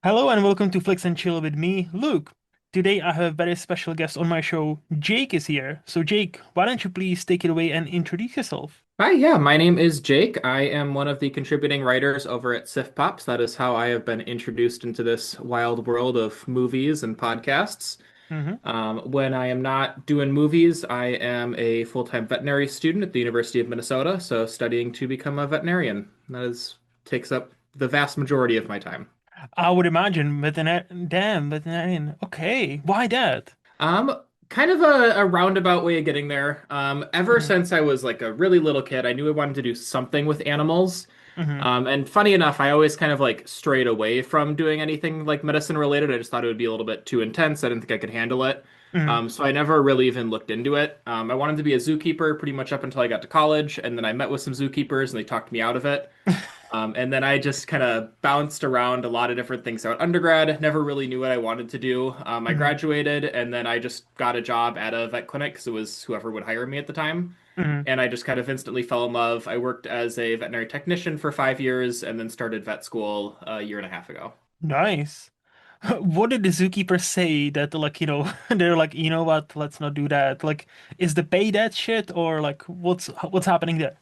Hello and welcome to Flix and Chill with me, Luke. Today I have a very special guest on my show. Jake is here. So Jake, why don't you please take it away and introduce yourself? Hi, yeah, my name is Jake. I am one of the contributing writers over at Sif Pops. That is how I have been introduced into this wild world of movies and podcasts. Hmm. When I am not doing movies, I am a full-time veterinary student at the University of Minnesota, so studying to become a veterinarian. Takes up the vast majority of my time. I would imagine veterinarian. Okay, why that? Um, Kind of a roundabout way of getting there. Ever Hmm. since I was like a really little kid, I knew I wanted to do something with animals. Hmm. And funny enough, I always kind of like strayed away from doing anything like medicine related. I just thought it would be a little bit too intense. I didn't think I could handle it. Hmm. So I never really even looked into it. I wanted to be a zookeeper pretty much up until I got to college, and then I met with some zookeepers and they talked me out of it. And then I just kind of bounced around a lot of different things out undergrad. Never really knew what I wanted to do. I Hmm. graduated, and then I just got a job at a vet clinic because it was whoever would hire me at the time. Hmm. And I just kind of instantly fell in love. I worked as a veterinary technician for 5 years and then started vet school a year and a half ago. Nice. What did the zookeeper say that they're like, you know what, let's not do that. Like, is the pay that shit or like what's happening there?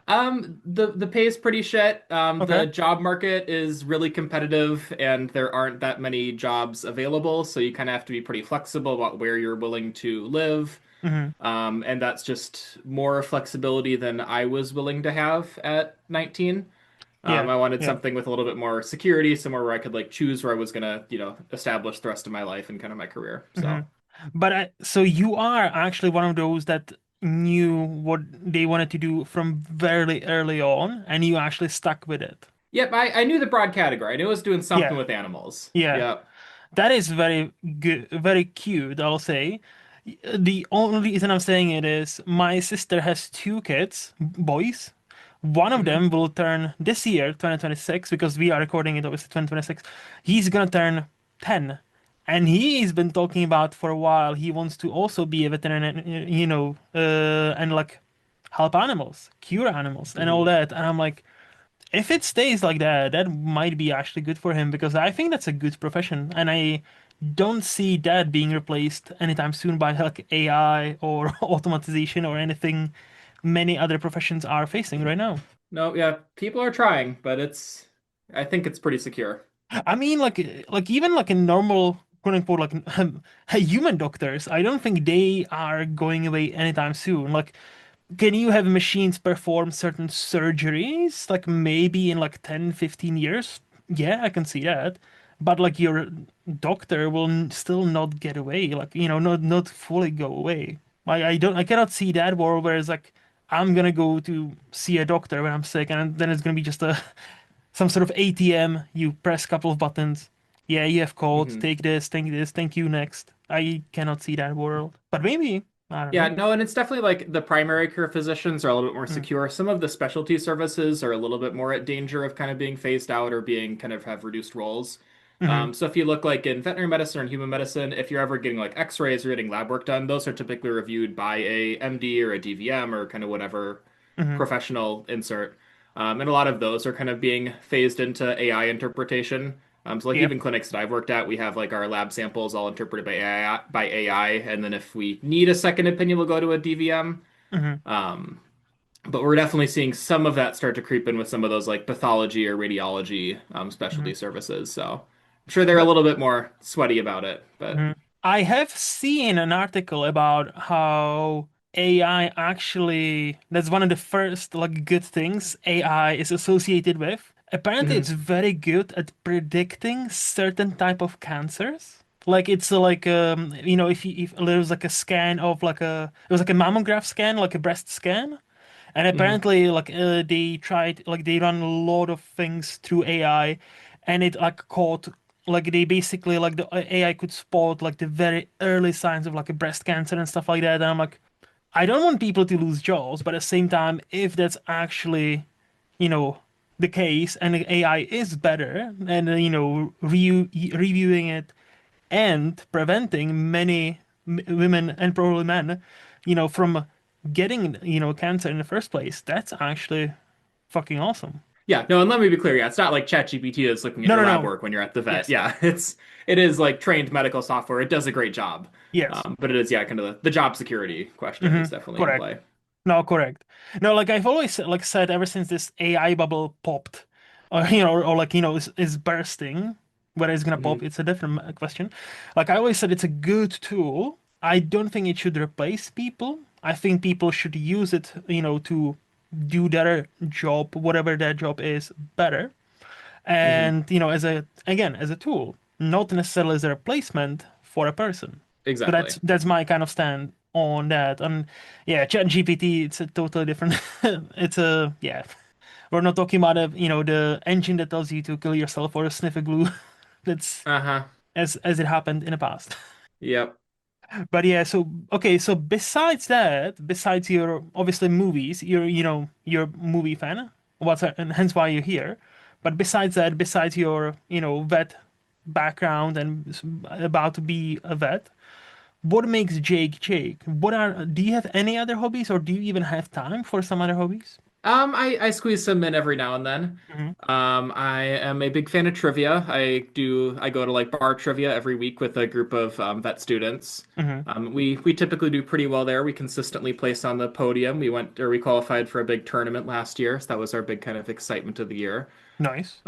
The pay is pretty shit. The Okay. job market is really competitive and there aren't that many jobs available, so you kind of have to be pretty flexible about where you're willing to live. Hmm. And that's just more flexibility than I was willing to have at 19. Yeah. I wanted Yeah. something with a little bit more security, somewhere where I could like choose where I was gonna, establish the rest of my life and kind of my career. Hmm. So, But so you are actually one of those that knew what they wanted to do from very early on, and you actually stuck with it. yep, I knew the broad category. I knew I was doing something Yeah, with animals. yeah. Yep. That is very good, very cute, I'll say. The only reason I'm saying it is my sister has two kids, boys. One of Hmm. them will turn this year, 2026, because we are recording it obviously 2026. He's gonna turn 10. And he's been talking about for a while he wants to also be a veterinarian, and like help animals, cure animals, and all Hmm. that. And I'm like, if it stays like that, that might be actually good for him because I think that's a good profession, and I don't see that being replaced anytime soon by like AI or automatization or anything many other professions are facing right now. No, yeah, people are trying, but I think it's pretty secure. I mean, like even like in normal quote unquote like human doctors, I don't think they are going away anytime soon. Like, can you have machines perform certain surgeries? Like maybe in like 10, 15 years? Yeah, I can see that. But like your doctor will still not get away. Like, not fully go away. I cannot see that world where it's like I'm gonna go to see a doctor when I'm sick and then it's gonna be just a some sort of ATM. You press a couple of buttons. Yeah, you have called. Hmm. Take this, thank you next. I cannot see that world. But maybe. I don't Yeah, know. no, and it's definitely like the primary care physicians are a little bit more Mm. secure. Some of the specialty services are a little bit more at danger of kind of being phased out or being kind of have reduced roles. Hmm. So if you look like in veterinary medicine or in human medicine, if you're ever getting like x-rays or getting lab work done, those are typically reviewed by a MD or a DVM or kind of whatever Hmm. professional insert. And a lot of those are kind of being phased into AI interpretation. So like Yeah. even clinics that I've worked at, we have like our lab samples all interpreted by AI, and then if we need a second opinion, we'll go to a DVM. Hmm. Um, but we're definitely seeing some of that start to creep in with some of those like pathology or radiology Hmm. specialty services. So I'm sure they're a But little bit more sweaty about it, but mhm. I have seen an article about how AI actually, that's one of the first like good things AI is associated with. Apparently, it's Mhm. very good at predicting certain type of cancers. Like it's like if there was like a scan of like a it was like a mammograph scan, like a breast scan, and Mhm. apparently like they run a lot of things through AI, and it like caught like they basically like the AI could spot like the very early signs of like a breast cancer and stuff like that. And I'm like, I don't want people to lose jobs, but at the same time, if that's actually, you know, the case and the AI is better and reviewing it and preventing many women and probably men, from getting, cancer in the first place, that's actually fucking awesome. Yeah, no, and let me be clear. Yeah, it's not like ChatGPT that's looking at No, your no, lab no. work when you're at the vet. Yes, Yeah, it is like trained medical software. It does a great job. yes. But it is, yeah, kind of the job security question Hmm. is definitely in Correct. play. No, correct. No, like I've always like said ever since this AI bubble popped, or or like is bursting. Whether it's gonna pop, Hmm. it's a different question. Like I always said, it's a good tool. I don't think it should replace people. I think people should use it, to do their job, whatever their job is, better. Hmm. And as a tool, not necessarily as a replacement for a person. So Exactly. that's my kind of stand on that. And yeah, ChatGPT, it's a totally different. It's a yeah. We're not talking about the engine that tells you to kill yourself or sniff a glue. That's Uh-huh. as it happened in the past. Yep. But yeah, so okay, so besides that, besides your obviously movies, you're a movie fan, and hence why you're here. But besides that, besides your vet background and about to be a vet, what makes Jake Jake? Do you have any other hobbies, or do you even have time for some other hobbies? I squeeze some in every now and then. Hmm. I am a big fan of trivia. I go to like bar trivia every week with a group of vet students. Hmm. We typically do pretty well there. We consistently place on the podium. We qualified for a big tournament last year, so that was our big kind of excitement of the year. Nice.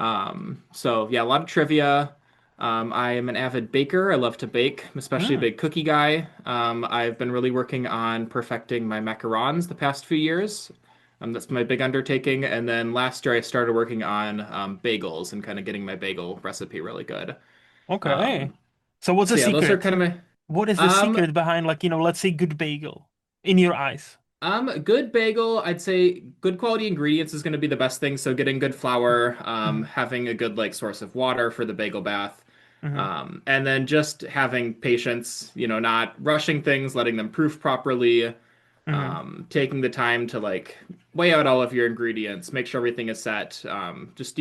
So yeah, a lot of trivia. I am an avid baker. I love to bake. I'm especially a Mm, big cookie guy. I've been really working on perfecting my macarons the past few years. That's my big undertaking. And then last year I started working on bagels and kind of getting my bagel recipe really good. okay. Um, So what's the so yeah, those are secret? kind of my What is the um secret behind let's say good bagel in your eyes? good bagel. I'd say good quality ingredients is going to be the best thing. So getting good flour, Hmm. having a good like source of water for the bagel bath. Hmm. And then just having patience, not rushing things, letting them proof properly, Hmm. taking the time to like weigh out all of your ingredients, make sure everything is set. Just,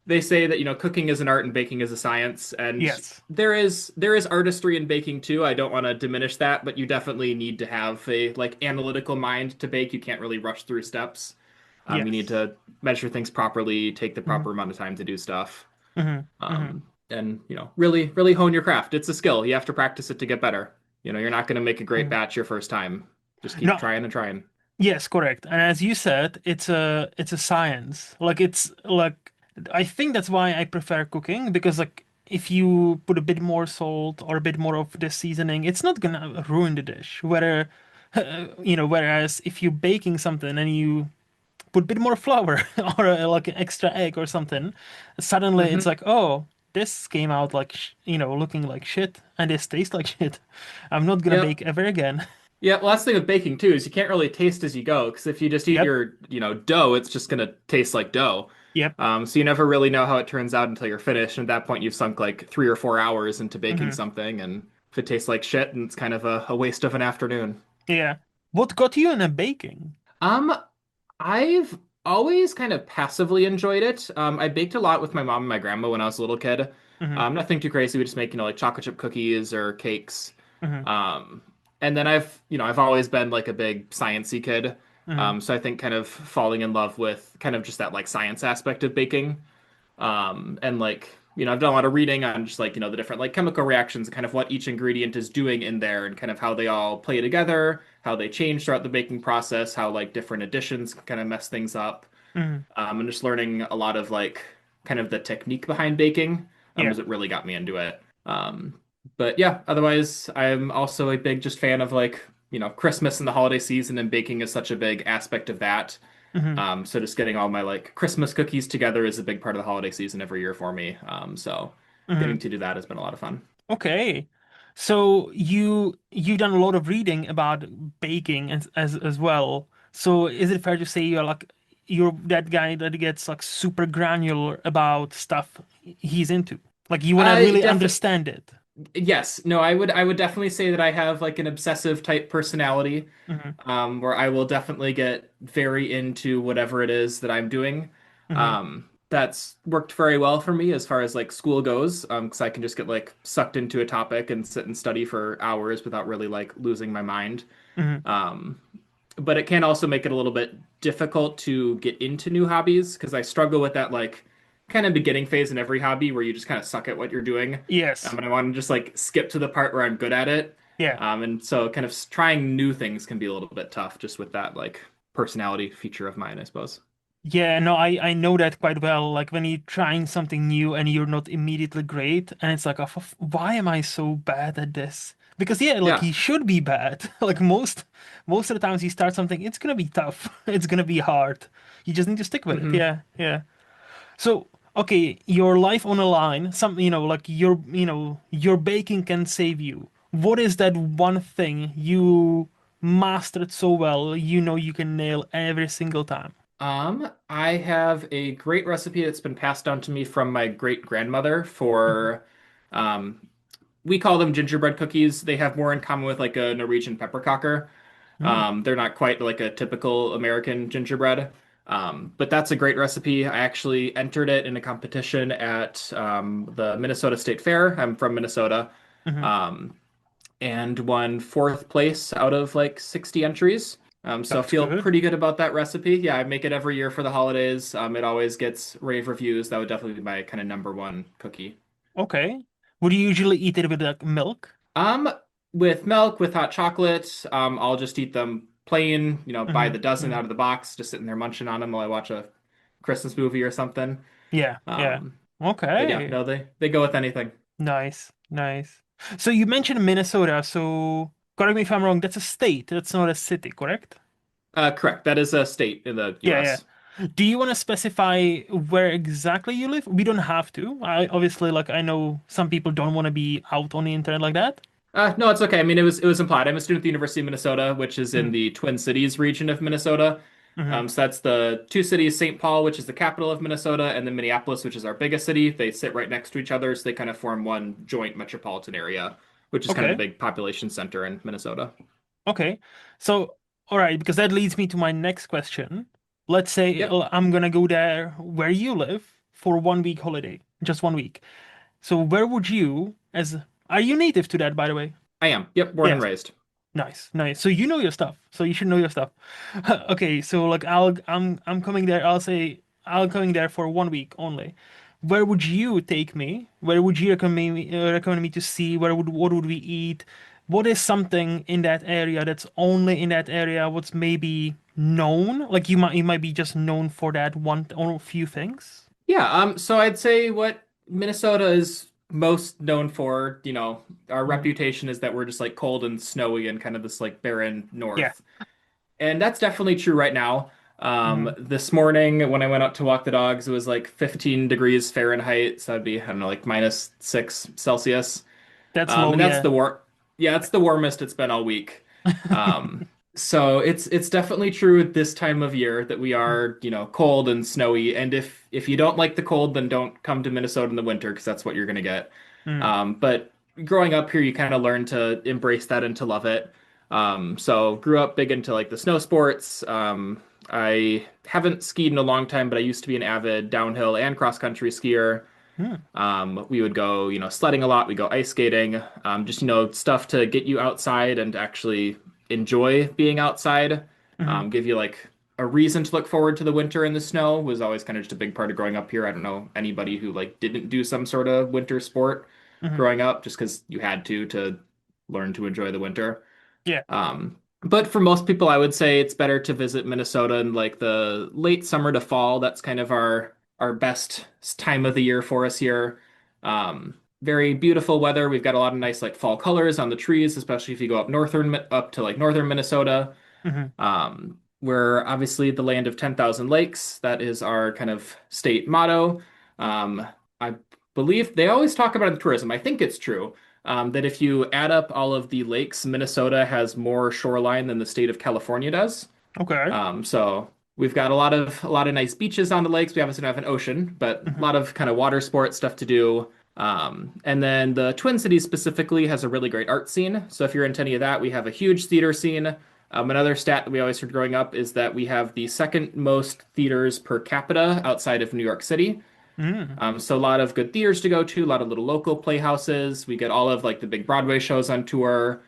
they say that, cooking is an art and baking is a science, and Yes. there is artistry in baking too. I don't want to diminish that, but you definitely need to have a like analytical mind to bake. You can't really rush through steps. You need Yes. to measure things properly, take the Hmm. proper amount of time to do stuff. Hmm. Hmm. And really, really hone your craft. It's a skill. You have to practice it to get better. You're not going to make a great Hmm. batch your first time. Just keep No, trying and trying. yes, correct. And as you said, it's a science. Like it's like I think that's why I prefer cooking because like if you put a bit more salt or a bit more of the seasoning, it's not gonna ruin the dish. Whereas if you're baking something and you put a bit more flour or like an extra egg or something, suddenly it's Hmm. like, oh, this came out like looking like shit, and this tastes like shit. I'm not gonna Yep. bake ever again. Yeah. Well, that's the thing with baking too is you can't really taste as you go because if you just eat Yep. your, dough, it's just gonna taste like dough. Yep. So you never really know how it turns out until you're finished. And at that point, you've sunk like 3 or 4 hours into baking Hmm. something, and if it tastes like shit, and it's kind of a waste of an afternoon. Yeah. What got you into baking? Um, I've always kind of passively enjoyed it. I baked a lot with my mom and my grandma when I was a little kid. Hmm. Nothing too crazy. We just make, like chocolate chip cookies or cakes. Hmm. Um, and then I've always been like a big sciencey kid. Hmm. So I think kind of falling in love with kind of just that like science aspect of baking. And like, I've done a lot of reading on just like, the different like chemical reactions, kind of what each ingredient is doing in there and kind of how they all play together, how they change throughout the baking process, how like different additions kind of mess things up. Hmm. And just learning a lot of like kind of the technique behind baking, Yeah. was what really got me into it. But yeah, otherwise, I'm also a big just fan of like, Christmas and the holiday season, and baking is such a big aspect of that. Hmm. So just getting all my like Christmas cookies together is a big part of the holiday season every year for me. So Hmm. getting to do that has been a lot of fun. Okay. So you done a lot of reading about baking as well. So is it fair to say you're that guy that gets like super granular about stuff he's into? Like you want to I really def understand it. Yes, no, I would definitely say that I have like an obsessive type personality, Hmm. where I will definitely get very into whatever it is that I'm doing. Hmm. That's worked very well for me as far as like school goes, because I can just get like sucked into a topic and sit and study for hours without really like losing my mind. Hmm. Um, but it can also make it a little bit difficult to get into new hobbies because I struggle with that like kind of beginning phase in every hobby where you just kind of suck at what you're doing. Yes. And I want to just like skip to the part where I'm good at it. Yeah. And so kind of trying new things can be a little bit tough just with that like personality feature of mine, I suppose. Yeah, no, I know that quite well. Like when you're trying something new and you're not immediately great, and it's like, oh, why am I so bad at this? Because yeah, like Yeah. he should be bad. Like most of the times you start something, it's gonna be tough. It's gonna be hard. You just need to stick with it. hmm Yeah, yeah. So, okay, your life on a line, some, like your baking can save you. What is that one thing you mastered so well, you can nail every single time? I have a great recipe that's been passed down to me from my great grandmother Hmm. for, um, we call them gingerbread cookies. They have more in common with like a Norwegian pepperkakor. Mm, They're not quite like a typical American gingerbread. But that's a great recipe. I actually entered it in a competition at the Minnesota State Fair. I'm from Minnesota. hmm. Um, and won fourth place out of like 60 entries. So That's feel good. pretty good about that recipe. Yeah, I make it every year for the holidays. It always gets rave reviews. That would definitely be my kind of number one cookie. Okay. Would you usually eat it with like milk? Um, with milk, with hot chocolate, I'll just eat them plain, buy Hmm. the dozen Hmm. out of the box, just sitting there munching on them while I watch a Christmas movie or something. Yeah, yeah. Um, but yeah, Okay. no, they go with anything. Nice, nice. So you mentioned Minnesota, so correct me if I'm wrong, that's a state, that's not a city, correct? Correct. That is a state in the Yeah, US. yeah. Do you want to specify where exactly you live? We don't have to. I obviously like I know some people don't want to be out on the internet like that. No, it's okay. I mean, it was implied. I'm a student at the University of Minnesota, which is in Mm, the Twin Cities region of Minnesota. hmm. So that's the two cities, St. Paul, which is the capital of Minnesota, and then Minneapolis, which is our biggest city. They sit right next to each other, so they kind of form one joint metropolitan area, which is kind of the Okay. big population center in Minnesota. Okay. So, all right, because that leads me to my next question. Let's say Yep, I'm gonna go there where you live for 1 week holiday, just 1 week. So where would you, as are you native to that, by the way? I am. Yep, born and Yes. raised. Nice, nice. So you know your stuff. So you should know your stuff. Okay, so like I'm coming there. I'll say I'm coming there for 1 week only. Where would you take me? Where would you recommend me to see? What would we eat? What is something in that area that's only in that area? What's maybe known? Like you might be just known for that one or a few things. Yeah, so I'd say what Minnesota is most known for, our Mm. reputation is that we're just like cold and snowy and kind of this like barren Yeah. north. And that's definitely true right now. Mm. This morning when I went out to walk the dogs, it was like 15 degrees Fahrenheit, so that'd be, I don't know, like -6 Celsius. That's low, And that's yeah. the yeah, it's the warmest it's been all week. So it's definitely true at this time of year that we are, cold and snowy. And if you don't like the cold, then don't come to Minnesota in the winter because that's what you're gonna get. Mm. But growing up here, you kind of learn to embrace that and to love it. So grew up big into like the snow sports. I haven't skied in a long time, but I used to be an avid downhill and cross country skier. Mm. We would go, sledding a lot. We go ice skating, just, stuff to get you outside and actually enjoy being outside. Hmm. Give you like a reason to look forward to the winter and the snow was always kind of just a big part of growing up here. I don't know anybody who like didn't do some sort of winter sport Hmm. growing up just because you had to learn to enjoy the winter. Yeah. But for most people, I would say it's better to visit Minnesota in like the late summer to fall. That's kind of our best time of the year for us here. Very beautiful weather. We've got a lot of nice like fall colors on the trees, especially if you go up to like northern Minnesota. Hmm. We're obviously the land of 10,000 lakes. That is our kind of state motto. I believe they always talk about in tourism. I think it's true that if you add up all of the lakes, Minnesota has more shoreline than the state of California does. Okay. So we've got a lot of nice beaches on the lakes. We obviously don't have an ocean, but a Hmm. lot of kind of water sports stuff to do. And then the Twin Cities specifically has a really great art scene. So if you're into any of that, we have a huge theater scene. Another stat that we always heard growing up is that we have the second most theaters per capita outside of New York City. Mm. So a lot of good theaters to go to, a lot of little local playhouses. We get all of like the big Broadway shows on tour.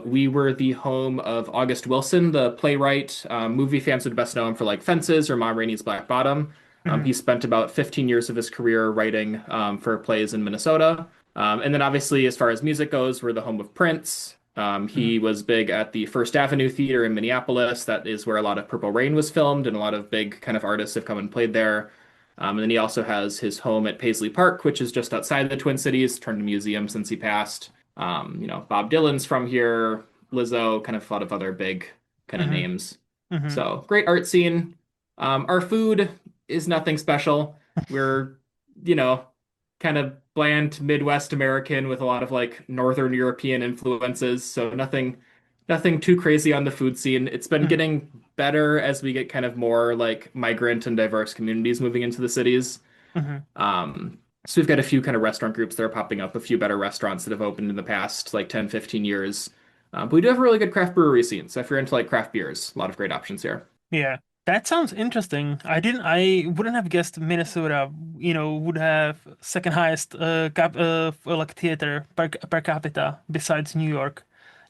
We were the home of August Wilson, the playwright. Movie fans would best know him for like Fences or Ma Rainey's Black Bottom. He Hmm. spent about 15 years of his career writing for plays in Minnesota. And then obviously, as far as music goes, we're the home of Prince. Hmm. He was big at the First Avenue Theater in Minneapolis. That is where a lot of Purple Rain was filmed, and a lot of big kind of artists have come and played there. And then he also has his home at Paisley Park, which is just outside the Twin Cities, turned a museum since he passed. Bob Dylan's from here, Lizzo, kind of a lot of other big kind of Hmm. names. Hmm. So great art scene. Our food is nothing special. We're, you know, kind of bland Midwest American with a lot of like Northern European influences. So nothing too crazy on the food scene. It's been Hmm. getting better as we get kind of more like migrant and diverse communities moving into the cities. Hmm. So we've got a few kind of restaurant groups that are popping up, a few better restaurants that have opened in the past like 10, 15 years. But we do have a really good craft brewery scene. So if you're into like craft beers, a lot of great options here. Yeah, that sounds interesting. I wouldn't have guessed Minnesota, would have second highest like theater per capita besides New York.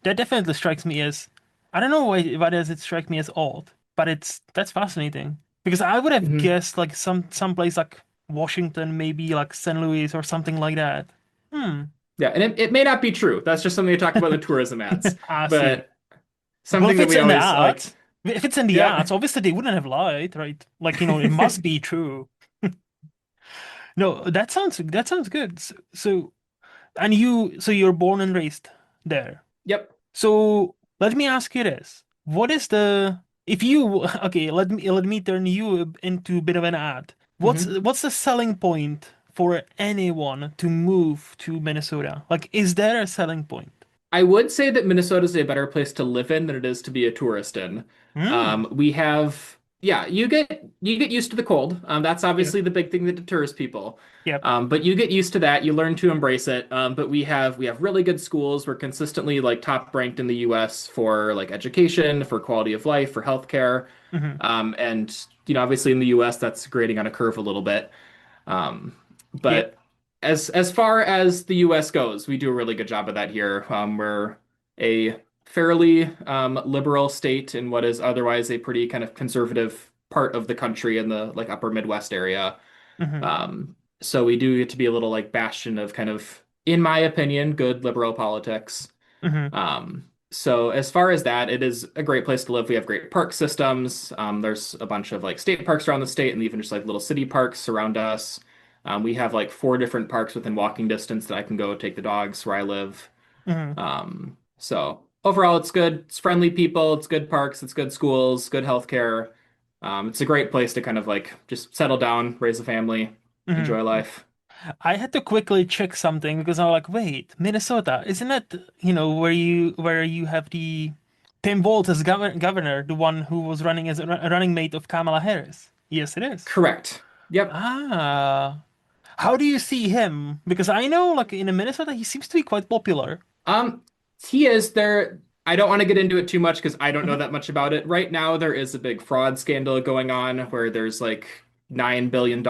That definitely strikes me as, I don't know why does it strike me as odd, but that's fascinating because I would have Mhm. guessed like some place like Washington, maybe like St. Louis or something like that. Hmm. Yeah, and it may not be true. That's just something they talk about in the tourism ads. I see. But Well, something if that it's we in the always like, ads, if it's in the yep. ads, obviously they wouldn't have lied, right? Like, it must be true. No, that sounds good. So you're born and raised there. Yep. So let me ask you this: What is the if you okay? Let me turn you into a bit of an ad. Mhm. What's the selling point for anyone to move to Minnesota? Like, is there a selling point? I would say that Minnesota is a better place to live in than it is to be a tourist in. Hmm. We have, yeah, you get used to the cold. That's Yep. obviously the big thing that deters people. Yep. But you get used to that. You learn to embrace it. But we have really good schools. We're consistently like top ranked in the U.S. for like education, for quality of life, for healthcare. Hmm. And obviously in the U.S. that's grading on a curve a little bit. Um, Yep. but as far as the U.S. goes, we do a really good job of that here. We're a fairly liberal state in what is otherwise a pretty kind of conservative part of the country in the like upper Midwest area. Hmm. So we do get to be a little like bastion of kind of, in my opinion, good liberal politics. Hmm. So as far as that, it is a great place to live. We have great park systems. There's a bunch of like state parks around the state and even just like little city parks around us. We have like four different parks within walking distance that I can go take the dogs where I live. Hmm. So overall, it's good. It's friendly people. It's good parks. It's good schools. Good healthcare. It's a great place to kind of like just settle down, raise a family, Hmm. enjoy life. I had to quickly check something because I was like, wait, Minnesota, isn't that, where you have the Tim Walz as governor, the one who was running as a running mate of Kamala Harris? Yes, it is. Correct. Yep. Ah, how do you see him? Because I know, like in Minnesota, he seems to be quite popular. Um, he is there. I don't want to get into it too much because I don't know Hmm. that much about it. Right now, there is a big fraud scandal going on where there's like $9 billion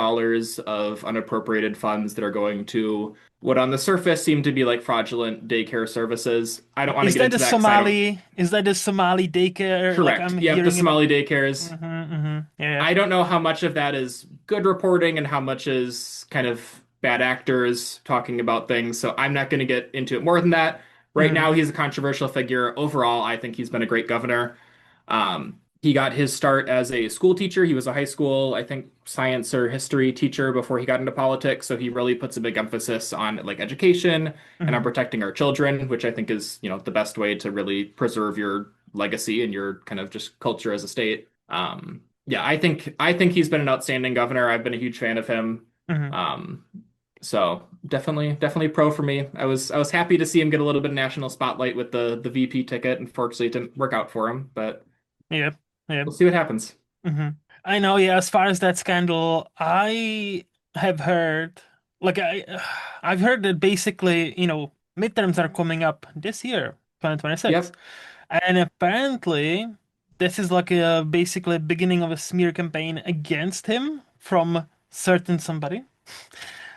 of unappropriated funds that are going to what on the surface seem to be like fraudulent daycare services. I don't want to Is get that into that because I don't. the Somali daycare? Like Correct. I'm Yep, the hearing about. Somali daycares. Hmm. Yeah. I don't know how much of that is good reporting and how much is kind of bad actors talking about things. So I'm not going to get into it more than that. Right Hmm. now, he's a controversial figure. Overall, I think he's been a great governor. He got his start as a school teacher. He was a high school, I think, science or history teacher before he got into politics. So he really puts a big emphasis on like education and on Hmm. protecting our children, which I think is, the best way to really preserve your legacy and your kind of just culture as a state. Yeah, I think he's been an outstanding governor. I've been a huge fan of him. Hmm. Um, so definitely pro for me. I was happy to see him get a little bit of national spotlight with the VP ticket. Unfortunately, it didn't work out for him, but Yeah. Yeah. we'll see what happens. Hmm. I know, yeah, as far as that scandal, I have heard, like, I've heard that basically, midterms are coming up this year, 2026. Yep. And apparently, this is like a basically beginning of a smear campaign against him from certain somebody.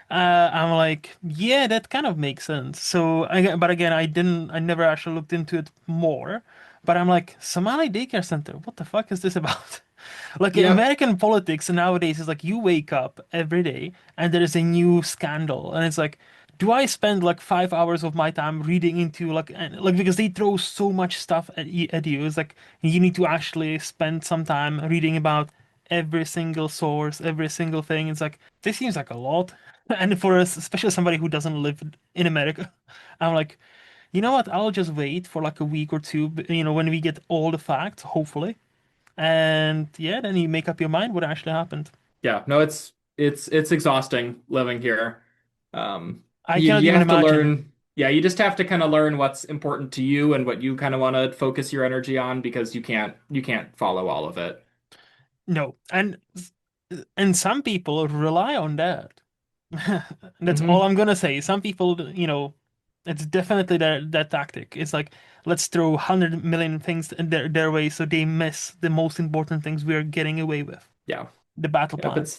I'm like, yeah, that kind of makes sense. But again, I never actually looked into it more. But I'm like, Somali daycare center, what the fuck is this about? Like Yep. American politics nowadays is like you wake up every day and there is a new scandal, and it's like, do I spend like 5 hours of my time reading into like because they throw so much stuff at you. It's like you need to actually spend some time reading about every single source, every single thing. It's like this seems like a lot. And for us, especially somebody who doesn't live in America, I'm like, you know what? I'll just wait for like a week or two, when we get all the facts, hopefully. And yeah, then you make up your mind what actually happened. Yeah. No, it's exhausting living here. I You cannot you even have to imagine. learn. Yeah, you just have to kind of learn what's important to you and what you kind of want to focus your energy on because you can't follow all of it. No. And some people rely on that. That's all Hmm. I'm gonna say. Some people, it's definitely that tactic. It's like let's throw 100 million things in their way so they miss the most important things we're getting away with. Yeah. The battle Yep. plan.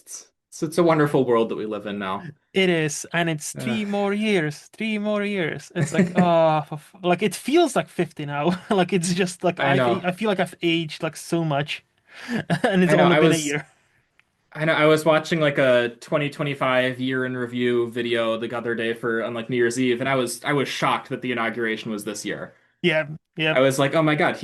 It's a wonderful world that we live in now. It is, and it's Uh, 3 more years, 3 more years. It's like, oh, like it feels like 50 now. Like it's just like I know. I feel like I've aged like so much, and it's I know. only been a year. I was watching like a 2025 year in review video the other day for on like New Year's Eve, and I was shocked that the inauguration was this year. Yeah, I yeah. was like, oh my God,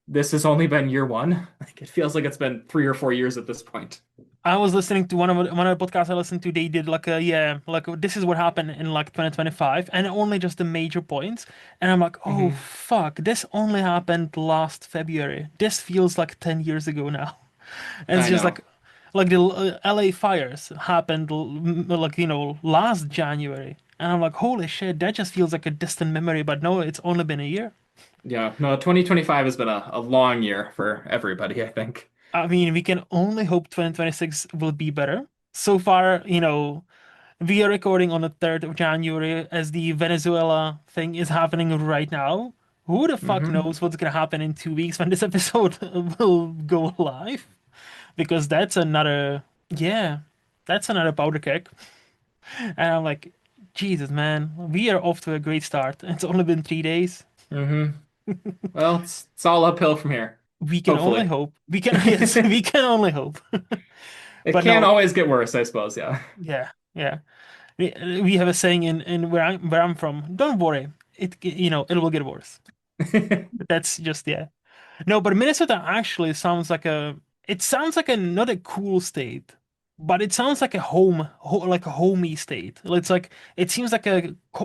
this has only been year one. Like it feels like it's been 3 or 4 years at this point. I was listening to one of the podcasts I listened to. They did like a yeah, like this is what happened in like 2025, and only just the major points. And I'm like, oh Hmm. fuck, this only happened last February. This feels like 10 years ago now. And it's I just know. like the LA fires happened like last January, and I'm like, holy shit, that just feels like a distant memory. But no, it's only been a year. Yeah, no, 2025 has been a long year for everybody, I think. I mean, we can only hope 2026 will be better. So far, we are recording on the 3rd of January as the Venezuela thing is happening right now. Who the fuck Hmm. knows what's gonna happen in 2 weeks when this episode will go live? Because yeah, that's another powder keg. And I'm like, Jesus, man, we are off to a great start. It's only been 3 days. Hmm. Well, it's all uphill from here. We can only Hopefully. hope. We can, yes, we can only hope. It But can no, always get worse, I suppose, yeah. yeah, yeah. We have a saying in where I'm from. Don't worry, it will get worse. That's just yeah. No, but Minnesota actually sounds like it sounds like not a cool state, but it sounds like a like a homey state. It's like it seems like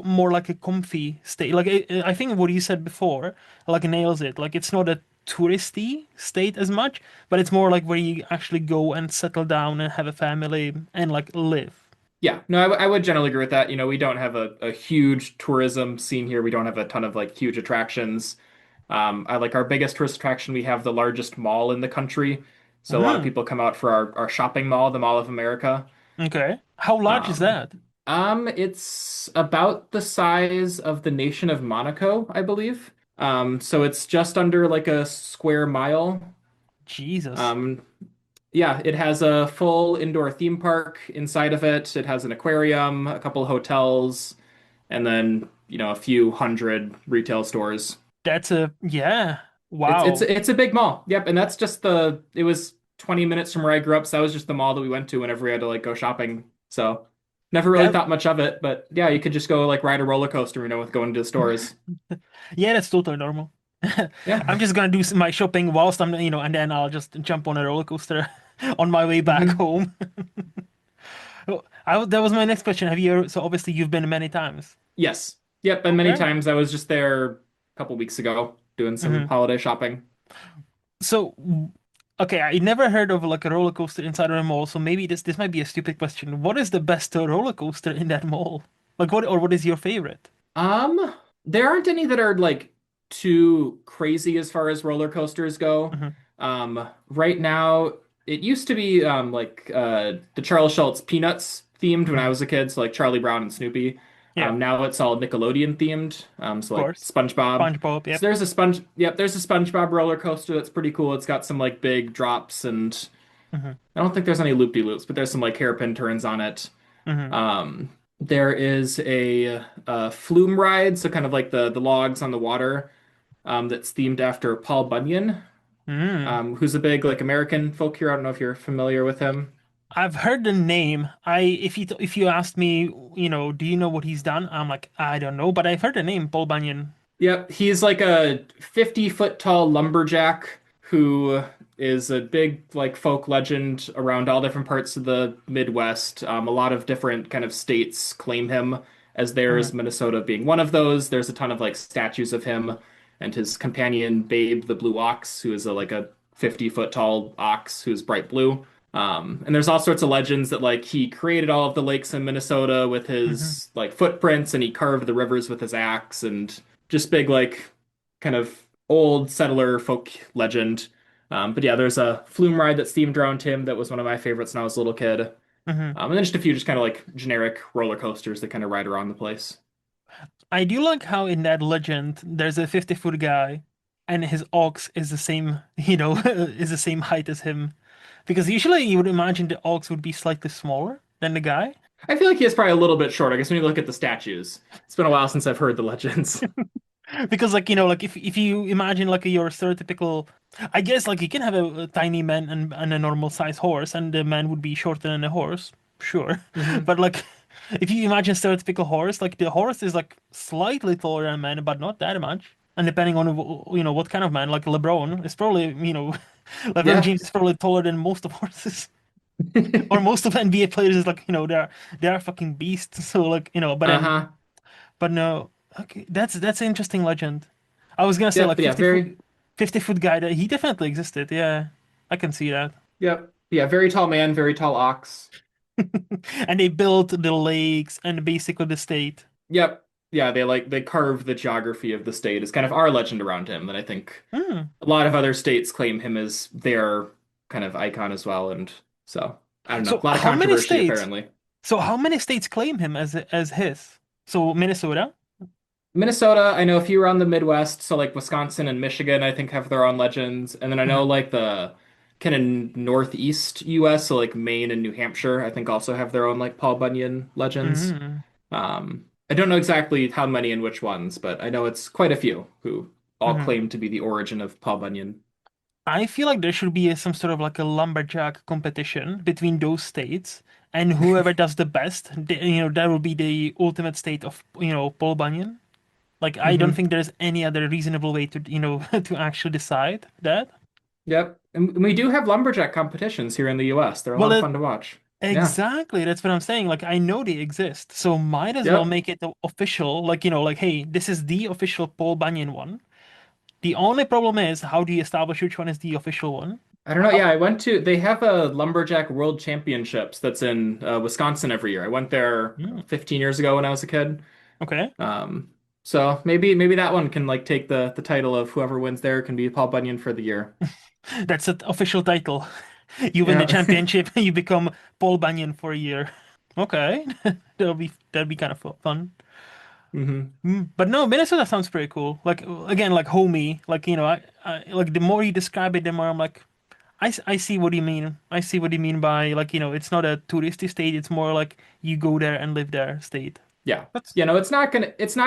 more like a comfy state. Like I think what you said before, like nails it. Like it's not a touristy state as much, but it's more like where you actually go and settle down and have a family and like live. Yeah, no, I would generally agree with that. We don't have a huge tourism scene here. We don't have a ton of like huge attractions. I like our biggest tourist attraction. We have the largest mall in the country. So a lot of Hmm. people come out for our shopping mall, the Mall of America. Okay. How large is Um, that? it's about the size of the nation of Monaco, I believe. So it's just under like a square mile. Jesus. Um, yeah, it has a full indoor theme park inside of it. It has an aquarium, a couple hotels, and then, a few hundred retail stores. Yeah. It's Wow. it's a big mall. Yep, and that's just it was 20 minutes from where I grew up, so that was just the mall that we went to whenever we had to like go shopping. So never really That thought much of it, but yeah, you could just go like ride a roller coaster, with going to the stores. Yeah, that's totally normal. Yeah. I'm just gonna do my shopping whilst and then I'll just jump on a roller coaster on my way back Hmm. home. Oh, that was my next question. So obviously you've been many times. Yes. Yep, and many Okay. times I was just there a couple weeks ago doing some Hmm. holiday shopping. So, okay, I never heard of like a roller coaster inside of a mall, so maybe this might be a stupid question. What is the best roller coaster in that mall? Like what is your favorite? Um, there aren't any that are like too crazy as far as roller coasters go. Hmm. Right now, it used to be like the Charles Schultz Peanuts themed when I Hmm. was a kid, so like Charlie Brown and Snoopy. Yeah, Now it's all Nickelodeon themed, of so like course. SpongeBob. SpongeBob, So yep. there's a SpongeBob roller coaster that's pretty cool. It's got some like big drops and Hmm. I don't think there's any loop-de-loops, but there's some like hairpin turns on it. Hmm. There is a flume ride, so kind of like the logs on the water, that's themed after Paul Bunyan, Mm. who's a big like American folk hero. I don't know if you're familiar with him. I've heard the name. If you asked me, do you know what he's done? I'm like, I don't know, but I've heard the name, Paul Bunyan. Yep, he's like a 50-foot tall lumberjack who is a big like folk legend around all different parts of the Midwest. A lot of different kind of states claim him as theirs, Hmm. Minnesota being one of those. There's a ton of like statues of him and his companion Babe the Blue Ox, who is like a 50-foot tall ox who's bright blue. And there's all sorts of legends that like he created all of the lakes in Minnesota with Hmm. his like footprints and he carved the rivers with his axe and just big like kind of old settler folk legend. But yeah, there's a flume ride that's themed around him that was one of my favorites when I was a little kid. Hmm. And then just a few just kind of like generic roller coasters that kind of ride around the place. I do like how in that legend there's a 50-foot guy and his ox is the same, is the same height as him. Because usually you would imagine the ox would be slightly smaller than the guy. I feel like he is probably a little bit short. I guess when you look at the statues, it's been a while since I've heard the legends. Because like, like if you imagine like your stereotypical, I guess like you can have a tiny man and a normal size horse and the man would be shorter than a horse, sure. Hmm. But like if you imagine stereotypical horse, like the horse is like slightly taller than a man, but not that much. And depending on what kind of man, like LeBron is probably, LeBron Yeah. James is probably taller than most of horses. Or most of NBA players is like, they're fucking beasts. So like, Uh-huh. but no, okay, that's an interesting legend. I was gonna say Yep. like Yeah. 50 foot guy that he definitely existed. Yeah, I can see that. Yep. Yeah. Very tall man, very tall ox. And they built the lakes and basically the state. Yep. Yeah. They carved the geography of the state as kind of our legend around him. And I think Hmm. a lot of other states claim him as their kind of icon as well. And so I don't know, So a lot of how many controversy states? apparently. So how many states claim him as his? So Minnesota. Minnesota, I know a few around the Midwest, so like Wisconsin and Michigan, I think have their own legends. And then I know Hmm. like the kind of Northeast US, so like Maine and New Hampshire, I think also have their own like Paul Bunyan legends. Hmm. I don't know exactly how many and which ones, but I know it's quite a few who all Hmm. claim to be the origin of Paul Bunyan. I feel like there should be some sort of like a lumberjack competition between those states, and whoever does the best, that will be the ultimate state of, Paul Bunyan. Like, I don't Hmm. think there's any other reasonable way to, to actually decide that. Yep. And we do have lumberjack competitions here in the US. They're a Well, lot of fun to watch. Yeah. exactly. That's what I'm saying. Like, I know they exist, so might as well Yep. make it the official. Like, like, hey, this is the official Paul Bunyan one. The only problem is, how do you establish which one is the official one? I don't know. How? Yeah, they have a Lumberjack World Championships that's in Wisconsin every year. I went there Hmm, 15 years ago when I was a kid. okay. Um, so maybe that one can like take the title of whoever wins there can be Paul Bunyan for the year. That's the official title. You win the Yeah. championship, you become Paul Bunyan for a year. Okay, that'll be kind of fun. Hmm. But no, Minnesota sounds pretty cool. Like again, like homey. Like I like the more you describe it, the more I'm like, I see what you mean. I see what you mean by like it's not a touristy state. It's more like you go there and live there state. Yeah. That's No, it's not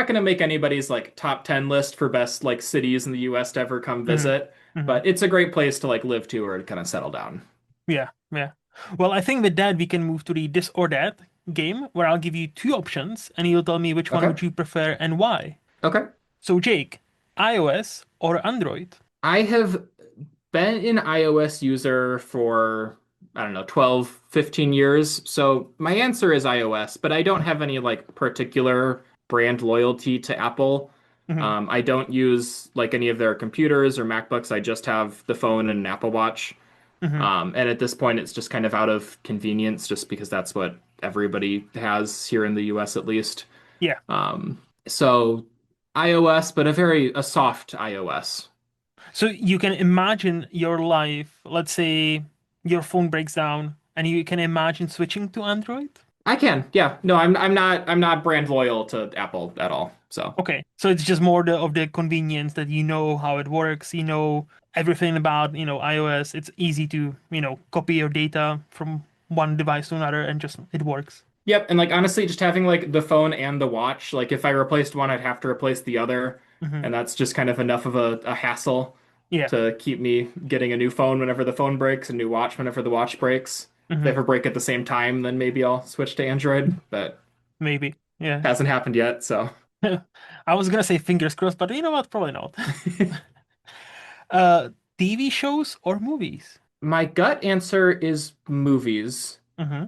gonna make anybody's like top 10 list for best like cities in the US to ever come hmm. visit, Hmm. but it's a great place to like live to or to kind of settle down. Yeah, yeah. Well, I think with that we can move to the this or that game where I'll give you two options and you'll tell me which one Okay. would you prefer and why. Okay. So Jake, iOS or Android? I have been an iOS user for, I don't know, 12, 15 years. So my answer is iOS, but I don't have any like particular brand loyalty to Apple. Hmm. I don't use like any of their computers or MacBooks. I just have the phone and an Apple Watch. Hmm. And at this point, it's just kind of out of convenience, just because that's what everybody has here in the US at least. Yeah. So iOS, but a soft iOS. So you can imagine your life, let's say your phone breaks down and you can imagine switching to Android? I can, yeah. No, I'm not brand loyal to Apple at all. So Okay. So it's just more of the convenience that you know how it works, everything about, iOS. It's easy to, copy your data from one device to another and just it works. Yep, and like honestly, just having like the phone and the watch, like if I replaced one, I'd have to replace the other, Hmm. and that's just kind of enough of a hassle Yeah. to keep me getting a new phone whenever the phone breaks, a new watch whenever the watch breaks. If they Hmm. ever break at the same time, then maybe I'll switch to Android, but Maybe. Yeah. hasn't happened yet, so. I was gonna say fingers crossed, but you know what? Probably not. Uh, TV shows or movies? My gut answer is movies. Hmm.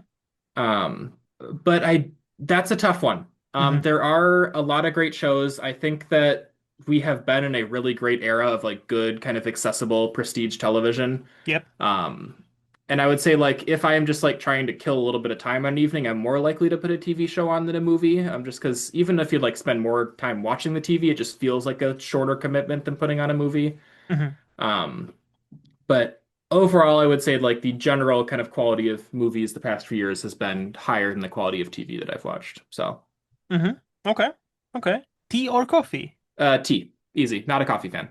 But that's a tough one. Hmm. There are a lot of great shows. I think that we have been in a really great era of like good kind of accessible prestige television. Yep. Um, and I would say like if I am just like trying to kill a little bit of time on an evening, I'm more likely to put a TV show on than a movie. Just because even if you like spend more time watching the TV, it just feels like a shorter commitment than putting on a movie. Hmm. Um, but overall, I would say like the general kind of quality of movies the past few years has been higher than the quality of TV that I've watched. So, Hmm. Okay. Okay. Tea or coffee? tea, easy. Not a coffee fan.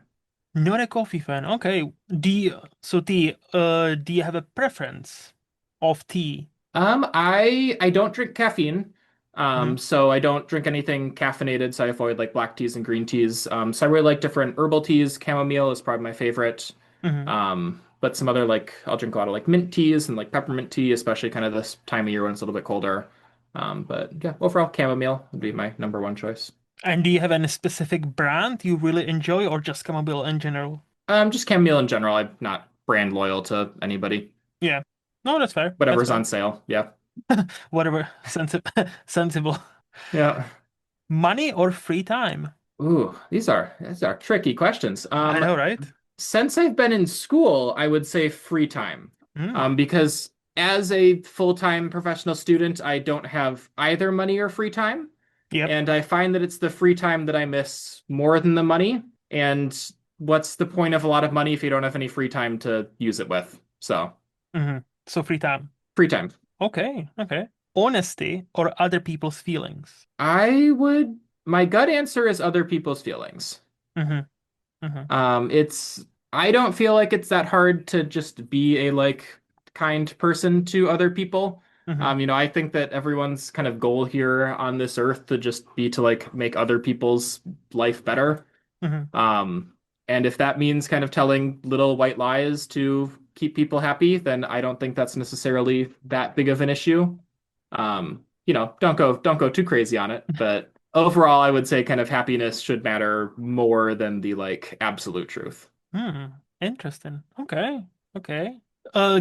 Not a coffee fan. Okay. Tea, do you have a preference of tea? I don't drink caffeine. Hmm. So I don't drink anything caffeinated, so I avoid like black teas and green teas. So I really like different herbal teas. Chamomile is probably my favorite. Hmm. But some other like I'll drink a lot of like mint teas and like peppermint tea, especially kind of this time of year when it's a little bit colder. But yeah, overall chamomile would be my number one choice. And do you have any specific brand you really enjoy or just chamomile in general? Just chamomile in general. I'm not brand loyal to anybody. Yeah. No, that's fair. That's Whatever's fair. on sale. Yeah. Whatever. Sensible. Yeah. Money or free time? Ooh, these are tricky questions. I know, right? Since I've been in school, I would say free time. Mm. Because as a full-time professional student, I don't have either money or free time. Yep. And I find that it's the free time that I miss more than the money. And what's the point of a lot of money if you don't have any free time to use it with? So, Hmm. So free time. free time. Okay. Okay. Honesty or other people's feelings? I would, my gut answer is other people's feelings. Hmm. Hmm. It's I don't feel like it's that hard to just be a like kind person to other people. Hmm. I think that everyone's kind of goal here on this earth to just be to like make other people's life better. Hmm. Um, and if that means kind of telling little white lies to keep people happy, then I don't think that's necessarily that big of an issue. Don't go too crazy on it, but overall, I would say kind of happiness should matter more than the like absolute truth. Hmm. Interesting. Okay. Okay.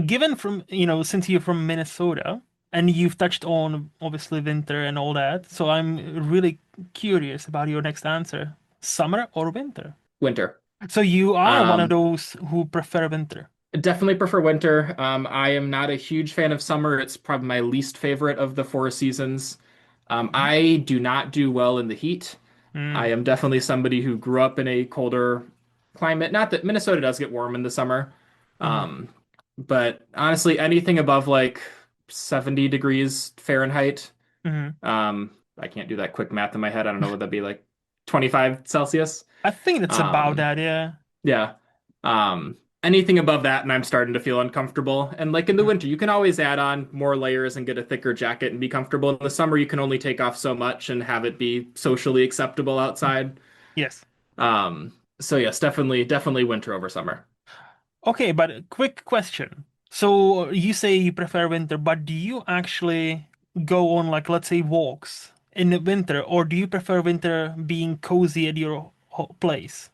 Given from, since you're from Minnesota and you've touched on obviously winter and all that, so I'm really curious about your next answer. Summer or winter? Winter. So you are one of Um, those who prefer winter. Definitely prefer winter. I am not a huge fan of summer. It's probably my least favorite of the four seasons. Mhm. I do not do well in the heat. I Mm. am definitely somebody who grew up in a colder climate. Not that Minnesota does get warm in the summer, Mhm. um, but honestly, anything above like 70 degrees Fahrenheit, Mhm. I can't do that quick math in my head. I don't know what that'd be like 25 Celsius. I think that's about Um, that, yeah. yeah. Anything above that, and I'm starting to feel uncomfortable. And like in the Mhm. winter, you can always add on more layers and get a thicker jacket and be comfortable. In the summer, you can only take off so much and have it be socially acceptable outside. Yes. So yes, definitely winter over summer. Okay, but a quick question. So you say you prefer winter, but do you actually go on like let's say walks in the winter, or do you prefer winter being cozy at your place?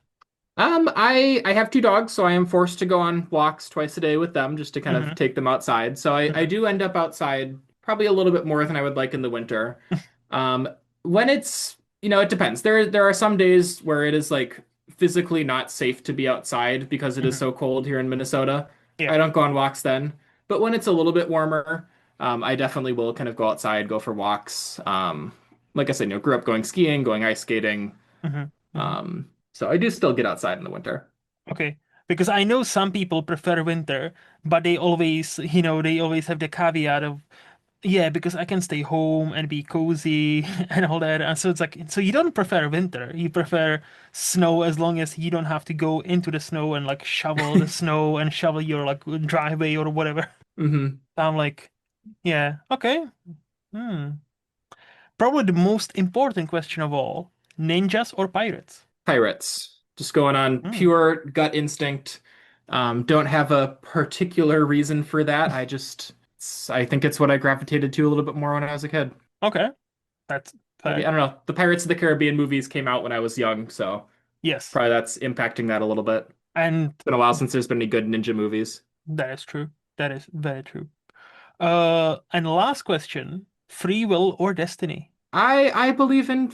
I have two dogs, so I am forced to go on walks twice a day with them just to kind of Hmm. take them outside. So I Hmm. do end up outside probably a little bit more than I would like in the winter. Um, when it depends. There are some days where it is like physically not safe to be outside because it is Hmm. so cold here in Minnesota. Yeah. I don't go on walks then. But when it's a little bit warmer, I definitely will kind of go outside, go for walks. Like I said, grew up going skiing, going ice skating. Hmm. Hmm. So I do still get outside in the winter. Okay. Because I know some people prefer winter, but they always have the caveat of, yeah, because I can stay home and be cozy and all that. And so it's like, so you don't prefer winter. You prefer snow as long as you don't have to go into the snow and like shovel the snow and shovel your like driveway or whatever. Hmm. I'm like, yeah, okay. Hmm. Probably the most important question of all, ninjas or pirates? Pirates. Just going on Hmm. pure gut instinct. Don't have a particular reason for that. I think it's what I gravitated to a little bit more when I was a kid. Okay, that's Maybe, fair. I don't know. The Pirates of the Caribbean movies came out when I was young, so Yes, probably that's impacting that a little bit. It's and been a while since there's been any good ninja movies. that is true. That is very true. And last question, free will or destiny? I believe in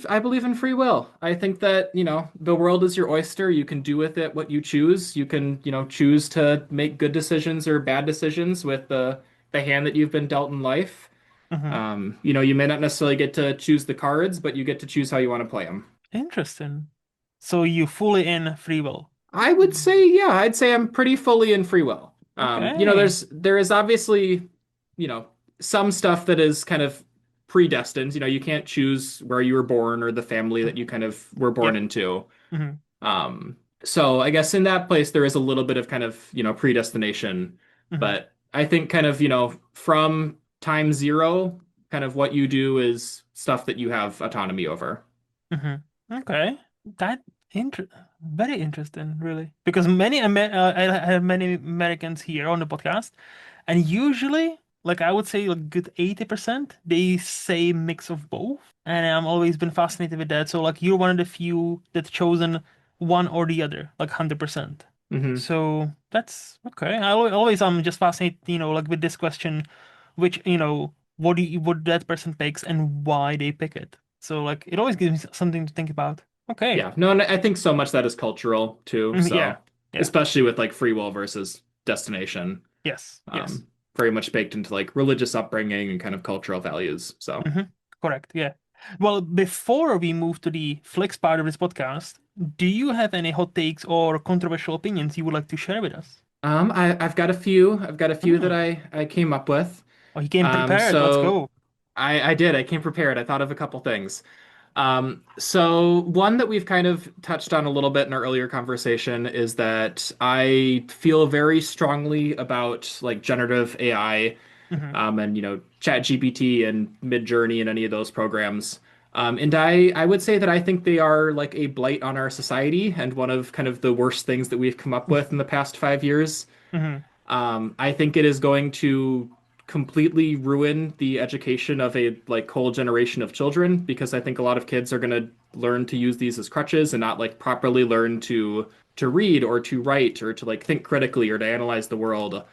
free will. I think that, the world is your oyster. You can do with it what you choose. You can, choose to make good decisions or bad decisions with the hand that you've been dealt in life. Hmm. You may not necessarily get to choose the cards, but you get to choose how you want to play them. Interesting. So you fully in free will. I would say, yeah, I'd say I'm pretty fully in free will. Okay. There is obviously, you know, some stuff that is kind of predestined. You can't choose where you were born or the family that you kind of were born Yep. into. Hmm. So I guess in that place there is a little bit of kind of, predestination, Hmm. but I think kind of, from time zero, kind of what you do is stuff that you have autonomy over. Hmm. Okay. That inter very interesting, really. Because I have many Americans here on the podcast, and usually, like I would say, a good 80%, they say mix of both. And I'm always been fascinated with that. So like you're one of the few that chosen one or the other, like 100%. Hmm. So that's okay. Always I'm just fascinated, like with this question, which, what that person picks and why they pick it. So like it always gives me something to think about. Okay. Yeah, no, and I think so much that is cultural too. Yeah. So Yeah. especially with like free will versus destination, Yes. Yes. very much baked into like religious upbringing and kind of cultural values. So Hmm. Correct. Yeah. Well, before we move to the Flix part of this podcast, do you have any hot takes or controversial opinions you would like to share with us? I've got a few. I've got a few that Hmm. I came up with. Oh, he came prepared. Let's So go. I did. I came prepared. I thought of a couple things. So one that we've kind of touched on a little bit in our earlier conversation is that I feel very strongly about like generative AI, Hmm. and ChatGPT and Midjourney and any of those programs. And I would say that I think they are like a blight on our society and one of kind of the worst things that we've come up with in the past 5 years. Hmm. I think it is going to completely ruin the education of a like whole generation of children because I think a lot of kids are going to learn to use these as crutches and not like properly learn to read or to write or to like think critically or to analyze the world.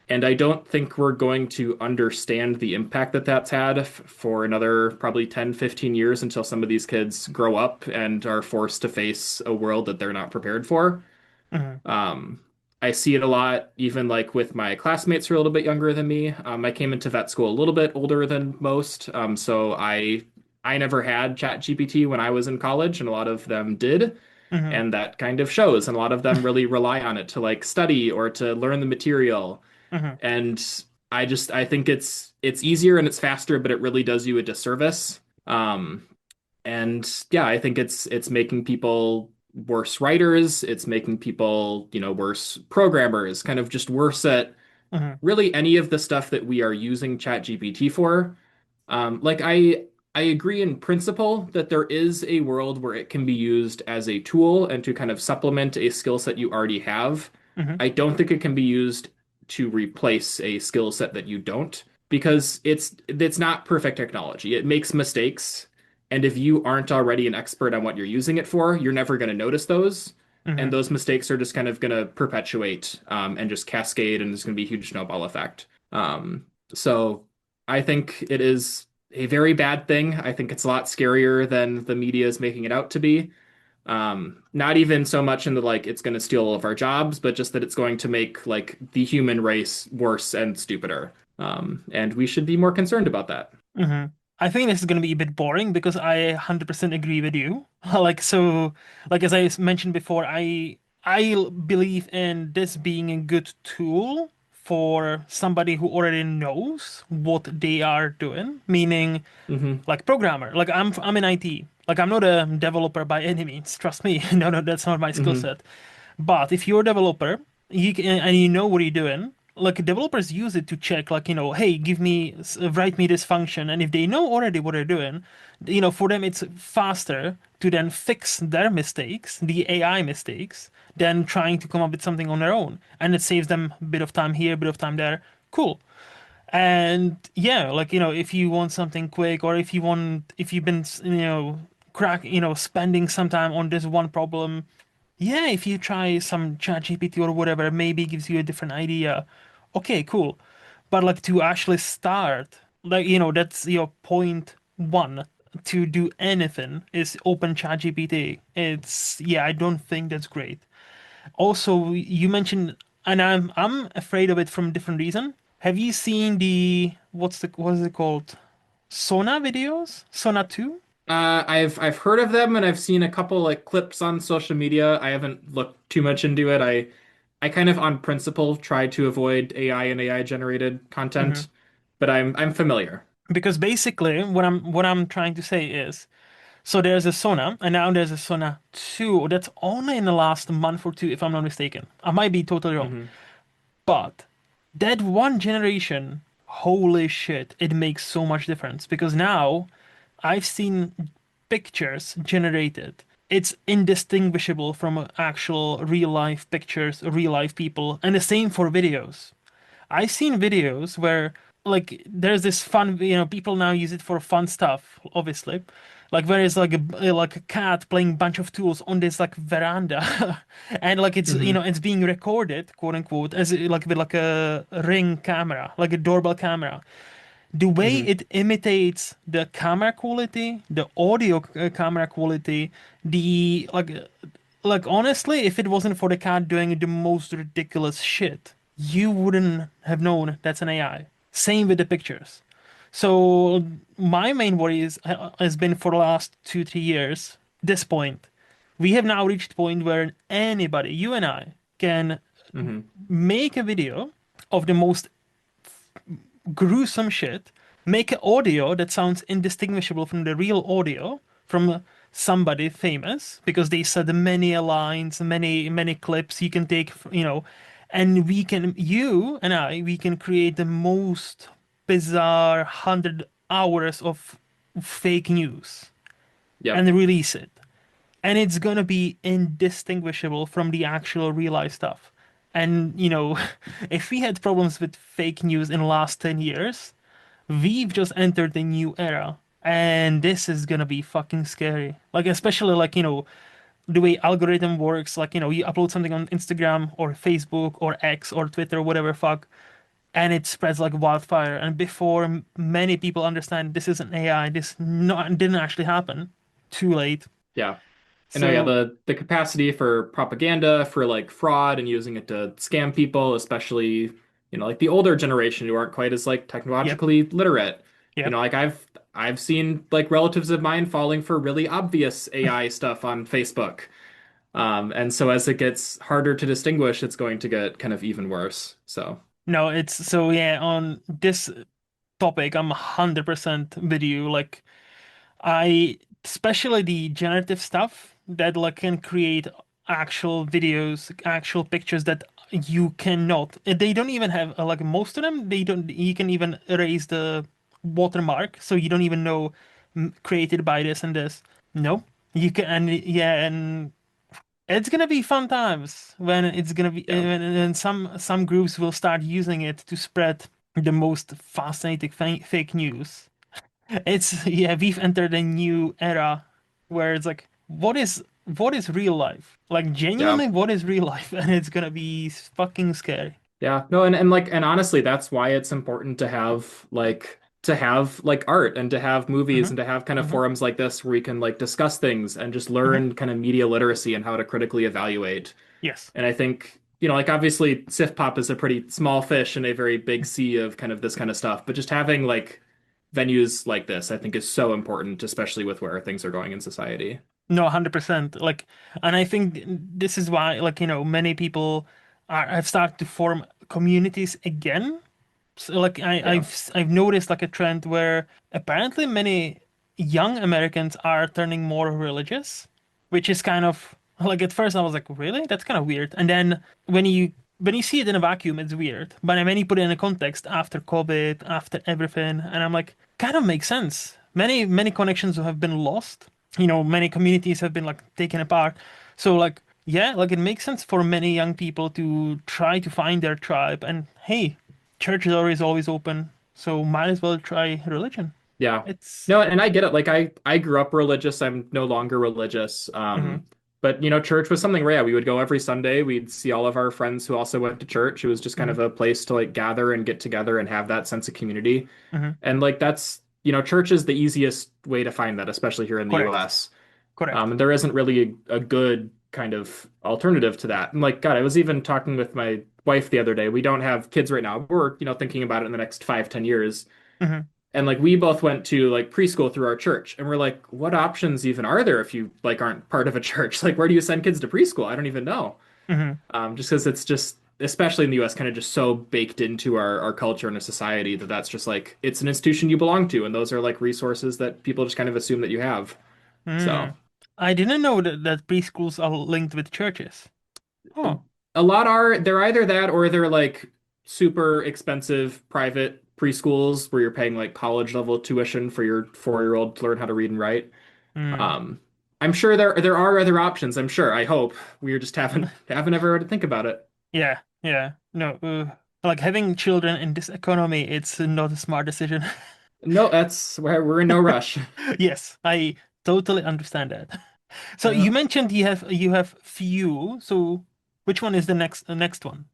And I don't think we're going to understand the impact that that's had for another probably 10, 15 years until some of these kids grow up and are forced to face a world that they're not prepared for. Hmm. Um, I see it a lot, even like with my classmates who are a little bit younger than me. I came into vet school a little bit older than most, so I never had ChatGPT when I was in college, and a lot of them did, Hmm. and that kind of shows. And a lot of them really rely on it to like study or to learn the material. Hmm. And I think it's easier and it's faster, but it really does you a disservice. And yeah, I think it's making people worse writers. It's making people, worse programmers, kind of just worse at Hmm. really any of the stuff that we are using ChatGPT for. Like I agree in principle that there is a world where it can be used as a tool and to kind of supplement a skill set you already have. Hmm. I don't think it can be used to replace a skill set that you don't because it's not perfect technology. It makes mistakes, and if you aren't already an expert on what you're using it for, you're never going to notice those. And Hmm. those mistakes are just kind of going to perpetuate and just cascade, and there's going to be a huge snowball effect. So I think it is a very bad thing. I think it's a lot scarier than the media is making it out to be. Not even so much in the like it's going to steal all of our jobs, but just that it's going to make like the human race worse and stupider. And we should be more concerned about that. Hmm. I think this is going to be a bit boring because I 100% agree with you. Like as I mentioned before, I believe in this being a good tool for somebody who already knows what they are doing, meaning Hmm. like programmer. Like I'm in IT. Like I'm not a developer by any means. Trust me. No, no, that's not my skill Hmm. set. But if you're a developer, and you know what you're doing, like developers use it to check, like, hey, write me this function. And if they know already what they're doing, for them it's faster to then fix their mistakes, the AI mistakes, than trying to come up with something on their own. And it saves them a bit of time here, a bit of time there. Cool. And yeah, like, if you want something quick, or if you've been, spending some time on this one problem, yeah, if you try some ChatGPT or whatever, maybe it gives you a different idea. Okay, cool. But like to actually start, like, that's your point one to do anything is open ChatGPT. Yeah, I don't think that's great. Also, you mentioned, and I'm afraid of it from a different reason. Have you seen what is it called? Sona videos? Sona 2? I've heard of them and I've seen a couple like clips on social media. I haven't looked too much into it. I kind of on principle try to avoid AI and AI generated Hmm. content, but I'm familiar. Because basically, what I'm trying to say is, so there's a Sona, and now there's a Sona 2. That's only in the last month or two, if I'm not mistaken. I might be totally wrong. Hmm. But that one generation, holy shit, it makes so much difference. Because now I've seen pictures generated. It's indistinguishable from actual real life pictures, real life people, and the same for videos. I've seen videos where like there's this fun, people now use it for fun stuff, obviously. Like where it's like a cat playing bunch of tools on this like veranda, and like it's Hmm. it's being recorded, quote unquote, as like with like a ring camera, like a doorbell camera. The way Hmm. it imitates the camera quality, the audio camera quality, the like honestly, if it wasn't for the cat doing the most ridiculous shit, you wouldn't have known that's an AI. Same with the pictures. So my main worry has been for the last 2, 3 years. This point, we have now reached the point where anybody, you and I, can Hmm. make a video of the most gruesome shit, make an audio that sounds indistinguishable from the real audio from somebody famous because they said many lines, many clips you can take, and you and we can create the most bizarre 100 hours of fake news Yep. and release it. And it's gonna be indistinguishable from the actual real life stuff. And, if we had problems with fake news in the last 10 years, we've just entered a new era. And this is gonna be fucking scary. Like, especially like, the way algorithm works, like, you upload something on Instagram or Facebook or X or Twitter, whatever fuck, and it spreads like wildfire. And before many people understand this isn't AI, this not didn't actually happen, too late. Yeah. I know, yeah, So, the capacity for propaganda, for like fraud and using it to scam people, especially, like the older generation who aren't quite as like yep, technologically literate. yep. Like I've seen like relatives of mine falling for really obvious AI stuff on Facebook. And so as it gets harder to distinguish, it's going to get kind of even worse. So, No, it's so yeah, on this topic, I'm 100% with you. Like, especially the generative stuff that like can create actual videos, actual pictures that you cannot. They don't even have like most of them. They don't. You can even erase the watermark, so you don't even know created by this and this. No, you can. And yeah, and it's gonna be fun times when it's gonna be, yeah. and some groups will start using it to spread the most fascinating fake news. It's yeah, we've entered a new era where it's like, what is real life? Like Yeah. genuinely, what is real life? And it's gonna be fucking scary. Yeah, no, and honestly, that's why it's important to have like art and to have movies Hmm. and to have kind of Hmm. forums like this where we can like discuss things and just Hmm. learn kind of media literacy and how to critically evaluate. Yes. And I think, like obviously Sif Pop is a pretty small fish in a very big sea of kind of this kind of stuff, but just having like venues like this, I think is so important, especially with where things are going in society. No, 100%. Like, and I think this is why, like, many people have started to form communities again. So, like, Yeah. I've noticed like a trend where apparently many young Americans are turning more religious, which is kind of like at first I was like, really? That's kind of weird. And then when you when you see it in a vacuum, it's weird. But then when you put it in a context after COVID, after everything, and I'm like, kind of makes sense. Many connections have been lost. Many communities have been like taken apart. So like, yeah, like it makes sense for many young people to try to find their tribe. And hey, church is always open, so might as well try religion. Yeah. It's No, and I get it. Like I grew up religious. I'm no longer religious. hmm But church was something where yeah, we would go every Sunday. We'd see all of our friends who also went to church. It was just kind hmm of a place to like gather and get together and have that sense of community. hmm And like church is the easiest way to find that, especially here in the correct, US. correct. And there isn't really a good kind of alternative to that. And like, God, I was even talking with my wife the other day. We don't have kids right now. We're, thinking about it in the next 5, 10 years. hmm And like we both went to like preschool through our church. And we're like, what options even are there if you like aren't part of a church? Like, where do you send kids to preschool? I don't even know. hmm Just because it's just, especially in the US, kind of just so baked into our culture and our society that that's just like, it's an institution you belong to. And those are like resources that people just kind of assume that you have. So. Mm. I didn't know that preschools are linked with churches. Oh. A lot are they're either that or they're like super expensive private preschools where you're paying like college level tuition for your 4-year-old to learn how to read and write. Mm. Um, I'm sure there are other options. I'm sure. I hope we just haven't ever had to think about it. Yeah, yeah. No, like having children in this economy, it's not a smart decision. No, that's where we're in no rush. Yes, I totally understand that. So Yeah. you mentioned you have few. So which one is the next one?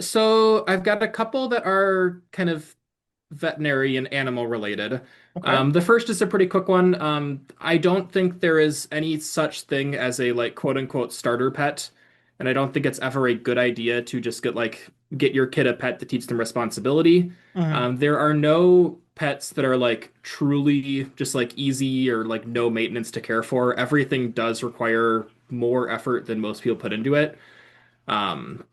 So I've got a couple that are kind of veterinary and animal related. Okay. The first is a pretty quick one. I don't think there is any such thing as a like quote unquote starter pet, and I don't think it's ever a good idea to just get your kid a pet to teach them responsibility. hmm There are no pets that are like truly just like easy or like no maintenance to care for. Everything does require more effort than most people put into it. Um,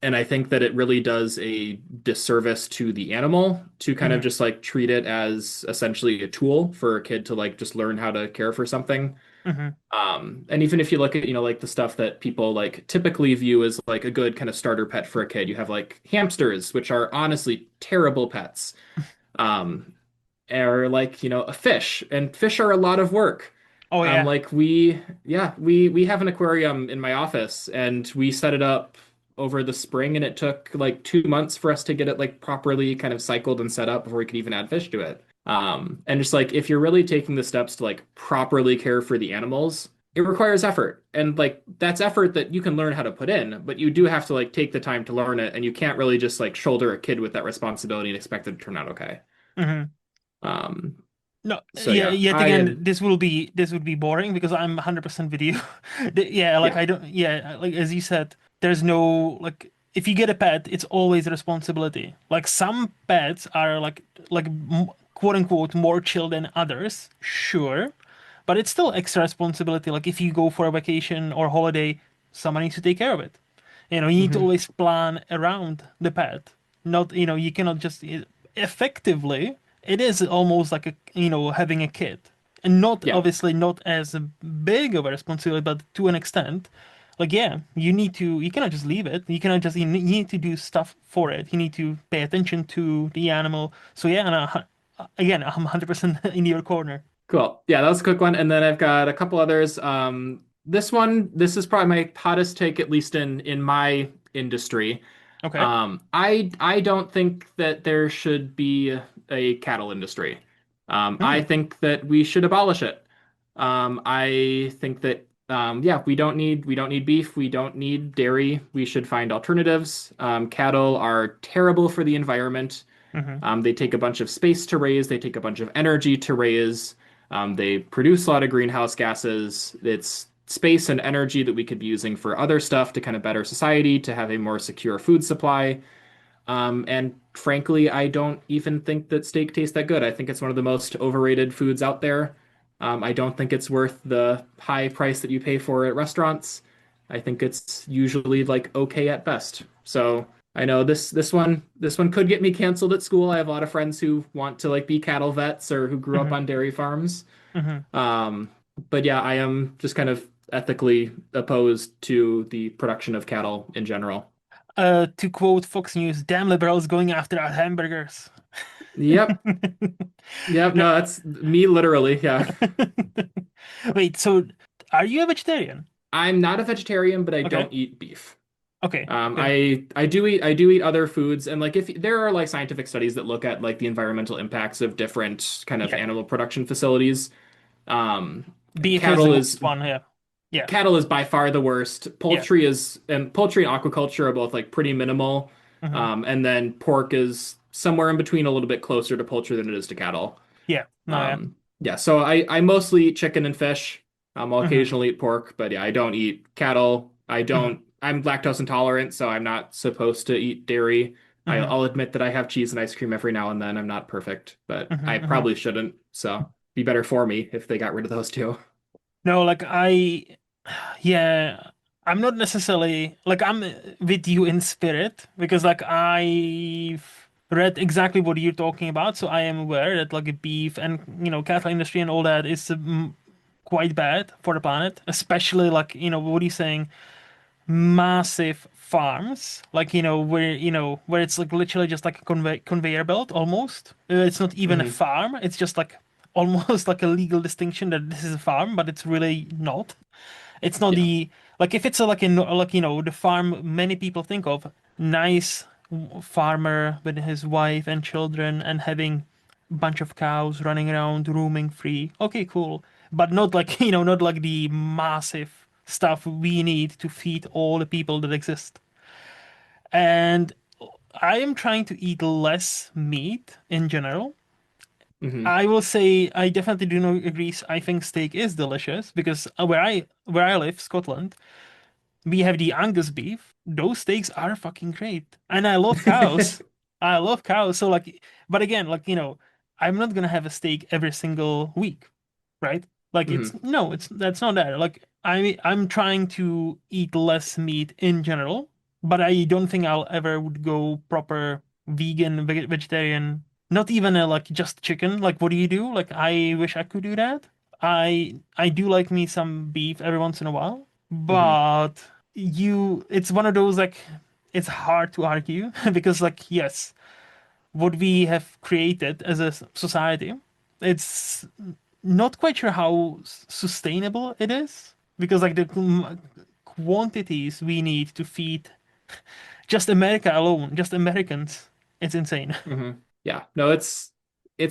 and I think that it really does a disservice to the animal to kind of hmm just like treat it as essentially a tool for a kid to like just learn how to care for something. hmm And even if you look at, like the stuff that people like typically view as like a good kind of starter pet for a kid, you have like hamsters, which are honestly terrible pets. Um, or like, a fish, and fish are a lot of work. Oh yeah. Like we have an aquarium in my office and we set it up over the spring and it took like 2 months for us to get it like properly kind of cycled and set up before we could even add fish to it. And just like if you're really taking the steps to like properly care for the animals, it requires effort. And like that's effort that you can learn how to put in, but you do have to like take the time to learn it and you can't really just like shoulder a kid with that responsibility and expect it to turn out okay. hmm Um, No, so yeah, yeah, yet I again, am this would be boring because I'm 100% with you. Yeah, like yeah. I don't, yeah, like as you said, there's no like if you get a pet, it's always a responsibility. Like some pets are like quote unquote more chill than others, sure, but it's still extra responsibility. Like if you go for a vacation or holiday, someone needs to take care of it. You need to Mhm. always plan around the pet. Not, you cannot just effectively, it is almost like having a kid. And not Yeah. obviously not as big of a responsibility, but to an extent. Like, yeah, you cannot just leave it. You need to do stuff for it. You need to pay attention to the animal. So yeah, and again, I'm 100% in your corner. Cool. Yeah, that was a quick one. And then I've got a couple others. This is probably my hottest take, at least in my industry. Okay. I don't think that there should be a cattle industry. I Hmm. think that we should abolish it. I think that yeah, we don't need beef, we don't need dairy. We should find alternatives. Cattle are terrible for the environment. hmm They take a bunch of space to raise, they take a bunch of energy to raise. They produce a lot of greenhouse gases. It's space and energy that we could be using for other stuff to kind of better society, to have a more secure food supply. And frankly, I don't even think that steak tastes that good. I think it's one of the most overrated foods out there. I don't think it's worth the high price that you pay for at restaurants. I think it's usually like okay at best. So I know this one could get me canceled at school. I have a lot of friends who want to like be cattle vets or who grew up hmm on dairy farms. hmm Um, but yeah, I am just kind of ethically opposed to the production of cattle in general. To quote Fox News, damn liberals going after our hamburgers. Yep. Yep. No. No, that's me literally. Yeah. Wait, so are you a vegetarian? I'm not a vegetarian, but I Okay. don't eat beef. Okay. Um, Good. I I do eat other foods, and like if there are like scientific studies that look at like the environmental impacts of different kind of Yeah. animal production facilities. Um, Beef is the cattle worst is one. Yeah. Yeah. cattle is by far the worst. Yeah. Poultry and aquaculture are both like pretty minimal. Hmm. And then pork is somewhere in between, a little bit closer to poultry than it is to cattle. Yeah. No, yeah. Yeah, so I mostly eat chicken and fish. I'll Hmm. occasionally eat pork, but yeah, I don't eat cattle. Hmm. I'm lactose intolerant, so I'm not supposed to eat dairy. Hmm. I'll admit that I have cheese and ice cream every now and then. I'm not perfect, but I Hmm. probably shouldn't. So be better for me if they got rid of those two. No, like yeah, I'm not necessarily like I'm with you in spirit because like I've read exactly what you're talking about, so I am aware that like beef and cattle industry and all that is quite bad for the planet, especially like what are you saying? Massive farms, like where it's like literally just like a conveyor belt almost. It's not even a Hmm. farm. It's just like almost like a legal distinction that this is a farm, but it's really not. It's not Yeah. the like if it's like the farm many people think of, nice farmer with his wife and children and having a bunch of cows running around roaming free. Okay, cool. But not like not like the massive stuff we need to feed all the people that exist. And I am trying to eat less meat in general. Hmm. I will say I definitely do not agree. I think steak is delicious because where I live, Scotland, we have the Angus beef. Those steaks are fucking great. And I love cows. I love cows. So like, but again, like, I'm not gonna have a steak every single week, right? Like it's Hmm. no, it's that's not that. Like I'm trying to eat less meat in general, but I don't think I'll ever would go proper vegan, vegetarian, not even like just chicken. Like what do you do? Like I wish I could do that. I do like me some beef every once in a while, Hmm. but it's one of those like it's hard to argue because like yes, what we have created as a society, it's not quite sure how sustainable it is because like the quantities we need to feed just America alone, just Americans, it's insane. Hmm. Yeah, no, it's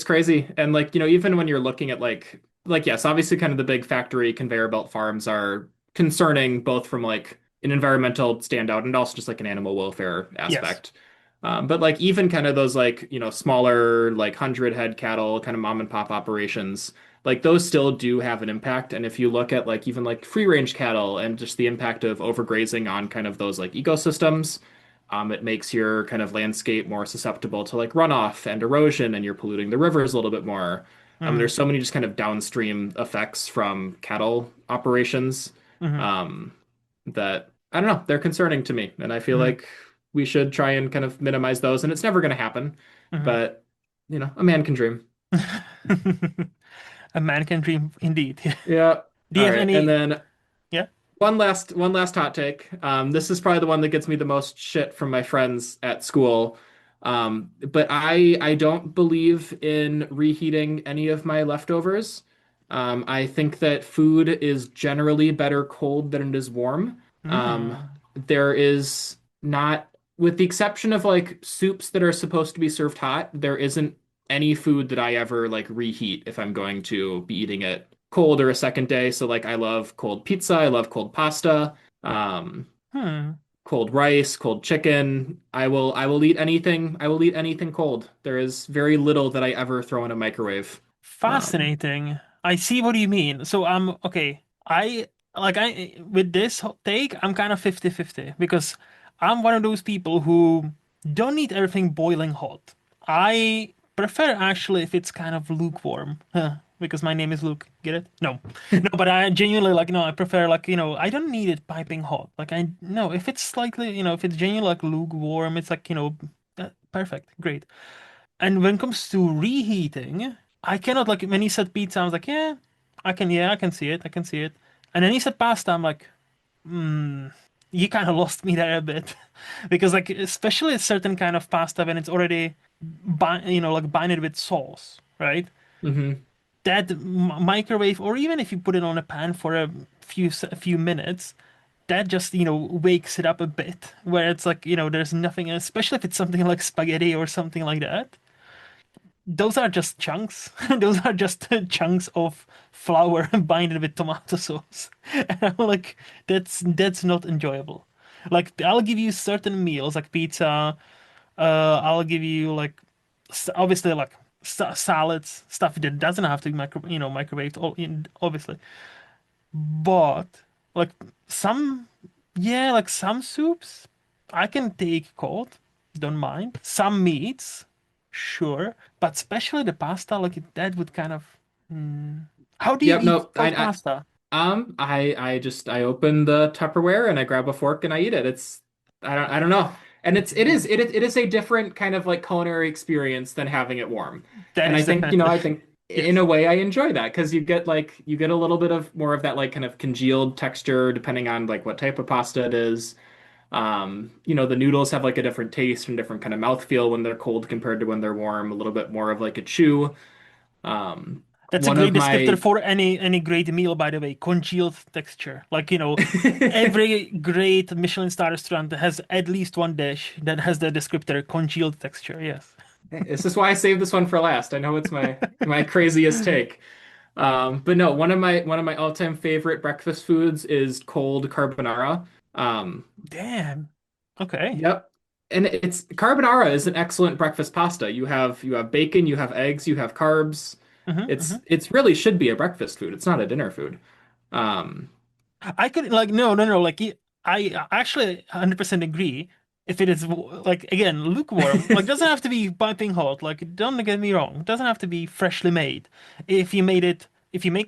crazy. And like, even when you're looking at like yes, obviously kind of the big factory conveyor belt farms are concerning both from like an environmental standout and also just like an animal welfare Yes. aspect. But like even kind of those like, smaller like 100 head cattle kind of mom and pop operations, like those still do have an impact. And if you look at like even like free range cattle and just the impact of overgrazing on kind of those like ecosystems, it makes your kind of landscape more susceptible to like runoff and erosion, and you're polluting the rivers a little bit more. Mm-hmm. There's so many just kind of downstream effects from cattle operations Mm-hmm. um, that I don't know, they're concerning to me, and I feel Mm-hmm. like we should try and kind of minimize those. And it's never going to happen, Mm-hmm. but a man can dream. A man can dream indeed. Yeah. Do you All have right, and any? then Yeah. one last hot take. This is probably the one that gets me the most shit from my friends at school. But I don't believe in reheating any of my leftovers. I think that food is generally better cold than it is warm. Um, Mm. there is not, with the exception of like soups that are supposed to be served hot, there isn't any food that I ever like reheat if I'm going to be eating it cold or a second day. So like I love cold pizza, I love cold pasta, um, Hmm. cold rice, cold chicken. I will eat anything cold. There is very little that I ever throw in a microwave. Um, Fascinating. I see what you mean. So okay. I with this hot take, I'm kind of 50-50 because I'm one of those people who don't need everything boiling hot. I prefer actually if it's kind of lukewarm. Huh, because my name is Luke. Get it? No. No, but I genuinely like no, I prefer like, I don't need it piping hot. Like I no, if it's slightly, if it's genuinely like lukewarm, it's like, perfect. Great. And when it comes to reheating, I cannot like when he said pizza, I was like, yeah, I can see it, I can see it. And then he said pasta, I'm like, hmm. you kind of lost me there a bit because like especially a certain kind of pasta when it's already like binded with sauce, right? Hmm. That microwave, or even if you put it on a pan for a few minutes, that just wakes it up a bit. Where it's like there's nothing, especially if it's something like spaghetti or something like that. Those are just chunks. Those are just chunks of flour binded with tomato sauce. And I'm like, that's not enjoyable. Like I'll give you certain meals like pizza. I'll give you like obviously like salads, stuff that doesn't have to be microwaved, obviously. But like some, yeah, like some soups I can take cold, don't mind. Some meats, sure, but especially the pasta, like that would kind of. Hmm. How do you Yep, eat no, cold pasta? I open the Tupperware and I grab a fork and I eat it. I don't know. And it is a different kind of like culinary experience than having it warm. That And is definitely I think in yes. a way I enjoy that because you get a little bit of more of that like kind of congealed texture depending on like what type of pasta it is. The noodles have like a different taste and different kind of mouthfeel when they're cold compared to when they're warm, a little bit more of like a chew. Um, That's a one great of descriptor my for any great meal, by the way. Congealed texture. Like, every great Michelin star restaurant has at least one dish that has the descriptor congealed texture. Yes. This is why I saved this one for last. I know it's my craziest take. But no, one of my all-time favorite breakfast foods is cold carbonara. Um, Damn. Okay. yep. And it's carbonara is an excellent breakfast pasta. You have bacon, you have eggs, you have carbs. Hmm. It's really should be a breakfast food. It's not a dinner food. Um, I could like no no no like I actually 100% agree if it is like again lukewarm like doesn't have to be piping hot like don't get me wrong doesn't have to be freshly made if you make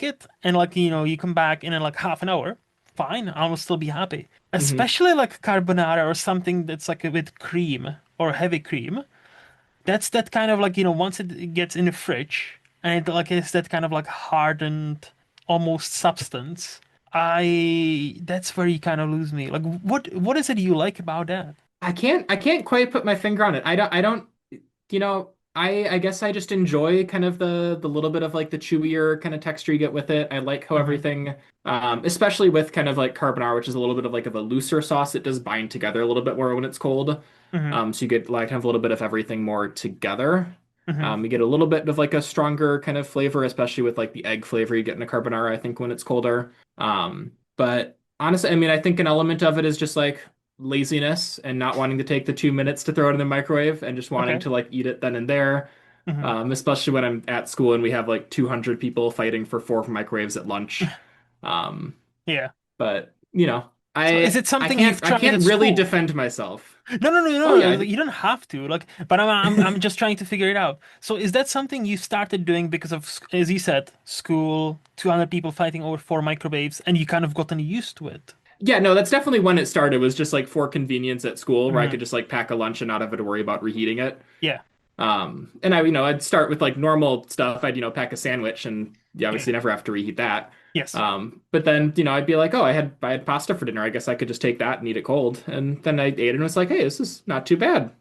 it and like you come back in like half an hour fine I will still be happy mhm. especially like carbonara or something that's like with cream or heavy cream that's that kind of like once it gets in the fridge and it like is that kind of like hardened almost substance. That's where you kind of lose me. Like what is it you like about that? I can't quite put my finger on it. I don't I guess I just enjoy kind of the little bit of like the chewier kind of texture you get with it. I like how Hmm. everything especially with kind of like carbonara, which is a little bit of like of a looser sauce, it does bind together a little bit more when it's cold. Hmm. So you get like kind of a little bit of everything more together. Hmm. You get a little bit of like a stronger kind of flavor, especially with like the egg flavor you get in a carbonara, I think when it's colder. But honestly, I mean, I think an element of it is just like laziness and not wanting to take the 2 minutes to throw it in the microwave and just wanting Okay. to like eat it then and there. Hmm. Especially when I'm at school and we have like 200 people fighting for four microwaves at lunch. Um, Yeah. but So is it something you've I tried at can't really school? defend myself. Oh No. yeah. You don't have to. Like, but I'm just trying to figure it out. So is that something you started doing because of, as you said, school, 200 people fighting over four microwaves, and you kind of gotten used to it? Yeah, no, that's definitely when it started. Was just like for convenience at school where I Hmm. could just like pack a lunch and not have to worry about reheating it. Yeah. And I'd start with like normal stuff. I'd, pack a sandwich and you Yeah. obviously never have to reheat that. Yes. But then, I'd be like, oh, I had pasta for dinner. I guess I could just take that and eat it cold. And then I ate it and was like, hey, this is not too bad.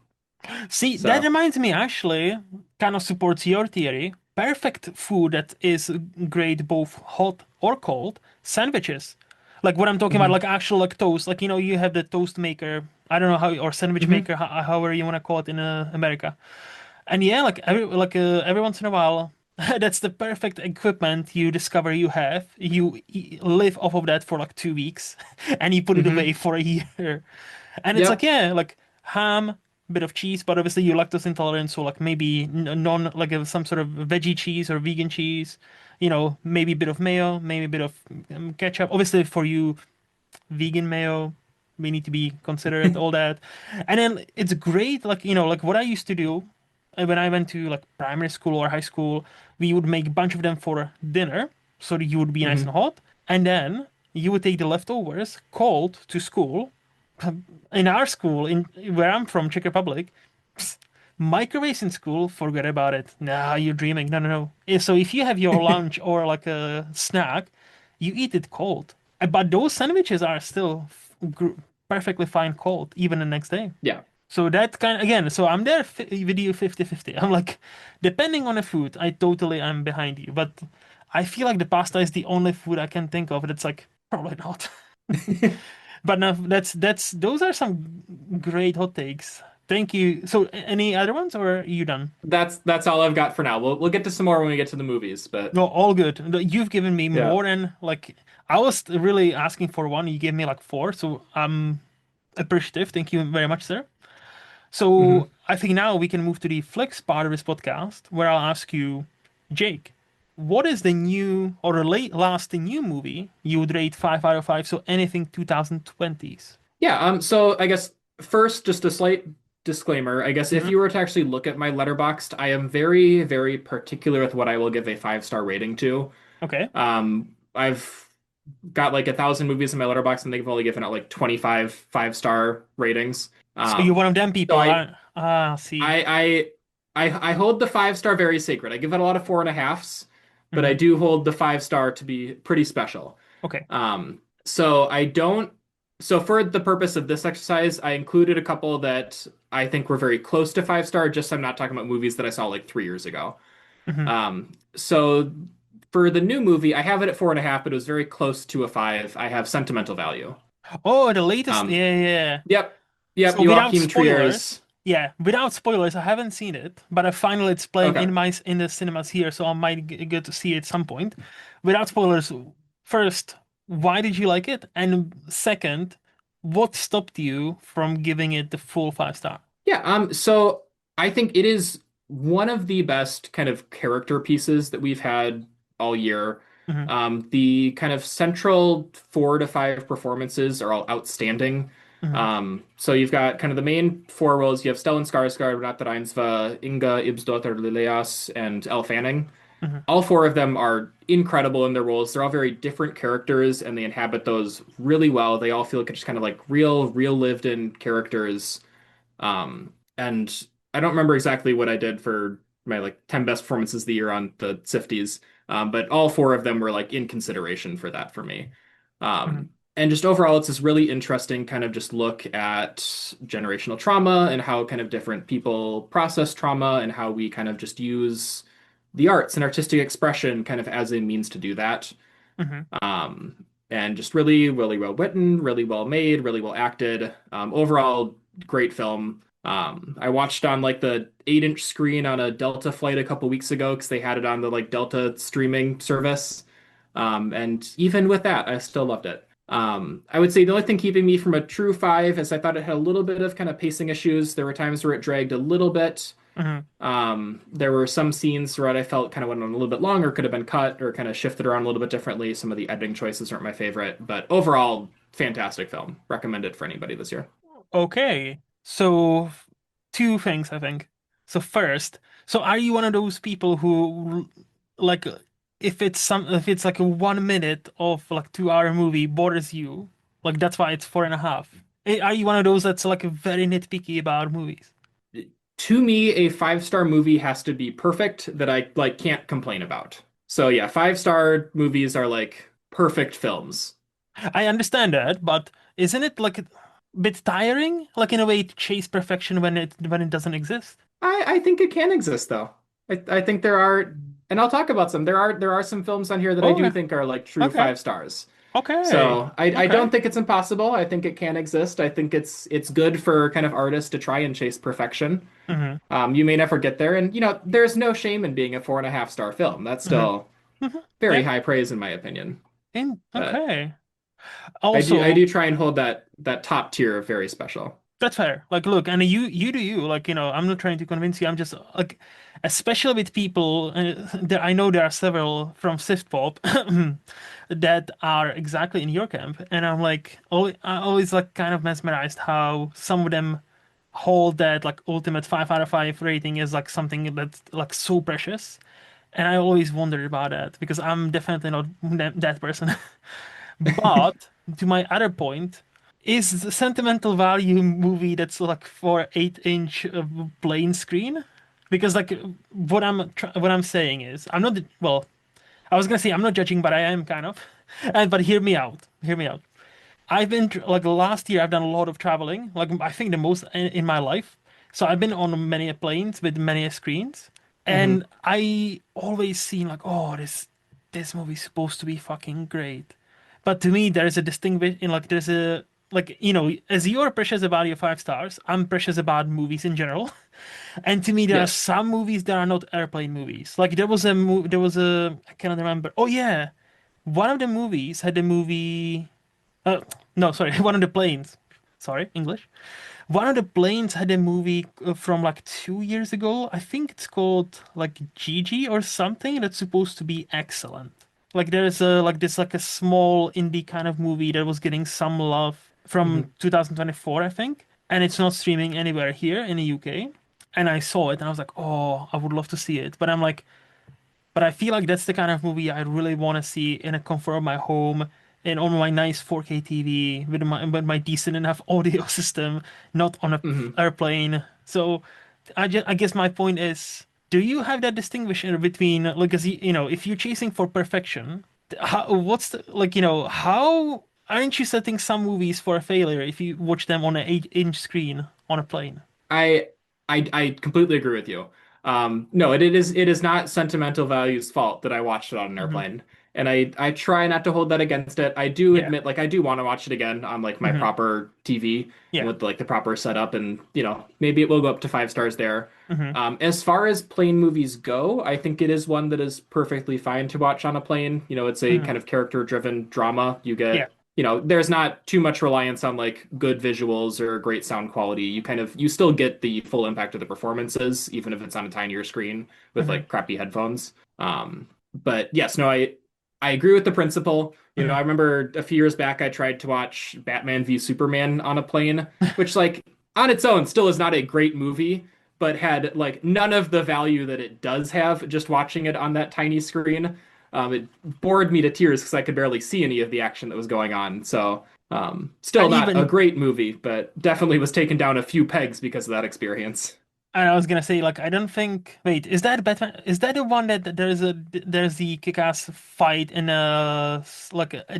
See, that So, reminds me actually, kind of supports your theory. Perfect food that is great both hot or cold, sandwiches. Like what I'm talking about, hmm like actual like toast. Like you have the toast maker. I don't know how or sandwich hmm maker, however you want to call it in America. And yeah, like every once in a while, that's the perfect equipment you discover you have. You live off of that for like 2 weeks, and you put it hmm away for a year. And it's like, Yep. yeah, like ham, bit of cheese, but obviously you're lactose intolerant, so like maybe non like some sort of veggie cheese or vegan cheese. Maybe a bit of mayo, maybe a bit of ketchup. Obviously, for you, vegan mayo, we need to be considerate, all that. And then it's great, like, like what I used to do when I went to like primary school or high school, we would make a bunch of them for dinner, so that you would be nice and hmm hot. And then you would take the leftovers cold to school in our school, in where I'm from, Czech Republic, microwaves in school, forget about it. Nah, you're dreaming. No, no, no. So if you have your lunch or like a snack, you eat it cold. But those sandwiches are still perfectly fine cold even the next day. Yeah. So that kind of, again, so I'm there with you 50-50. I'm like, depending on the food, I totally am behind you. But I feel like the pasta is the only food I can think of that's like, probably not. But now that's those are some great hot takes. Thank you. So any other ones or are you done? That's all I've got for now. We'll get to some more when we get to the movies, but No, all good. You've given me yeah. more than like I was really asking for one. You gave me like four, so I'm appreciative. Thank you very much, sir. So Mhm. I think now we can move to the Flix part of this podcast, where I'll ask you, Jake, what is the new or the last new movie you would rate 5 out of 5? So anything 2020s. Yeah, so I guess first, just a slight disclaimer. I guess if Hmm. you were to actually look at my Letterboxd, I am very, very particular with what I will give a 5-star rating to. Okay. I've got like 1,000 movies in my Letterboxd, and they've only given out like 25 5-star ratings. So you're one of them So people. See. I hold the 5-star very sacred. I give it a lot of 4.5s, but I Hmm. do hold the 5-star to be pretty special. Okay. So I don't. So for the purpose of this exercise, I included a couple that I think were very close to 5-star. Just I'm not talking about movies that I saw like 3 years ago. Hmm. So for the new movie, I have it at 4.5, but it was very close to a 5. I have Sentimental Value. Oh, the latest. Um, Yeah, yeah, yeah. yep, yep, So without Joachim spoilers, Trier's. yeah, without spoilers, I haven't seen it, but I finally it's playing Okay. in the cinemas here, so I might get to see it at some point. Without spoilers, first, why did you like it? And second, what stopped you from giving it the full 5 star? Yeah, so I think it is one of the best kind of character pieces that we've had all year. Hmm. The kind of central 4 to 5 performances are all outstanding. Hmm. So you've got kind of the main four roles. You have Stellan Skarsgård, Renate Reinsve, Inga Ibsdottir Liljeas, and Elle Fanning. Hmm. All four of them are incredible in their roles. They're all very different characters, and they inhabit those really well. They all feel like just kind of like real lived-in characters. And I don't remember exactly what I did for my like 10 best performances of the year on the Sifties. But all four of them were like in consideration for that for me. Hmm. And just overall, it's this really interesting kind of just look at generational trauma and how kind of different people process trauma and how we kind of just use the arts and artistic expression kind of as a means to do that. Hmm. And just really, really well written, really well made, really well acted. Overall, great film. I watched on like the 8-inch screen on a Delta flight a couple weeks ago because they had it on the like Delta streaming service. And even with that, I still loved it. I would say the only thing keeping me from a true 5 is I thought it had a little bit of kind of pacing issues. There were times where it dragged a little bit. Hmm. There were some scenes where I felt kind of went on a little bit longer, could have been cut or kind of shifted around a little bit differently. Some of the editing choices aren't my favorite, but overall, fantastic film. Recommend it for anybody this year. Okay. So two things, I think. So first, so are you one of those people who like if it's like a 1 minute of like 2 hour movie bothers you, like that's why it's 4.5. Are you one of those that's like very nitpicky about movies? To me, a 5-star movie has to be perfect that I like can't complain about. So yeah, 5-star movies are like perfect films. I understand that, but isn't it like a bit tiring, like in a way to chase perfection when it doesn't exist? I think it can exist though. I think there are, and I'll talk about some. There are some films on here that I Oh, do okay, think are like true okay, 5 stars. okay, So I okay. don't think it's impossible. I think it can exist. I think it's good for kind of artists to try and chase perfection. Hmm. You may never get there, and there's no shame in being a 4.5-star film. That's Hmm. still Hmm. very Yeah. high praise in my opinion. But Okay. I do Also, try and hold that top tier very special. that's fair. Like, look, and you do you. Like, I'm not trying to convince you. I'm just like, especially with people. There, I know there are several from Sift Pop that are exactly in your camp, and I'm like, I always like kind of mesmerized how some of them hold that like ultimate 5 out of 5 rating is like something that's like so precious. And I always wondered about that because I'm definitely not that person. But to my other point, is the sentimental value movie that's like for 8-inch plain screen? Because like what I'm saying is I'm not well, I was gonna say I'm not judging, but I am kind of. And but hear me out. Hear me out. I've been like last year, I've done a lot of traveling, like I think the most in my life. So I've been on many planes with many screens, Hmm. and I always seen like, oh, this movie's supposed to be fucking great. But to me, there is a distinct in like there's a like as you're precious about your 5 stars, I'm precious about movies in general. And to me, there are Yes. some movies that are not airplane movies. Like there was a I cannot remember. Oh yeah, one of the movies had a movie. Uh, no, sorry, one of the planes. Sorry, English. One of the planes had a movie from like 2 years ago. I think it's called like Gigi or something that's supposed to be excellent. Like there's a like this like a small indie kind of movie that was getting some love from Hmm. 2024, I think, and it's not streaming anywhere here in the UK. And I saw it and I was like, oh, I would love to see it. But I'm like, but I feel like that's the kind of movie I really want to see in a comfort of my home and on my nice 4K TV with my decent enough audio system, not on a Hmm. airplane. So I guess my point is, do you have that distinction between like, as if you're chasing for perfection, what's the like, how aren't you setting some movies for a failure if you watch them on an 8-inch screen on a plane? I I completely agree with you. No, it is not Sentimental Value's fault that I watched it on an Hmm. airplane. And I try not to hold that against it. I do Yeah. admit, like I do want to watch it again on like my Hmm. proper TV and Yeah. with like the proper setup, and maybe it will go up to 5 stars there. Hmm. As far as plane movies go, I think it is one that is perfectly fine to watch on a plane. It's a Hmm. kind of character-driven drama. You Yeah. get there's not too much reliance on like good visuals or great sound quality. You still get the full impact of the performances, even if it's on a tinier screen with Hmm. like crappy headphones. But yes, no, I agree with the principle. Hmm. I remember a few years back I tried to watch Batman v Superman on a plane, which like on its own still is not a great movie, but had like none of the value that it does have just watching it on that tiny screen. It bored me to tears because I could barely see any of the action that was going on. So, still And not a even great movie, but definitely was taken down a few pegs because of that experience. and I was gonna say like I don't think wait, is that Batman, is that the one that there's the kick-ass fight in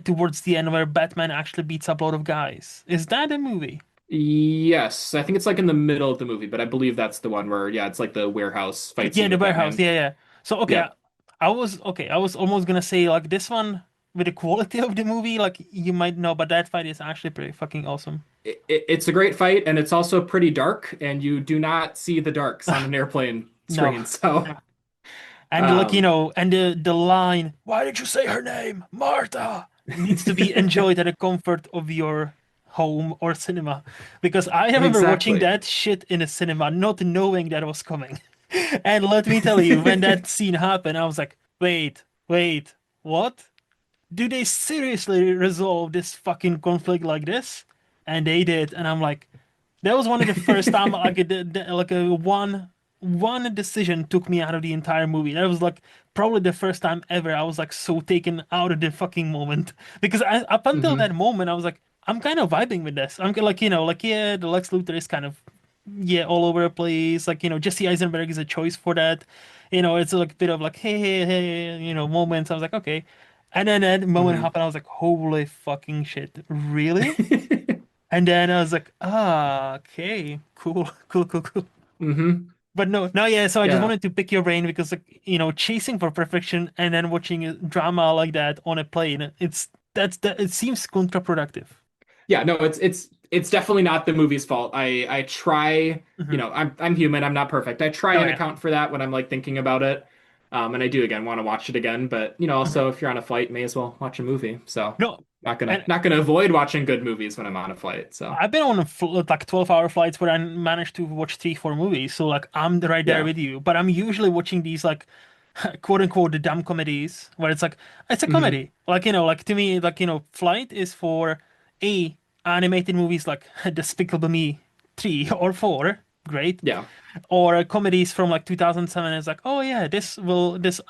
towards the end where Batman actually beats up a lot of guys? Is that a movie? Yes, I think it's like in the middle of the movie, but I believe that's the one where, yeah, it's like the warehouse fight Yeah, scene the with warehouse. Batman. Yeah, yeah. So okay, Yep. I was almost gonna say like this one with the quality of the movie, like you might know, but that fight is actually pretty fucking awesome. It's a great fight, and it's also pretty dark, and you do not see the darks on an airplane No. screen. So, And like, um, and the line, "Why did you say her name? Martha," needs to be enjoyed at the comfort of your home or cinema. Because I remember watching exactly. that shit in a cinema, not knowing that was coming. And let me tell you, when that scene happened, I was like, wait, what? Do they seriously resolve this fucking conflict like this? And they did, and I'm like, that was one of the first time like like a one decision took me out of the entire movie. That was like probably the first time ever I was like so taken out of the fucking moment because up until Hmm. that moment I was like I'm kind of vibing with this. I'm like like yeah, the Lex Luthor is kind of yeah all over the place. Like Jesse Eisenberg is a choice for that. It's like a bit of like hey moments. I was like okay, and then that moment Hmm. happened. I was like holy fucking shit, really? And then I was like, ah, okay, cool, cool. Hmm. But no, yeah. So I just Yeah. wanted to pick your brain because, like, chasing for perfection and then watching a drama like that on a plane, that it seems counterproductive. Yeah, no, it's definitely not the movie's fault. I try, Hmm. I'm human, I'm not perfect. I try Oh and yeah. account for that when I'm like thinking about it. And I do again want to watch it again, but Hmm. also if you're on a flight, may as well watch a movie. So No, not gonna and not gonna avoid watching good movies when I'm on a flight. So I've been on like 12-hour flights where I managed to watch 3, 4 movies. So like I'm right there yeah. with you. But I'm usually watching these like quote unquote the dumb comedies where it's like it's a Hmm. comedy. Like like to me like Flight is for a animated movies like Despicable Me 3 or 4, great. Yeah. Or comedies from like 2007 is like oh yeah this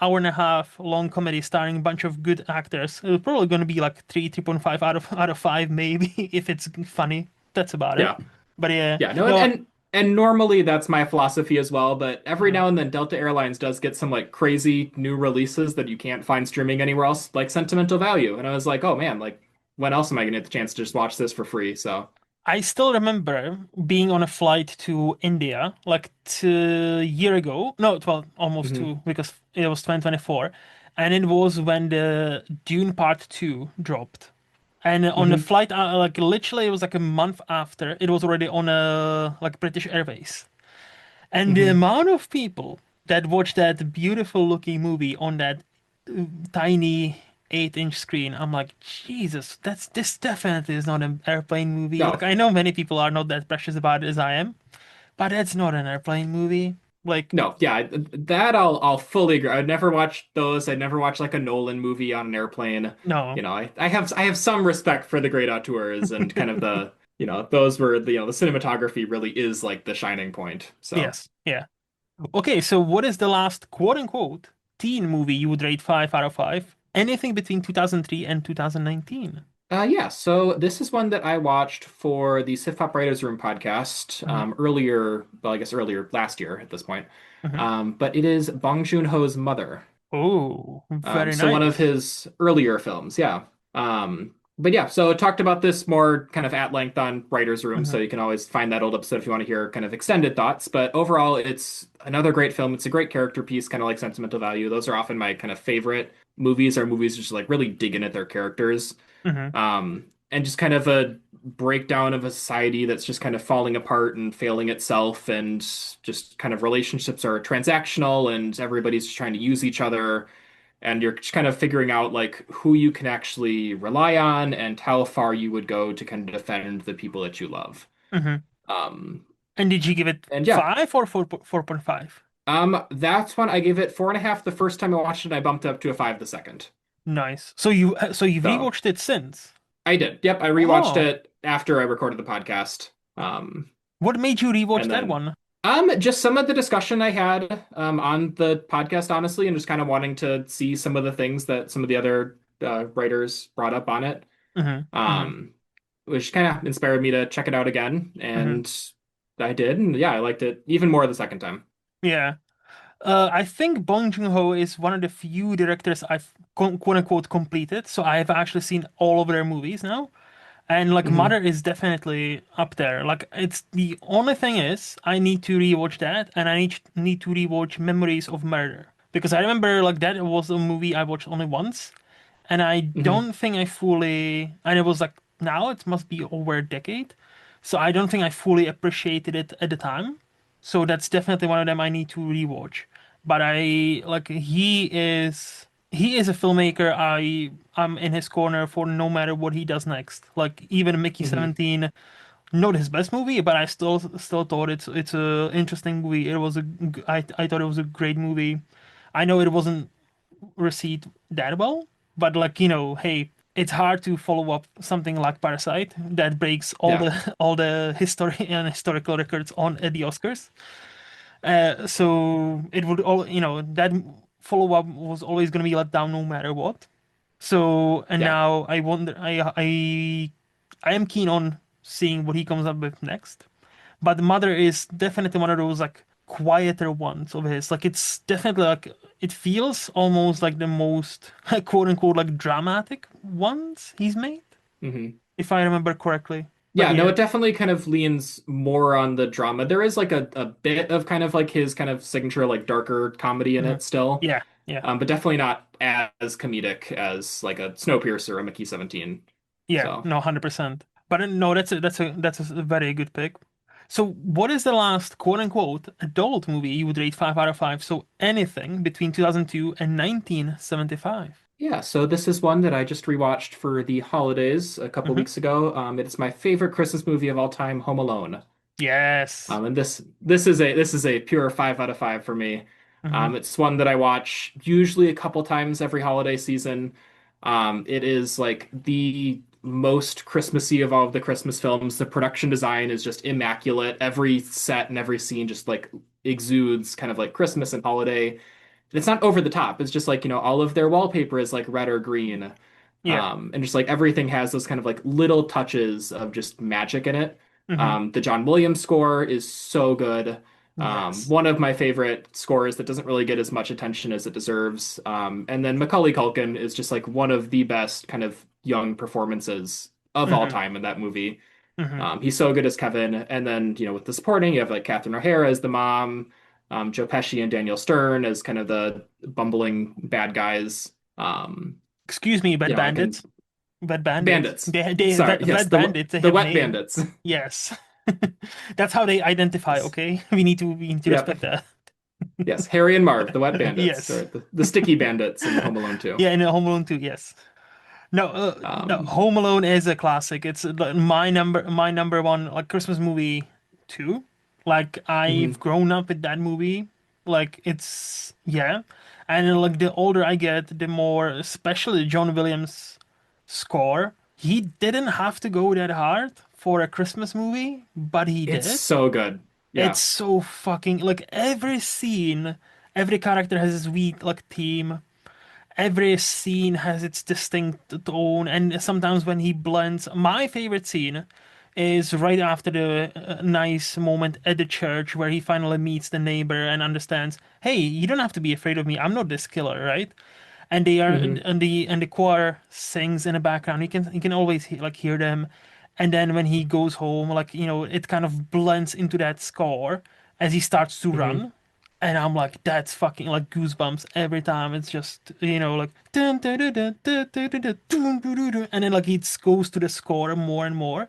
hour and a half long comedy starring a bunch of good actors. It's probably going to be like 3.5 out of 5 maybe if it's funny. That's about it. Yeah. But yeah, Yeah, no, no. and normally that's my philosophy as well, but every Mhm. now and then Delta Airlines does get some like crazy new releases that you can't find streaming anywhere else, like Sentimental Value. And I was like, oh man, like when else am I gonna get the chance to just watch this for free? So, I still remember being on a flight to India like 2 year ago. No, well, almost mhm, two because it was 2024. And it was when the Dune Part 2 dropped. And on the mhm, flight, like literally, it was like a month after, it was already on a like British Airways. And the mhm. amount of people that watched that beautiful looking movie on that tiny 8-inch screen, I'm like, Jesus, this definitely is not an airplane movie. Like No, I know many people are not that precious about it as I am, but that's not an airplane movie. Like, no, yeah, that I'll fully agree. I'd never watch those. I'd never watch like a Nolan movie on an airplane. no. I have some respect for the great auteurs and kind of the, those were the cinematography really is like the shining point. So, Yes. Yeah. Okay, so what is the last quote unquote teen movie you would rate 5 out of 5? Anything between 2003 and 2019. yeah, so this is one that I watched for the Sif Pop Writers Room podcast Hmm. earlier, well, I guess earlier last year at this point. Hmm. But it is Bong Joon-ho's Mother. Oh, very So one of nice. his earlier films, yeah. But yeah, so it talked about this more kind of at length on Writer's Room, so Hmm. you can always find that old episode if you want to hear kind of extended thoughts. But overall, it's another great film. It's a great character piece, kind of like Sentimental Value. Those are often my kind of favorite movies, are movies just like really digging at their characters. Hmm. And just kind of a breakdown of a society that's just kind of falling apart and failing itself, and just kind of relationships are transactional and everybody's just trying to use each other, and you're just kind of figuring out like who you can actually rely on and how far you would go to kind of defend the people that you love. Hmm. Um, And did you give it and yeah, 5 or 4, 4.5? that's one I gave it 4.5 the first time I watched it. I bumped it up to a 5 the second. Nice. So you've So rewatched it since. I did. Yep, I rewatched Oh, it after I recorded the podcast. Um, what made you rewatch and that then one? just some of the discussion I had on the podcast, honestly, and just kind of wanting to see some of the things that some of the other writers brought up on it. Hmm. Hmm. Um, which kind of inspired me to check it out again, Hmm. and I did, and yeah, I liked it even more the second time. Yeah. I think Bong Joon-ho is one of the few directors I've quote unquote completed. So I've actually seen all of their movies now. And like Mother Hmm. is definitely up there. Like it's the only thing is I need to rewatch that and I need to rewatch Memories of Murder. Because I remember like that was a movie I watched only once and I Hmm. don't think I fully and it was like now it must be over a decade. So I don't think I fully appreciated it at the time. So that's definitely one of them I need to rewatch. But I like he is a filmmaker. I'm in his corner for no matter what he does next. Like even Mickey Hmm. 17, not his best movie, but I still thought it's a interesting movie. I thought it was a great movie. I know it wasn't received that well, but like hey, it's hard to follow up something like Parasite that breaks all Yeah. the all the history and historical records on at the Oscars. So it would all that follow up was always going to be let down no matter what. So and Yeah. now I wonder I am keen on seeing what he comes up with next. But the Mother is definitely one of those like quieter ones of his. Like it's definitely like it feels almost like the most quote unquote like dramatic ones he's made, Hmm. if I remember correctly. But Yeah, no, yeah. it definitely kind of leans more on the drama. There is like a bit of kind of like his kind of signature like darker comedy in Mhm. it still. Yeah, yeah, But definitely not as comedic as like a Snowpiercer or Mickey 17. yeah. So No, 100%. But no, that's a very good pick. So what is the last quote unquote adult movie you would rate 5 out of 5? So anything between 2002 and 1975. yeah, so this is one that I just rewatched for the holidays a couple Hmm. weeks ago. It is my favorite Christmas movie of all time, Home Alone. Yes. And this is a pure 5 out of 5 for me. Hmm. It's one that I watch usually a couple times every holiday season. It is like the most Christmassy of all of the Christmas films. The production design is just immaculate. Every set and every scene just like exudes kind of like Christmas and holiday. And it's not over the top. It's just like, all of their wallpaper is like red or green. Yeah. And just like everything has those kind of like little touches of just magic in it. Hmm. The John Williams score is so good. Yes. One of my favorite scores that doesn't really get as much attention as it deserves. And then Macaulay Culkin is just like one of the best kind of young performances of all Hmm. time in that movie. Hmm. He's so good as Kevin. And then, with the supporting, you have like Catherine O'Hara as the mom, Joe Pesci and Daniel Stern as kind of the bumbling bad guys. Excuse me, Bad I can Bandits. Bad Bandits. bandits. Bad, Sorry, yes, Bad Bandits. They the have wet name. bandits. Yes. That's how they identify, Yes. okay? We need to Yep. respect that. Yes, Harry and Marv, the wet bandits, Yes. or the sticky bandits in Home Alone 2. Yeah, in Home Alone 2, yes. No, no, Um, Home Alone is a classic. It's my number one like Christmas movie too. Like I've mhm. grown up with that movie. Like it's yeah, and then, like the older I get, the more, especially John Williams' score. He didn't have to go that hard for a Christmas movie, but he It's did. so good. It's Yeah. so fucking like every scene, every character has his sweet like theme. Every scene has its distinct tone, and sometimes when he blends, my favorite scene is right after the nice moment at the church where he finally meets the neighbor and understands, hey, you don't have to be afraid of me. I'm not this killer, right? And they are, Hmm. and the choir sings in the background. You can always hear them. And then when he goes home, like it kind of blends into that score as he starts to Hmm. run. And I'm like, that's fucking like goosebumps every time. It's just, like dun, dun, dun, dun, dun, dun, dun, dun, dun, dun, dun, dun. And then like it goes to the score more and more.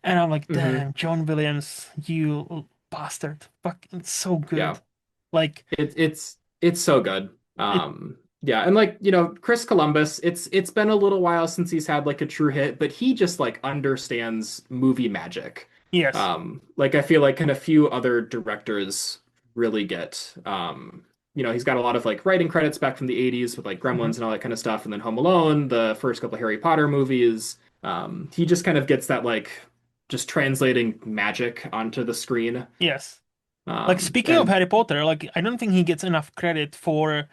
And I'm like, Hmm. damn, John Williams, you bastard. Fucking so good. Yeah. Like It's so good. it Yeah, and like, Chris Columbus, it's been a little while since he's had like a true hit, but he just like understands movie magic. yes. Like I feel like kind of few other directors really get. He's got a lot of like writing credits back from the 80s with like Hmm. Gremlins and all that kind of stuff, and then Home Alone, the first couple Harry Potter movies. He just kind of gets that like just translating magic onto the screen. Yes. Like speaking of And Harry Potter, like I don't think he gets enough credit for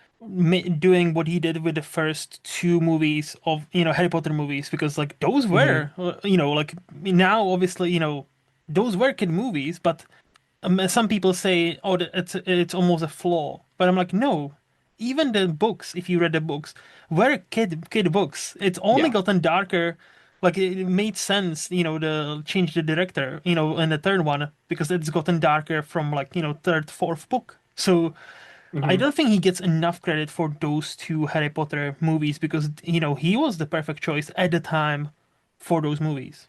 doing what he did with the first two movies of Harry Potter movies because like those Mhm. were like now obviously those were kid movies, but some people say, oh, it's almost a flaw, but I'm like, no. Even the books, if you read the books, were kid books. It's only Yeah. gotten darker. Like it made sense, to change the director, in the third one because it's gotten darker from like third, fourth book. So I Hmm. don't think he gets enough credit for those two Harry Potter movies because he was the perfect choice at the time for those movies.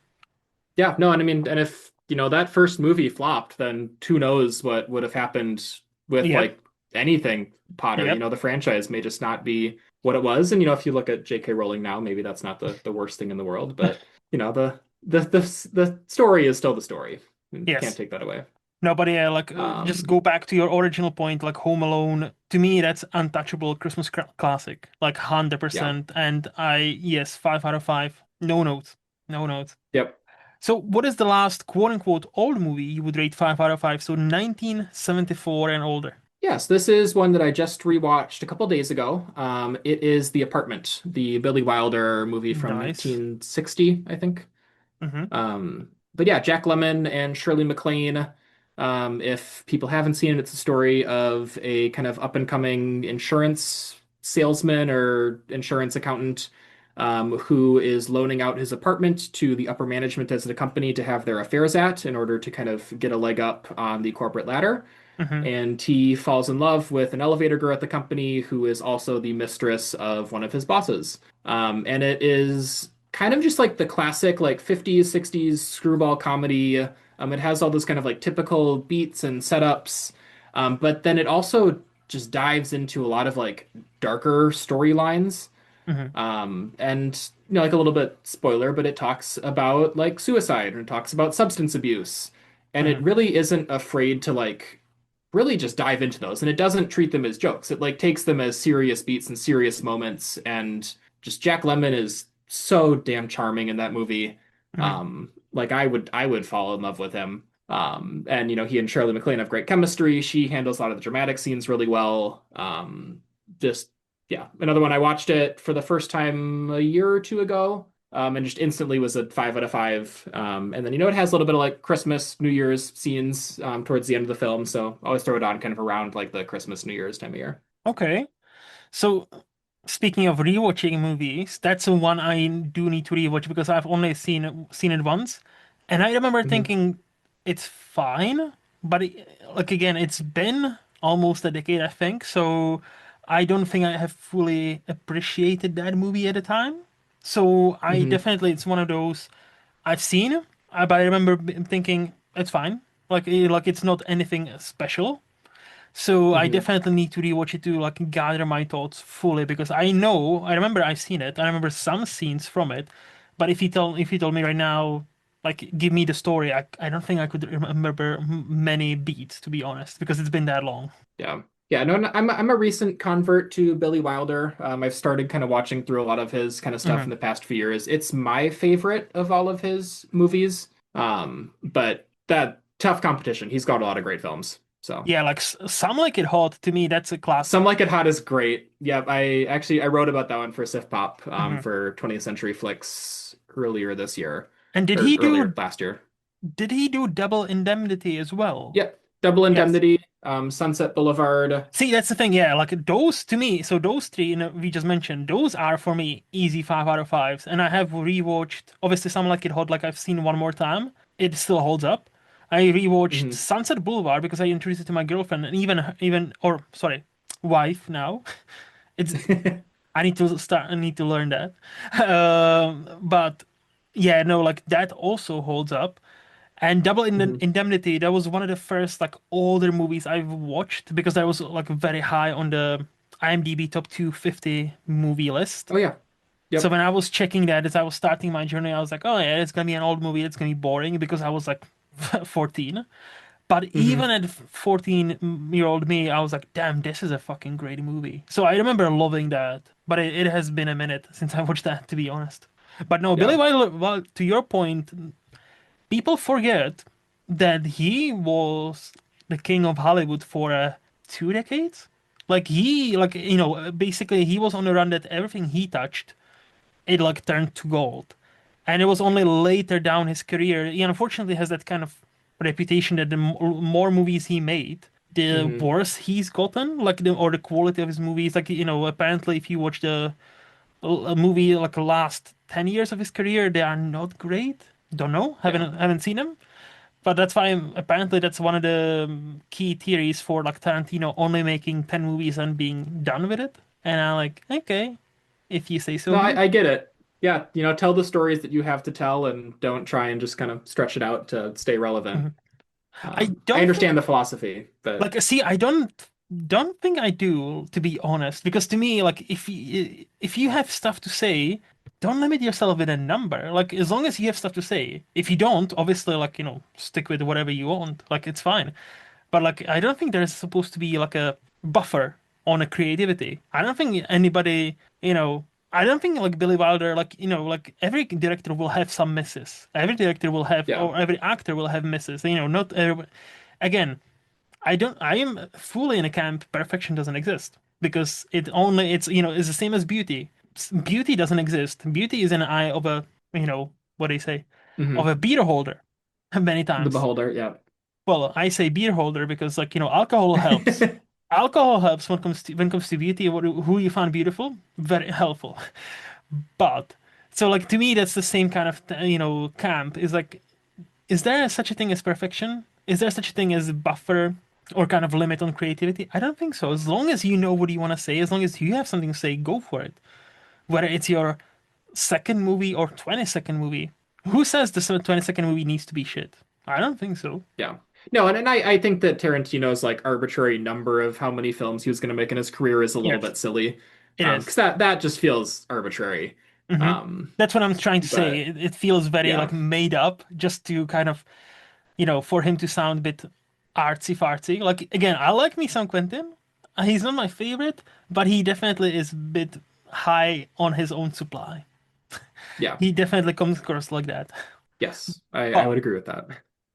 Yeah, no, and I mean, and if, that first movie flopped, then who knows what would have happened with Yep, like anything Potter. yep, The franchise may just not be what it was. And if you look at J.K. Rowling now, maybe that's not the worst thing in the world, but the story is still the story. You can't yes. take that away. Nobody like just Um, go back to your original point, like Home Alone. To me, that's untouchable Christmas classic, like yeah. 100%. And yes, 5 out of 5. No notes, no notes. Yep. So, what is the last quote unquote old movie you would rate 5 out of 5? So, 1974 and older. Yes, this is one that I just rewatched a couple days ago. It is The Apartment, the Billy Wilder movie from Nice. 1960, I think. Mm-hmm. But yeah, Jack Lemmon and Shirley MacLaine. If people haven't seen it, it's a story of a kind of up and coming insurance salesman or insurance accountant who is loaning out his apartment to the upper management as the company to have their affairs at in order to kind of get a leg up on the corporate ladder. Mm-hmm. And he falls in love with an elevator girl at the company who is also the mistress of one of his bosses. And it is kind of just like the classic like 50s, 60s screwball comedy. It has all those kind of like typical beats and setups. But then it also just dives into a lot of like darker storylines. Mm-hmm. And like a little bit spoiler, but it talks about like suicide and it talks about substance abuse. And it Mm-hmm. really isn't afraid to like really just dive into those. And it doesn't treat them as jokes. It like takes them as serious beats and serious moments. And just Jack Lemmon is so damn charming in that movie. Mm-hmm. Like I would fall in love with him. And he and Shirley MacLaine have great chemistry. She handles a lot of the dramatic scenes really well. Just yeah, another one. I watched it for the first time a year or two ago, and just instantly was a 5 out of 5. And then it has a little bit of like Christmas, New Year's scenes towards the end of the film, so I always throw it on kind of around like the Christmas, New Year's time of year. Okay. So Speaking of rewatching movies, that's the one I do need to rewatch because I've only seen it once, and I remember Hmm. thinking it's fine, but like again, it's been almost a decade, I think, so I don't think I have fully appreciated that movie at the time. So I Hmm. definitely it's one of those I've seen, but I remember thinking it's fine, like it's not anything special. So I Hmm. definitely need to rewatch it to like gather my thoughts fully because I remember I've seen it. I remember some scenes from it, but if you told me right now, like give me the story, I don't think I could remember many beats to be honest because it's been that long. Yeah. Yeah, no, no, I'm a recent convert to Billy Wilder. I've started kind of watching through a lot of his kind of stuff in Hmm. the past few years. It's my favorite of all of his movies. But that tough competition. He's got a lot of great films. So Yeah, like Some Like It Hot to me, that's a Some classic. Like It Hot is great. Yep, I wrote about that one for Sif Pop Hmm. for 20th Century Flix earlier this year And or earlier last year. did he do Double Indemnity as well? Yep, Double Yes. Indemnity, Sunset Boulevard. See, that's the thing, yeah. Like those to me, so those three we just mentioned, those are for me easy 5 out of 5s. And I have rewatched, obviously, Some Like It Hot, like I've seen one more time. It still holds up. I rewatched Hmm. Sunset Boulevard because I introduced it to my girlfriend and or sorry, wife now. It's I need to learn that. But yeah, no, like that also holds up. And Hmm. Indemnity, that was one of the first like older movies I've watched because that was like very high on the IMDb top 250 movie list. Oh yeah. So Yep. when I was checking that as I was starting my journey, I was like, oh yeah, it's gonna be an old movie, it's gonna be boring because I was like 14. But Hmm. even at 14-year-old me, I was like, damn, this is a fucking great movie. So I remember loving that. But it has been a minute since I watched that, to be honest. But no, Billy Yeah. Wilder, well, to your point, people forget that he was the king of Hollywood for 2 decades. Basically, he was on the run that everything he touched, it like turned to gold. And it was only later down his career, he unfortunately has that kind of reputation that the more movies he made, the Hmm. worse he's gotten, or the quality of his movies. Apparently, if you watch a movie like the last 10 years of his career, they are not great. Don't know, Yeah. haven't seen them. But that's why apparently that's one of the key theories for like Tarantino only making 10 movies and being done with it. And I'm like, okay, if you say so No, be I get it. Yeah, tell the stories that you have to tell and don't try and just kind of stretch it out to stay relevant. it. I I don't think understand the philosophy, but see, I don't think I do, to be honest, because to me, like if you have stuff to say, don't limit yourself with a number. Like as long as you have stuff to say. If you don't, obviously, stick with whatever you want. Like it's fine. But like I don't think there's supposed to be like a buffer on a creativity. I don't think anybody, I don't think like Billy Wilder, like every director will have some misses. Every director will have, yeah. or every actor will have misses. Not everybody. Again, I am fully in a camp perfection doesn't exist because it's the same as beauty. Beauty doesn't exist. Beauty is in the eye of a, what do you say? Of Hmm. a beer holder many The times. Beholder, yeah. Well, I say beer holder because alcohol helps. Alcohol helps when it comes to beauty, who you find beautiful, very helpful. But so like to me that's the same kind of camp is like is there such a thing as perfection? Is there such a thing as a buffer or kind of limit on creativity? I don't think so. As long as you know what you want to say, as long as you have something to say, go for it. Whether it's your second movie or 20-second movie. Who says the 20-second movie needs to be shit? I don't think so. Yeah. No, and I think that Tarantino's like arbitrary number of how many films he was going to make in his career is a little Yes, bit silly. it Because is. that just feels arbitrary. Hmm. Um, That's what I'm trying to say. but It feels very like yeah. made up just to kind of, for him to sound a bit artsy fartsy. Like again, I like me some Quentin. He's not my favorite, but he definitely is a bit high on his own supply. Yeah. He definitely comes across like that. Yes. I But would agree with that.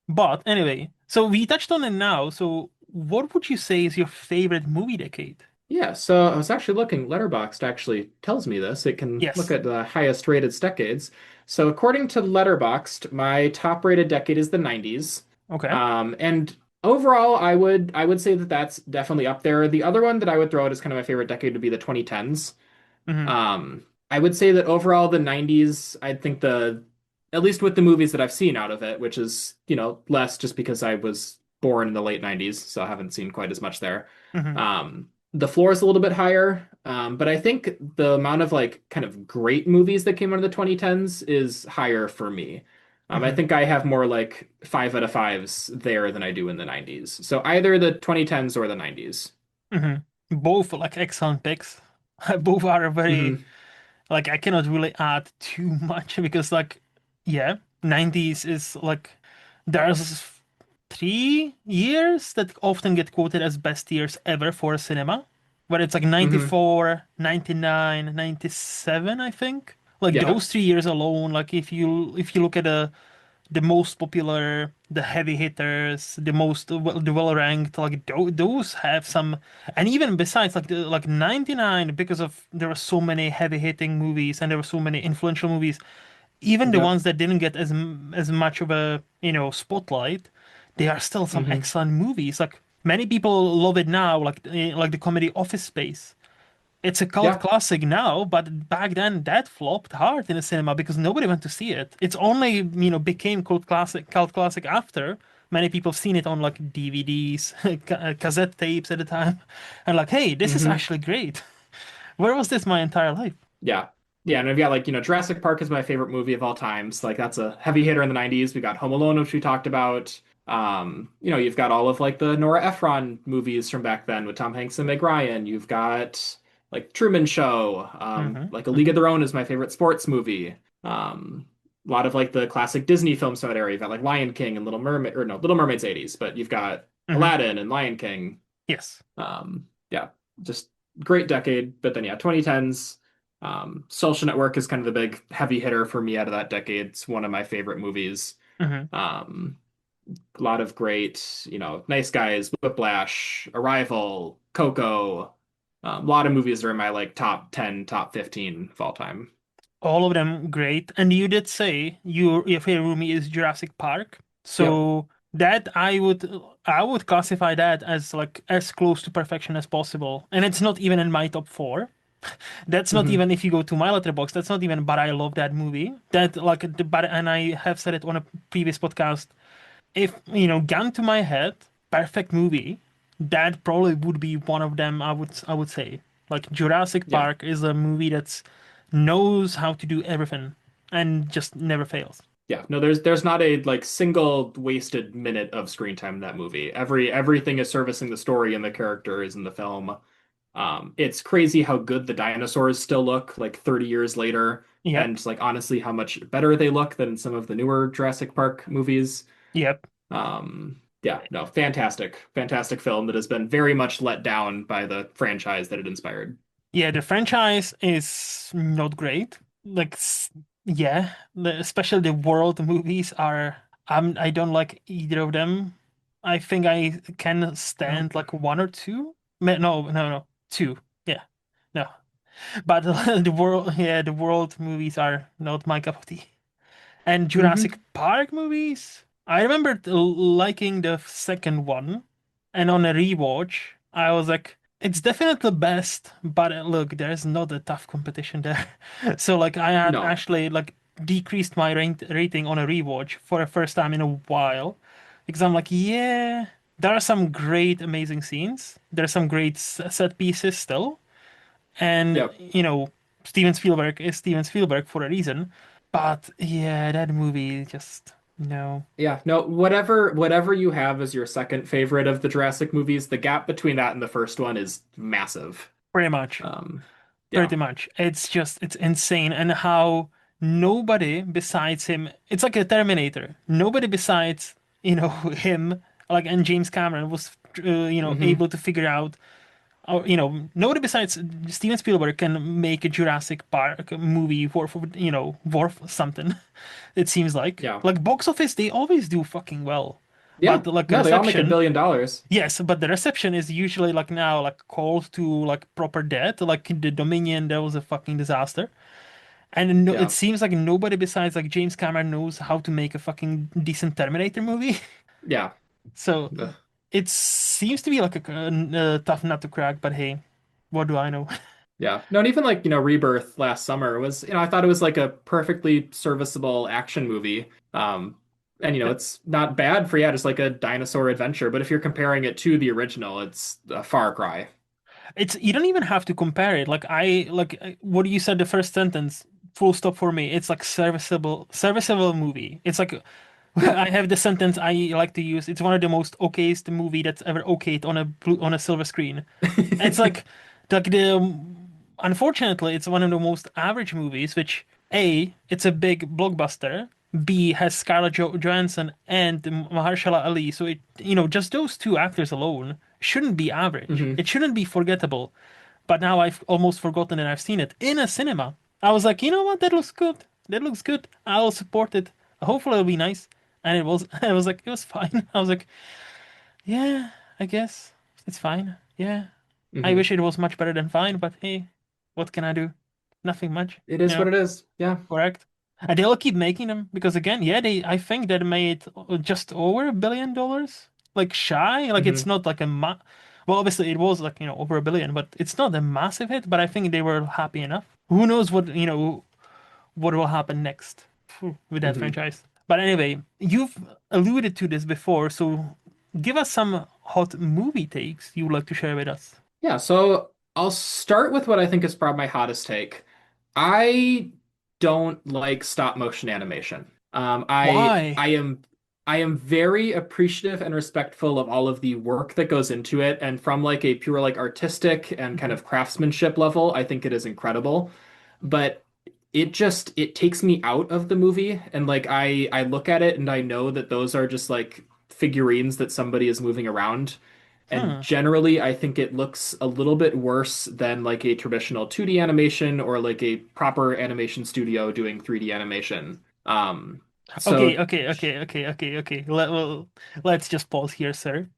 but anyway, so we touched on it now. So what would you say is your favorite movie decade? Yeah, so I was actually looking, Letterboxd actually tells me this. It can look Yes. at the highest rated decades. So according to Letterboxd, my top rated decade is the 90s. Okay. And overall, I would say that that's definitely up there. The other one that I would throw out as kind of my favorite decade would be the 2010s. Hmm. I would say that overall the 90s, I think at least with the movies that I've seen out of it, which is, less just because I was born in the late 90s, so I haven't seen quite as much there. Hmm. The floor is a little bit higher, but I think the amount of like kind of great movies that came out of the 2010s is higher for me. I Hmm. think I have more like 5 out of 5s there than I do in the 90s. So either the 2010s or the 90s. Hmm. Both like excellent picks. Both are very Hmm. like I cannot really add too much because like yeah, 90s is like there's 3 years that often get quoted as best years ever for cinema, where it's like Hmm. 94, 99, 97, I think. Like Yeah. those 3 years alone, like if you look at the most popular, the heavy hitters, the well ranked, like those have some, and even besides like 99, because of there were so many heavy hitting movies and there were so many influential movies, even the Yep. ones that didn't get as much of a spotlight, they are still some Hmm. excellent movies. Like many people love it now, like the comedy Office Space. It's a cult Yeah. classic now, but back then that flopped hard in the cinema because nobody went to see it. It's only, became cult classic after many people have seen it on like DVDs, cassette tapes at the time, and like, hey, this is Hmm. actually great. Where was this my entire life? Yeah. Yeah, and I've got like, Jurassic Park is my favorite movie of all times. Like that's a heavy hitter in the 90s. We got Home Alone, which we talked about. You've got all of like the Nora Ephron movies from back then with Tom Hanks and Meg Ryan. You've got like Truman Show. Hmm. Like A League Hmm. of Their Own is my favorite sports movie. A lot of like the classic Disney films from that era. You've got like Lion King and Little Mermaid, or no, Little Mermaid's 80s, but you've got Hmm. Aladdin and Lion King. Yes. Yeah, just great decade. But then yeah, 2010s. Social Network is kind of the big heavy hitter for me out of that decade. It's one of my favorite movies. Hmm. Um, a lot of great, Nice Guys, Whiplash, Arrival, Coco. A lot of movies are in my like top 10, top 15 of all time. All of them great. And you did say your favorite movie is Jurassic Park. Yep. So that I would classify that as like as close to perfection as possible. And it's not even in my top four. That's not Hmm. even if you go to my letterbox, that's not even but I love that movie. That like but and I have said it on a previous podcast. If gun to my head, perfect movie, that probably would be one of them. I would say like Jurassic Yeah. Park is a movie that's knows how to do everything and just never fails. Yeah. No, there's not a like single wasted minute of screen time in that movie. Everything is servicing the story and the characters in the film. It's crazy how good the dinosaurs still look like 30 years later, Yep, and like honestly how much better they look than some of the newer Jurassic Park movies. yep. Yeah, no, fantastic, fantastic film that has been very much let down by the franchise that it inspired. Yeah, the franchise is not great. Like, yeah, especially the world movies are. I don't like either of them. I think I can No. stand like one or two. No, no, no, two. Yeah, no. But the world movies are not my cup of tea. And Jurassic Hmm. Park movies, I remember liking the second one, and on a rewatch, I was like, it's definitely the best, but look, there's not a tough competition there. So like I had No. actually like decreased my rating on a rewatch for the first time in a while because I'm like, yeah, there are some great, amazing scenes. There's some great set pieces still, and Yep. Steven Spielberg is Steven Spielberg for a reason. But yeah, that movie just no, Yeah. No. Whatever you have as your second favorite of the Jurassic movies, the gap between that and the first one is massive. pretty much, Um, yeah. pretty much. It's insane, and how nobody besides him. It's like a Terminator. Nobody besides him, like and James Cameron was Hmm. able to figure out. Or, nobody besides Steven Spielberg can make a Jurassic Park movie worth something. It seems Yeah. like box office, they always do fucking well, Yeah. but like No, they all make a reception, billion dollars. yes, but the reception is usually like now like called to like proper dead. Like the Dominion, that was a fucking disaster, and no, it Yeah. seems like nobody besides like James Cameron knows how to make a fucking decent Terminator movie. Yeah. So Ugh. it seems to be like a tough nut to crack, but hey, what do I know? Yeah. No, and even like, Rebirth last summer was, I thought it was like a perfectly serviceable action movie. And it's not bad for, yeah, just like a dinosaur adventure. But if you're comparing it to the original, it's a far cry. It's you don't even have to compare it. What you said the first sentence, full stop for me. It's like serviceable movie. It's like Yeah. I have the sentence I like to use. It's one of the most okayest movie that's ever okayed on a silver screen. It's like the unfortunately, it's one of the most average movies, which A, it's a big blockbuster. B, has Scarlett Johansson and Mahershala Ali. So just those two actors alone shouldn't be average. hmm It shouldn't be forgettable. But now I've almost forgotten that I've seen it in a cinema. I was like, you know what? That looks good. That looks good. I'll support it. Hopefully it'll be nice. And it was. I was like, it was fine. I was like, yeah, I guess it's fine. Yeah. I hmm wish it was much better than fine, but hey, what can I do? Nothing much, It is what it is. Yeah. correct? And they'll keep making them because again, yeah, I think they made just over $1 billion, like shy. Like it's hmm not like well, obviously it was like over $1 billion, but it's not a massive hit. But I think they were happy enough. Who knows what will happen next with that hmm franchise? But anyway, you've alluded to this before, so give us some hot movie takes you would like to share with us. Yeah. So I'll start with what I think is probably my hottest take. I don't like stop motion animation. Why? I am very appreciative and respectful of all of the work that goes into it, and from like a pure like artistic and kind Mhm. of craftsmanship level, I think it is incredible. But it takes me out of the movie, and like I look at it and I know that those are just like figurines that somebody is moving around. And Hmm. generally, I think it looks a little bit worse than like a traditional 2D animation or like a proper animation studio doing 3D animation. Okay, So okay, okay, okay, okay, okay. Let's just pause here, sir.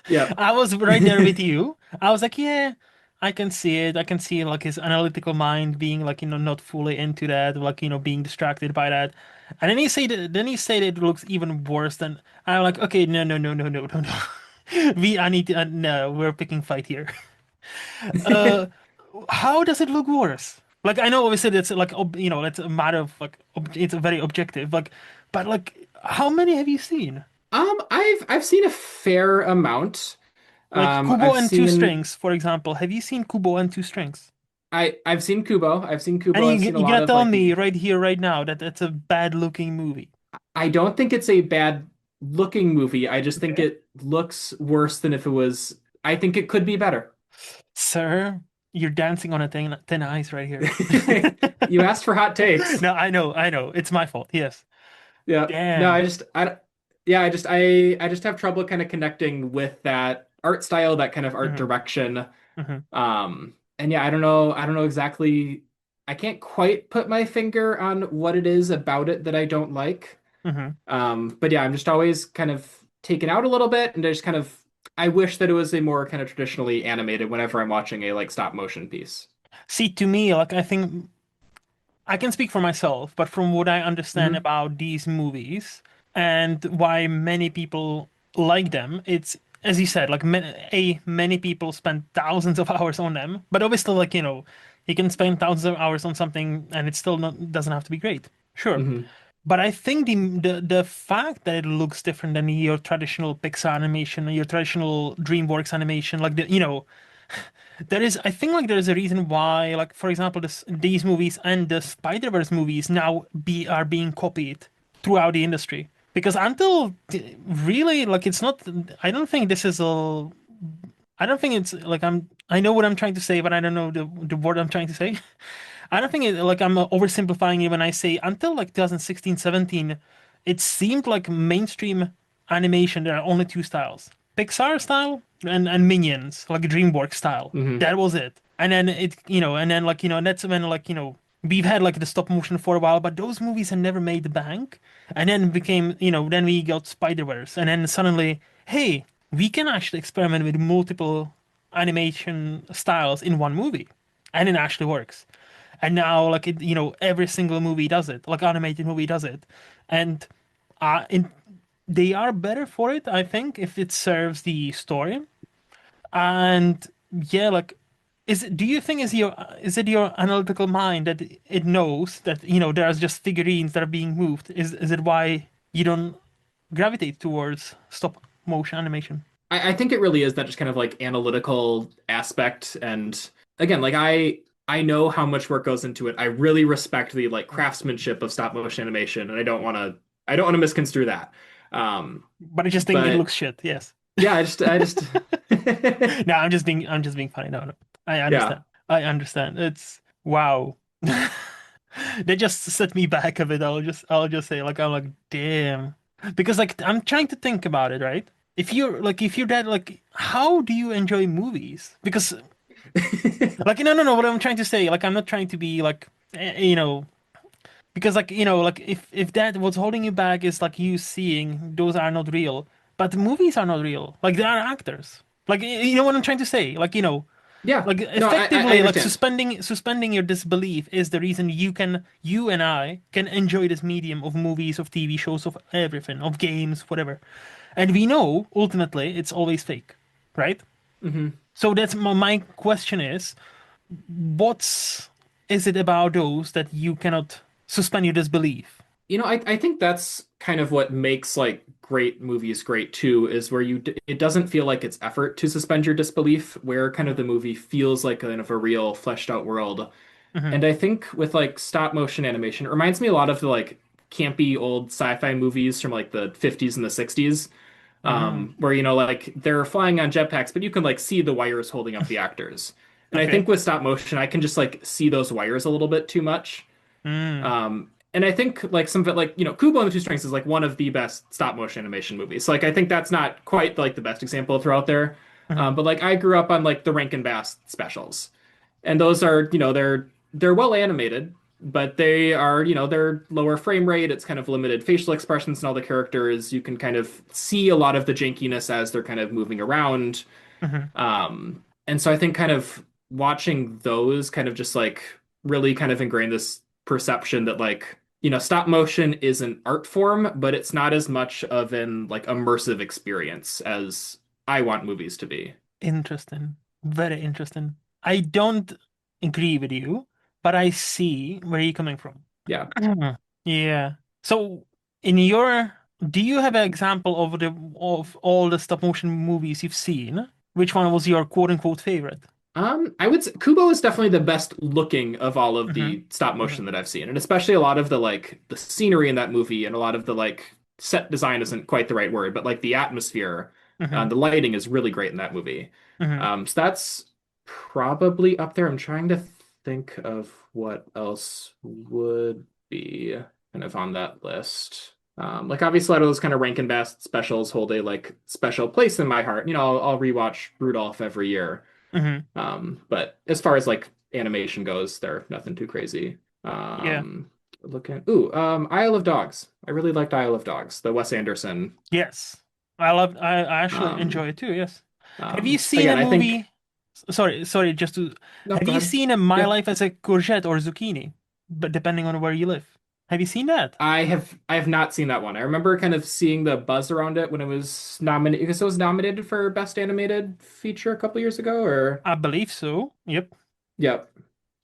yeah. I was right there with you. I was like, yeah, I can see it. I can see like his analytical mind being like, not fully into that, like, being distracted by that. And then he said it looks even worse than I'm like, okay, no, no, no, no, no, no, no. I need to, no, we're picking fight here. Uh, how does it look worse? Like I know obviously that's like it's a matter of like it's a very objective but like how many have you seen? I've seen a fair amount. Like Kubo I've and Two seen Strings, for example. Have you seen Kubo and Two Strings? I've seen Kubo. I've seen And Kubo. I've seen a you're lot gonna of tell like me the right here, right now, that that's a bad looking movie? I don't think it's a bad looking movie. I just think Okay. it looks worse than if it was. I think it could be better. Sir, you're dancing on a thin ice right here. You asked for hot takes. No, I know. It's my fault. Yes. Yeah. No, Damn. yeah, I just have trouble kind of connecting with that art style, that kind of art Hmm. direction. Hmm. And yeah, I don't know exactly. I can't quite put my finger on what it is about it that I don't like. Hmm. But yeah, I'm just always kind of taken out a little bit, and just kind of I wish that it was a more kind of traditionally animated whenever I'm watching a like stop motion piece. See, to me, like I think I can speak for myself, but from what I understand hmm about these movies and why many people like them, it's as you said, like many people spend thousands of hours on them, but obviously, like you can spend thousands of hours on something and it still not doesn't have to be great. Sure, hmm but I think the fact that it looks different than your traditional Pixar animation or your traditional DreamWorks animation, like there is, I think, like there is a reason why, like for example, these movies and the Spider-Verse movies now are being copied throughout the industry. Because really, like it's not. I don't think this is a. I don't think it's like I know what I'm trying to say, but I don't know the word I'm trying to say. I don't think like I'm oversimplifying it when I say until like 2016, 17, it seemed like mainstream animation. There are only two styles: Pixar style and Minions, like DreamWorks style. hmm That was it. And then and then like and that's when like we've had like the stop motion for a while, but those movies had never made the bank. And then became then we got Spider-Verse, and then suddenly, hey, we can actually experiment with multiple animation styles in one movie, and it actually works. And now, like every single movie does it, like animated movie does it, and in they are better for it, I think, if it serves the story. And yeah, like do you think is it your analytical mind that it knows that, there's just figurines that are being moved? Is it why you don't gravitate towards stop motion animation? I think it really is that just kind of like analytical aspect. And again, like I know how much work goes into it. I really respect the like craftsmanship of stop motion animation, and I don't want to misconstrue that. Um, But I just think it but looks shit. Yes. yeah, I just No, I'm just being funny. No, no. I yeah. understand. I understand. It's wow. They just set me back a bit. I'll just say like I'm like damn. Because like I'm trying to think about it, right? If you're that like how do you enjoy movies? Because like no, what I'm trying to say, like I'm not trying to be like because like like if that what's holding you back is like you seeing those are not real, but the movies are not real. Like they are actors. Like you know what I'm trying to say? Like Yeah. like No, I effectively like understand. suspending your disbelief is the reason you and I can enjoy this medium of movies, of TV shows, of everything, of games, whatever. And we know ultimately it's always fake, right? Hmm. So that's my question is what's is it about those that you cannot suspend your disbelief? I think that's kind of what makes like great movies great too, is where it doesn't feel like it's effort to suspend your disbelief, where kind of the movie feels like kind of a real fleshed out world. Hmm. And I think with like stop motion animation, it reminds me a lot of the like campy old sci-fi movies from like the 50s and the 60s, Hmm. where like they're flying on jetpacks, but you can like see the wires holding up the actors. And I think Okay. with stop motion, I can just like see those wires a little bit too much. Mm. And I think like some of it, like Kubo and the Two Strings is like one of the best stop motion animation movies. So, like I think that's not quite like the best example to throw out there. Hmm. But like I grew up on like the Rankin Bass specials, and those are they're well animated, but they are they're lower frame rate. It's kind of limited facial expressions and all the characters. You can kind of see a lot of the jankiness as they're kind of moving around. Hmm. And so I think kind of watching those kind of just like really kind of ingrain this perception that like, stop motion is an art form, but it's not as much of an like immersive experience as I want movies to be. Interesting. Very interesting. I don't agree with you, but I see where you're coming from. Yeah. Mhm. Yeah. So, in your, do you have an example of all the stop motion movies you've seen? Which one was your quote unquote favorite? I would say Kubo is definitely the best looking of all of Hmm. the stop Hmm. motion that I've seen, and especially a lot of the like the scenery in that movie and a lot of the like set design isn't quite the right word, but like the atmosphere, Hmm. the lighting is really great in that movie. Hmm. So that's probably up there. I'm trying to think of what else would be kind of on that list. Like obviously a lot of those kind of Rankin Bass specials hold a like special place in my heart. I'll rewatch Rudolph every year. Hmm. But as far as like animation goes, they're nothing too crazy. Yeah. Isle of Dogs. I really liked Isle of Dogs, the Wes Anderson. Yes. I actually Um, enjoy it too, yes. Have you seen a Again, I think. movie? Sorry, just to No, have go you ahead. seen a My Yeah, Life as a Courgette or Zucchini? But depending on where you live. Have you seen that? I have not seen that one. I remember kind of seeing the buzz around it when it was nominated because it was nominated for Best Animated Feature a couple years ago, or I believe so. Yep. yep.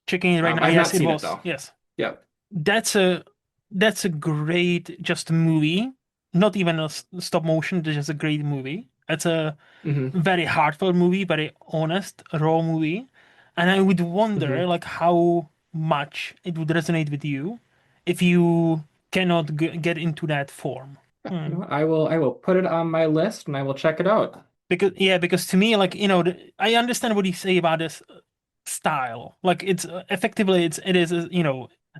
Checking it right now. I've Yes, not it seen it was. though. Yes. Yep. That's a that's a great just movie. Not even a stop motion, just a great movie. It's a Hmm. very heartfelt movie, very honest, raw movie. And I would wonder Hmm. like how much it would resonate with you if you cannot get into that form. You know Hmm. what? I will put it on my list and I will check it out. Because yeah, because to me, like I understand what you say about this style. Like it's effectively it is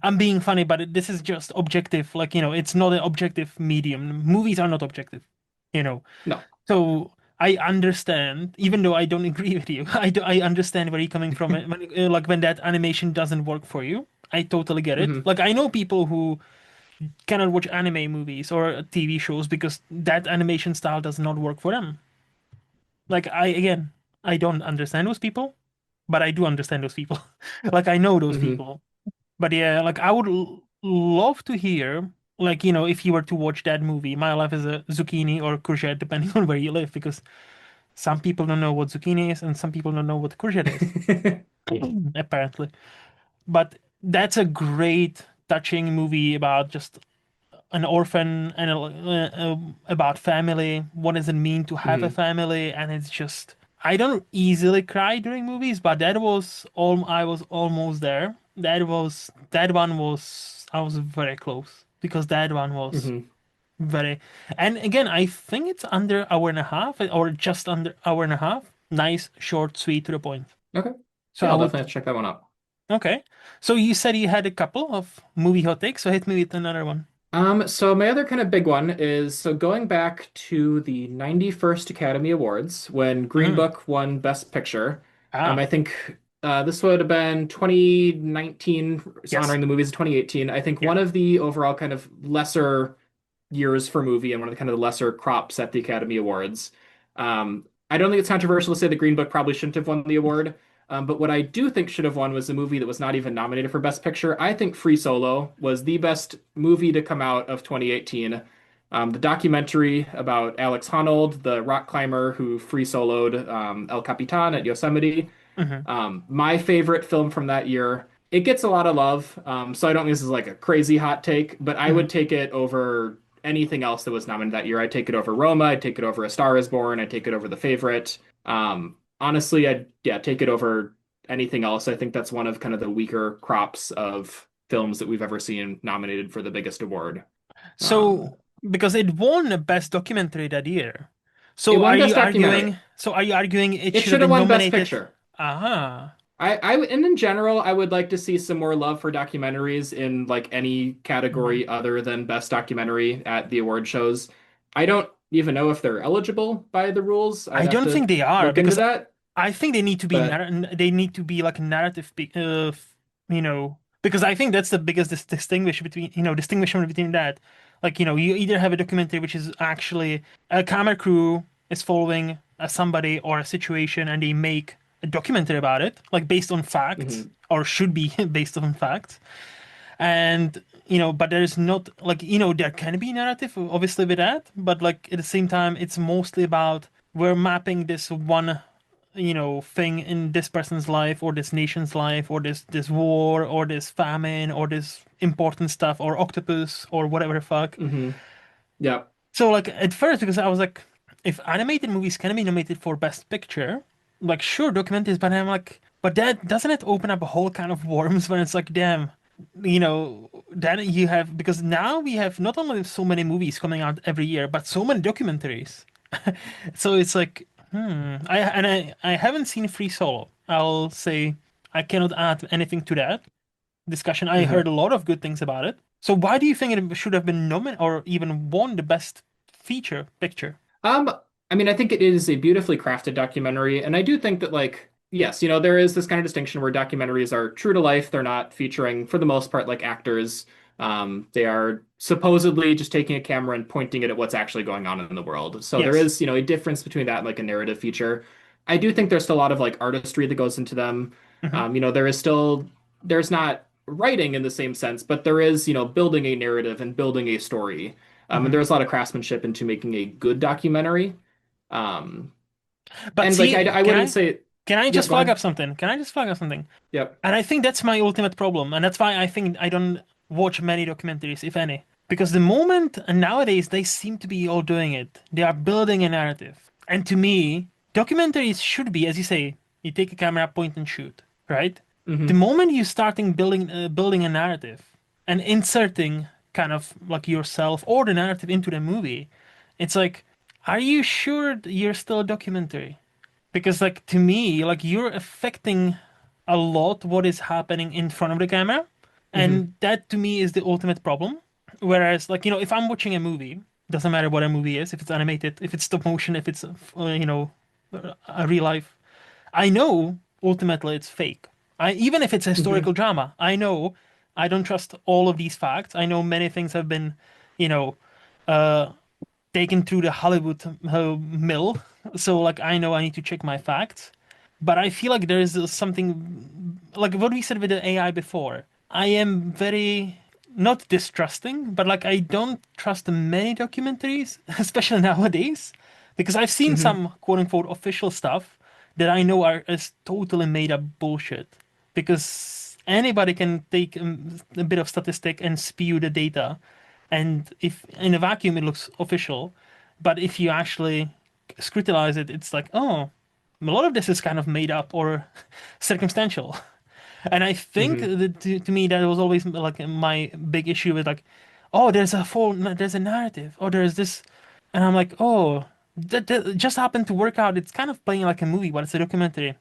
I'm being funny, but this is just objective. Like it's not an objective medium. Movies are not objective. You know, No. so I understand, even though I don't agree with you. I understand where you're coming from. Like when that animation doesn't work for you, I totally get it. Hmm. Like I know people who cannot watch anime movies or TV shows because that animation style does not work for them. Like I don't understand those people, but I do understand those people. Like I know those Hmm. people. But yeah, like I would love to hear, like, if you were to watch that movie, My Life as a Zucchini or Courgette, depending on where you live, because some people don't know what zucchini is and some people don't know what courgette is. apparently. But that's a great, touching movie about just an orphan and about family. What does it mean to have a Hmm. family? And it's just, I don't easily cry during movies, but that was all, I was almost there. That one was, I was very close because that one was Hmm. very, and again, I think it's under hour and a half or just under hour and a half. Nice, short, sweet, to the point. Okay. So Yeah, I I'll would, definitely have to check that one out. okay. So you said you had a couple of movie hot takes, so hit me with another one. So my other kind of big one is so going back to the 91st Academy Awards when Green Mhm. Book won Best Picture. I Ah, think this would have been 2019, yes. honoring the movies of 2018. I think Yeah. one of the overall kind of lesser years for movie and one of the kind of the lesser crops at the Academy Awards. I don't think it's controversial to say the Green Book probably shouldn't have won the award. But what I do think should have won was a movie that was not even nominated for Best Picture. I think Free Solo was the best movie to come out of 2018. The documentary about Alex Honnold, the rock climber who free soloed El Capitan at Yosemite. Hmm. My favorite film from that year. It gets a lot of love, so I don't think this is like a crazy hot take, but I Hmm. would take it over anything else that was nominated that year. I'd take it over Roma. I'd take it over A Star Is Born. I'd take it over The Favorite. Honestly, I'd yeah take it over anything else. I think that's one of kind of the weaker crops of films that we've ever seen nominated for the biggest award. Um, So, because it won the best documentary that year. it So won are you Best Documentary. arguing, so are you arguing it It should have should have been won Best nominated? Picture. Ah, And in general, I would like to see some more love for documentaries in like any mhm. category other than best documentary at the award shows. I don't even know if they're eligible by the rules. I'd I have don't to think they are look into because that. I think they need to be But they need to be like a narrative, because I think that's the biggest distinguishment between that. Like, you either have a documentary which is actually a camera crew is following somebody or a situation and they make a documentary about it, like based on facts mhm, or should be based on facts. And, but there's not like, there can be narrative obviously with that, but like at the same time, it's mostly about we're mapping this one thing in this person's life or this nation's life or this war or this famine or this important stuff or octopus or whatever the fuck. mhm, yeah, So like at first, because I was like, if animated movies can be nominated for Best Picture, like sure documentaries, but I'm like, but that doesn't it open up a whole kind of worms when it's like, damn, then you have, because now we have not only so many movies coming out every year, but so many documentaries. So it's like, I haven't seen Free Solo. I'll say I cannot add anything to that discussion. I heard mhm. a lot of good things about it. So why do you think it should have been nominated or even won the best feature picture? Um, I mean, I think it is a beautifully crafted documentary, and I do think that, like, yes, there is this kind of distinction where documentaries are true to life. They're not featuring, for the most part, like actors. They are supposedly just taking a camera and pointing it at what's actually going on in the world. So there Yes. is, a difference between that and like a narrative feature. I do think there's still a lot of like artistry that goes into them. Hmm. There is still, there's not writing in the same sense, but there is, building a narrative and building a story. And Hmm. there's a lot of craftsmanship into making a good documentary. Um, But and like see, I wouldn't say, can I yep, just go flag ahead. up something? Can I just flag up something? Yep. And I think that's my ultimate problem, and that's why I think I don't watch many documentaries, if any. Because the moment, and nowadays they seem to be all doing it, they are building a narrative. And to me, documentaries should be, as you say, you take a camera, point and shoot, right? The Hmm. moment you starting building a narrative and inserting kind of like yourself or the narrative into the movie, it's like, are you sure that you're still a documentary? Because like to me, like you're affecting a lot what is happening in front of the camera, Hmm. and that to me is the ultimate problem. Whereas like if I'm watching a movie, doesn't matter what a movie is, if it's animated, if it's stop motion, if it's a real life, I know ultimately it's fake. Even if it's a historical Hmm. drama, I know I don't trust all of these facts. I know many things have been, you know, uh, taken through the Hollywood mill. So like I know I need to check my facts. But I feel like there is something like what we said with the AI before. I am very not distrusting, but like I don't trust many documentaries, especially nowadays, because I've seen Hmm. some quote unquote official stuff that I know are is totally made up bullshit because anybody can take a bit of statistic and spew the data, and if in a vacuum it looks official, but if you actually scrutinize it, it's like, oh, a lot of this is kind of made up or circumstantial. And I think Hmm. that to me that was always like my big issue with like, oh, there's a narrative, oh, there's this, and I'm like, oh, that just happened to work out. It's kind of playing like a movie, but it's a documentary.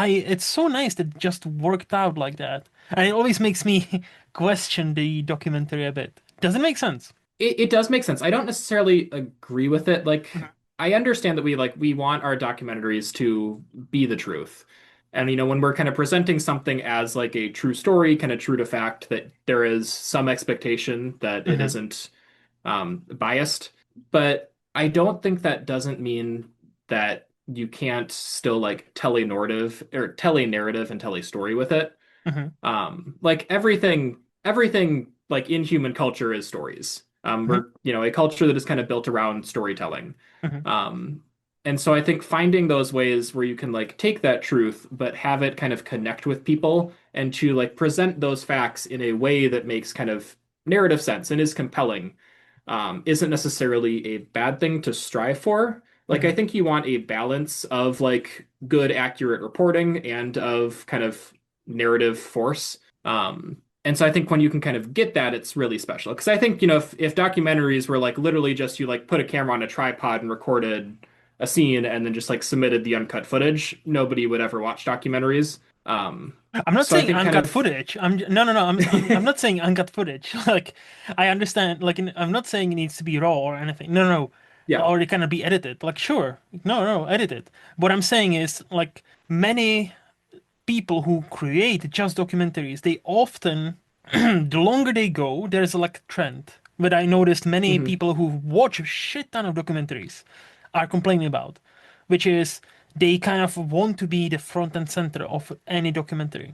It's so nice that it just worked out like that, and it always makes me question the documentary a bit. Does it make sense? It does make sense. I don't necessarily agree with it. Like, Mhm. I understand that we want our documentaries to be the truth. And when we're kind of presenting something as like a true story, kind of true to fact, that there is some expectation that it Mhm. isn't biased. But I don't think that doesn't mean that you can't still like tell a narrative and tell a story with it. Mhm. Like everything like in human culture is stories. Mhm. We're, a culture that is kind of built around storytelling. Mhm. Um, and so I think finding those ways where you can like take that truth, but have it kind of connect with people and to like present those facts in a way that makes kind of narrative sense and is compelling, isn't necessarily a bad thing to strive for. Like, I Mhm. think you want a balance of like good, accurate reporting and of kind of narrative force. And so I think when you can kind of get that, it's really special. Because I think, if documentaries were like literally just you like put a camera on a tripod and recorded a scene and then just like submitted the uncut footage, nobody would ever watch documentaries. I'm not So I saying think kind uncut of, footage. No, no, no. I'm not saying uncut footage. Like I understand. Like I'm not saying it needs to be raw or anything. No, no, no. yeah. Or it cannot be edited. Like sure, no, no, edit it. What I'm saying is like many people who create just documentaries, they often the longer they go, there's like a trend. But I noticed many Hmm. people who watch a shit ton of documentaries are complaining about, which is they kind of want to be the front and center of any documentary.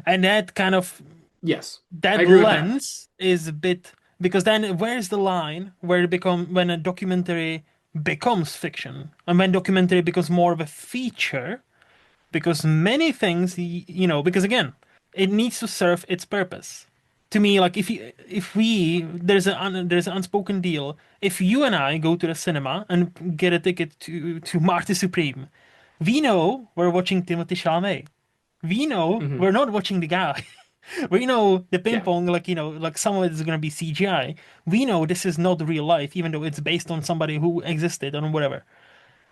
And that kind of Yes, I that agree with that. lens is a bit because then where's the line where it become when a documentary becomes fiction and when documentary becomes more of a feature because many things because again it needs to serve its purpose to me like if we there's an unspoken deal if you and I go to the cinema and get a ticket to Marty Supreme we know we're watching Timothy Chalamet we know Hmm. we're not watching the guy we know the ping Yeah. pong like like some of it is going to be CGI we know this is not real life even though it's based on somebody who existed or whatever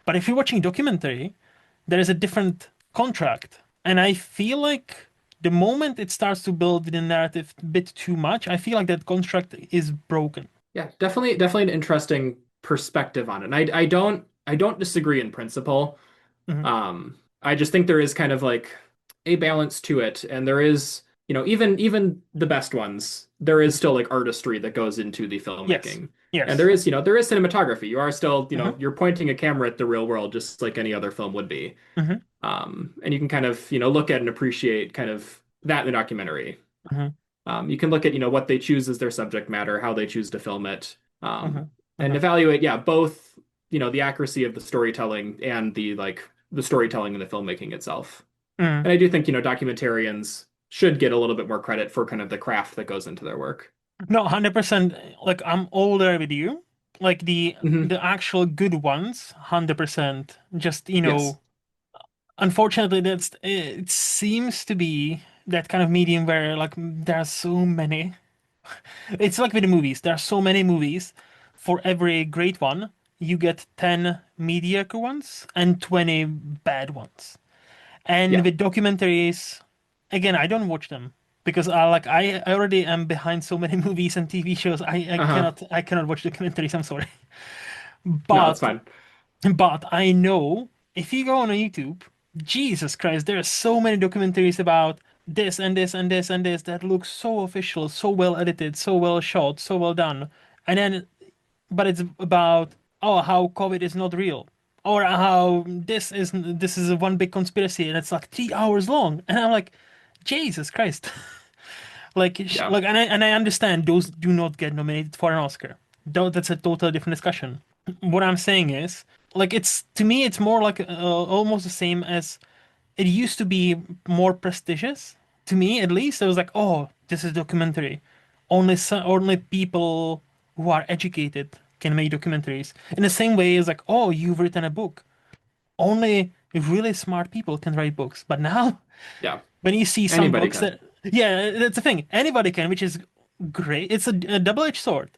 but if you're watching documentary there is a different contract. And I feel like the moment it starts to build the narrative a bit too much, I feel like that contract is broken. Yeah, definitely an interesting perspective on it. And I don't disagree in principle. Hmm. I just think there is kind of like a balance to it, and there is, even the best ones, there is still like artistry that goes into the Yes. filmmaking. And Yes. there is cinematography. You are still, Hmm. you're pointing a camera at the real world just like any other film would be. Hmm. And you can kind of, look at and appreciate kind of that in the documentary. Hmm. You can look at, what they choose as their subject matter, how they choose to film it, Hmm. and Hmm. evaluate, yeah, both, the accuracy of the storytelling and the storytelling and the filmmaking itself. Hmm. And I do think, documentarians should get a little bit more credit for kind of the craft that goes into their work. No, 100%. Like I'm older with you. Like Hmm. the actual good ones, 100%. Just, Yes. unfortunately, it seems to be that kind of medium where like there are so many. It's like with the movies. There are so many movies. For every great one, you get 10 mediocre ones and 20 bad ones. And Yeah. with documentaries, again, I don't watch them because I already am behind so many movies and TV shows. Uh-huh. I cannot watch documentaries. I'm sorry. No, it's But fine. but I know if you go on YouTube, Jesus Christ, there are so many documentaries about this and this and this and this that look so official, so well edited, so well shot, so well done. And then, but it's about how COVID is not real, or how this is a one big conspiracy, and it's like 3 hours long. And I'm like, Jesus Christ, Yeah. like, and I understand those do not get nominated for an Oscar. Though that's a totally different discussion. What I'm saying is like it's to me it's more like almost the same as it used to be more prestigious to me at least. It was like, oh, this is a documentary. Only people who are educated can make documentaries. In the same way as like, oh, you've written a book. Only really smart people can write books. But now, Yeah, when you see some anybody books can. that, yeah, that's the thing. Anybody can, which is great. It's a double-edged sword.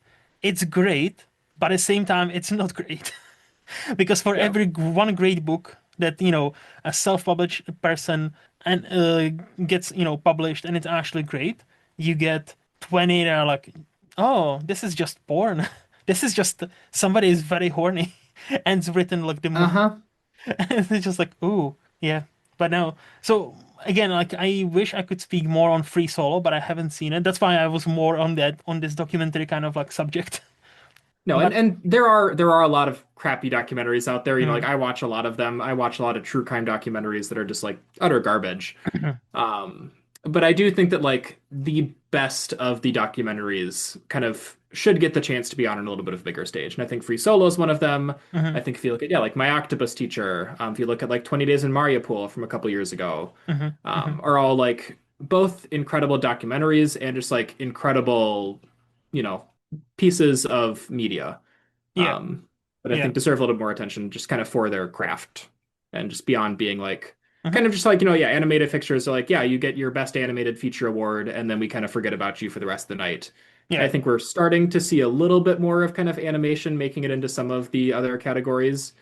It's great, but at the same time, it's not great. Because for Yeah. every one great book that a self-published person and gets published and it's actually great, you get 20 that are like, oh, this is just porn. This is just somebody is very horny and it's written like the most. Uh-huh. And it's just like, ooh, yeah. But now, so again, like I wish I could speak more on Free Solo, but I haven't seen it. That's why I was more on this documentary kind of like subject. No, and But and there are a lot of crappy documentaries out there. Like mm, I watch a lot of them. I watch a lot of true crime documentaries that are just like utter garbage. Um, but I do think that like the best of the documentaries kind of should get the chance to be on a little bit of a bigger stage. And I think Free Solo is one of them. I mhm, think if you look at, yeah, like My Octopus Teacher, if you look at like 20 Days in Mariupol from a couple years ago, mhm, mhm. are all like both incredible documentaries and just like incredible, you know, pieces of media. Yeah, Um, but I yeah. think deserve a little more attention just kind of for their craft and just beyond being like Mhm. kind of just like, yeah, animated fixtures are like, yeah, you get your best animated feature award, and then we kind of forget about you for the rest of the night. I Yeah. think we're starting to see a little bit more of kind of animation making it into some of the other categories.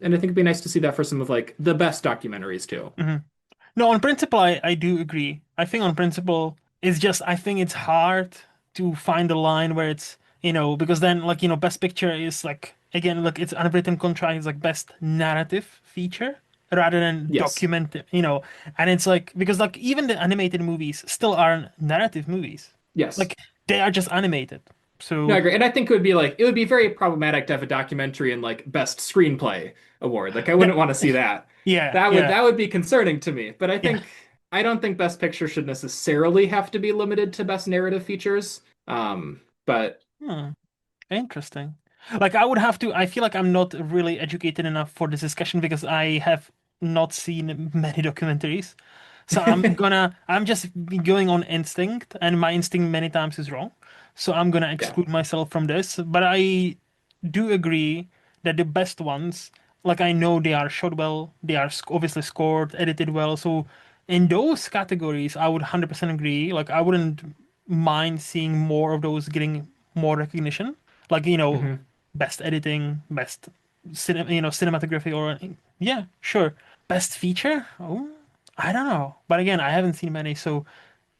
And I think it'd be nice to see that for some of like the best documentaries too. Mhm. No, on principle, I do agree. I think on principle, it's just I think it's hard to find a line where it's because then like best picture is like again look it's unwritten contract is like best narrative feature rather than Yes. document and it's like because like even the animated movies still are narrative movies Yes. like they are just animated No, I so agree. And I think it would be very problematic to have a documentary in like best screenplay award. Like I that wouldn't want to see that. yeah That would yeah that would be concerning to me. But yeah I don't think best picture should necessarily have to be limited to best narrative features. But hmm. Interesting. Like I would have to, I feel like I'm not really educated enough for this discussion because I have not seen many documentaries. So I'm just going on instinct, and my instinct many times is wrong. So I'm gonna yeah. exclude myself from this. But I do agree that the best ones, like I know they are shot well, they are obviously scored, edited well. So in those categories, I would 100% agree. Like I wouldn't mind seeing more of those getting more recognition. Like, hmm best editing, best cinematography or yeah, sure. Best feature? Oh, I don't know. But again, I haven't seen many, so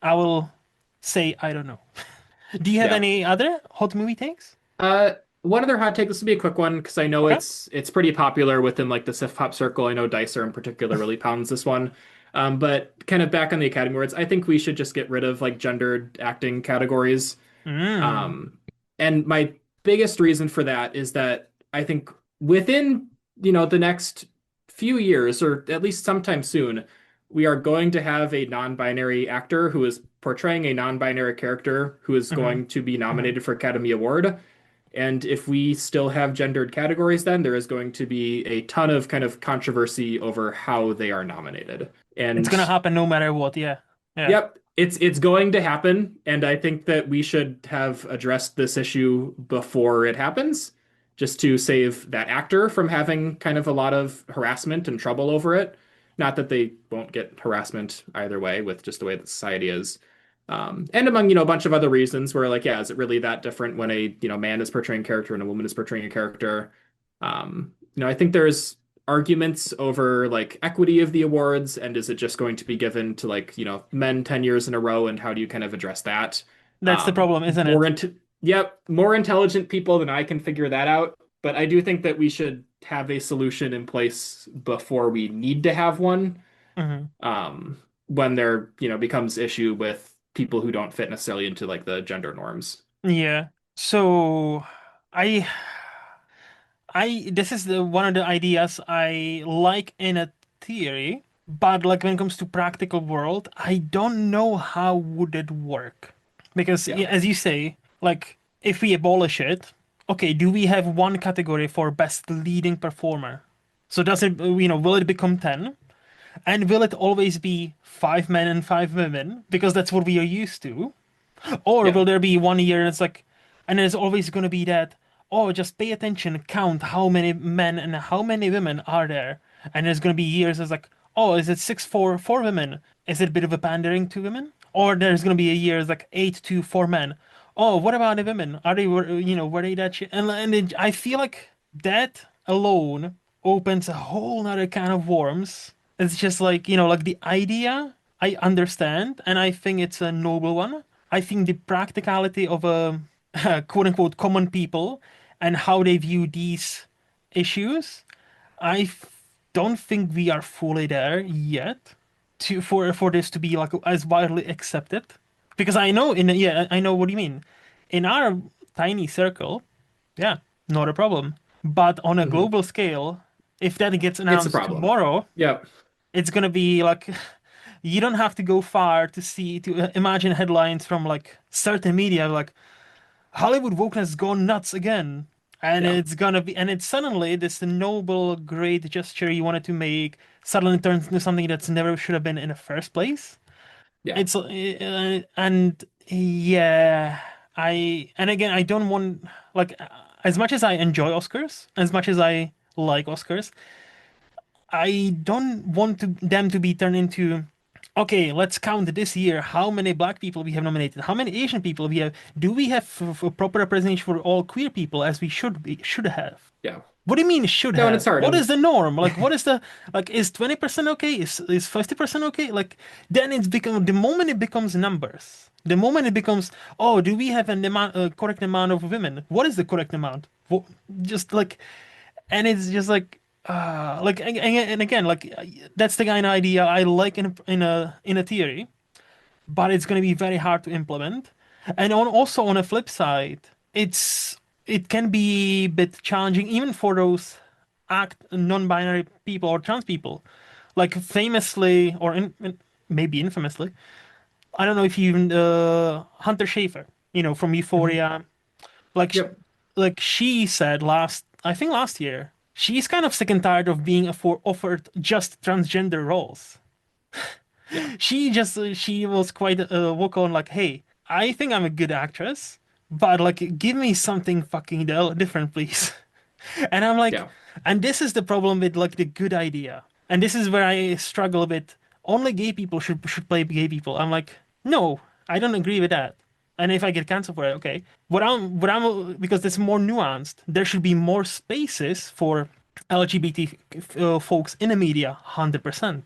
I will say I don't know. Do you have Yeah. any other hot movie takes? Uh, One other hot take. This will be a quick one because I know Okay. it's pretty popular within like the Sif Pop circle. I know Dicer in particular really pounds this one. But kind of back on the Academy Awards, I think we should just get rid of like gendered acting categories. Mm. Um, and my biggest reason for that is that I think within, the next few years, or at least sometime soon, we are going to have a non-binary actor who is portraying a non-binary character who is Hmm. going to be Hmm. nominated for Academy Award. And if we still have gendered categories, then there is going to be a ton of kind of controversy over how they are nominated. It's And gonna happen no matter what. Yeah. Yeah. yep, it's going to happen, and I think that we should have addressed this issue before it happens, just to save that actor from having kind of a lot of harassment and trouble over it. Not that they won't get harassment either way with just the way that society is. And among, a bunch of other reasons where like, yeah, is it really that different when a, man is portraying a character and a woman is portraying a character? I think there's arguments over like equity of the awards, and is it just going to be given to like men 10 years in a row, and how do you kind of address that? That's the problem, isn't More it? into Yep, more intelligent people than I can figure that out, but I do think that we should have a solution in place before we need to have one. Hmm. When there becomes issue with people who don't fit necessarily into like the gender norms. Yeah. So I this is the one of the ideas I like in a theory, but like when it comes to practical world, I don't know how would it work. Because Yeah. as you say, like if we abolish it, okay, do we have one category for best leading performer? So does it, will it become 10? And will it always be five men and five women? Because that's what we are used to. Or Yeah. will there be one year and it's like, and there's always going to be that, oh, just pay attention, count how many men and how many women are there. And there's going to be years it's like, oh, is it six for women? Is it a bit of a pandering to women? Or there's going to be a year it's like eight to four men. Oh, what about the women? Are they, were they that shit? I feel like that alone opens a whole nother can of worms. It's just like, like the idea I understand, and I think it's a noble one. I think the practicality of a quote unquote common people and how they view these issues, I don't think we are fully there yet for this to be like as widely accepted. Because I know I know what you mean. In our tiny circle, yeah, not a problem. But on a Hmm. global scale, if that gets It's a announced problem. tomorrow, Yep. it's gonna be like you don't have to go far to imagine headlines from like certain media like Hollywood wokeness has gone nuts again. And Yeah. it's suddenly this noble, great gesture you wanted to make suddenly turns into something that's never should have been in the first place. Yeah. It's and yeah, and again, I don't want like as much as I enjoy Oscars, as much as I like Oscars, I don't want them to be turned into, okay, let's count this year how many black people we have nominated, how many Asian people we have. Do we have proper representation for all queer people as we should have? Yeah. What do you mean should No, and it's have? hard. What And is the norm? Like, what is the like? Is 20% okay? Is 50% okay? Like, then it's become the moment it becomes numbers. The moment it becomes, oh, do we have a correct amount of women? What is the correct amount? Just like, and it's just like and again, like that's the kind of idea I like in a theory, but it's going to be very hard to implement. And also on a flip side, it can be a bit challenging even for those act non-binary people or trans people. Like famously or maybe infamously, I don't know if you even Hunter Schafer, from Mhm. Euphoria, like Yep. like she said I think last year, she's kind of sick and tired of being offered just transgender roles. Yeah. She was quite vocal on like, hey, I think I'm a good actress, but like, give me something fucking different, please. And I'm like, Yeah. and this is the problem with like the good idea, and this is where I struggle with. Only gay people should play gay people. I'm like, no, I don't agree with that. And if I get canceled for it, okay. What I'm because it's more nuanced. There should be more spaces for LGBT folks in the media, 100%.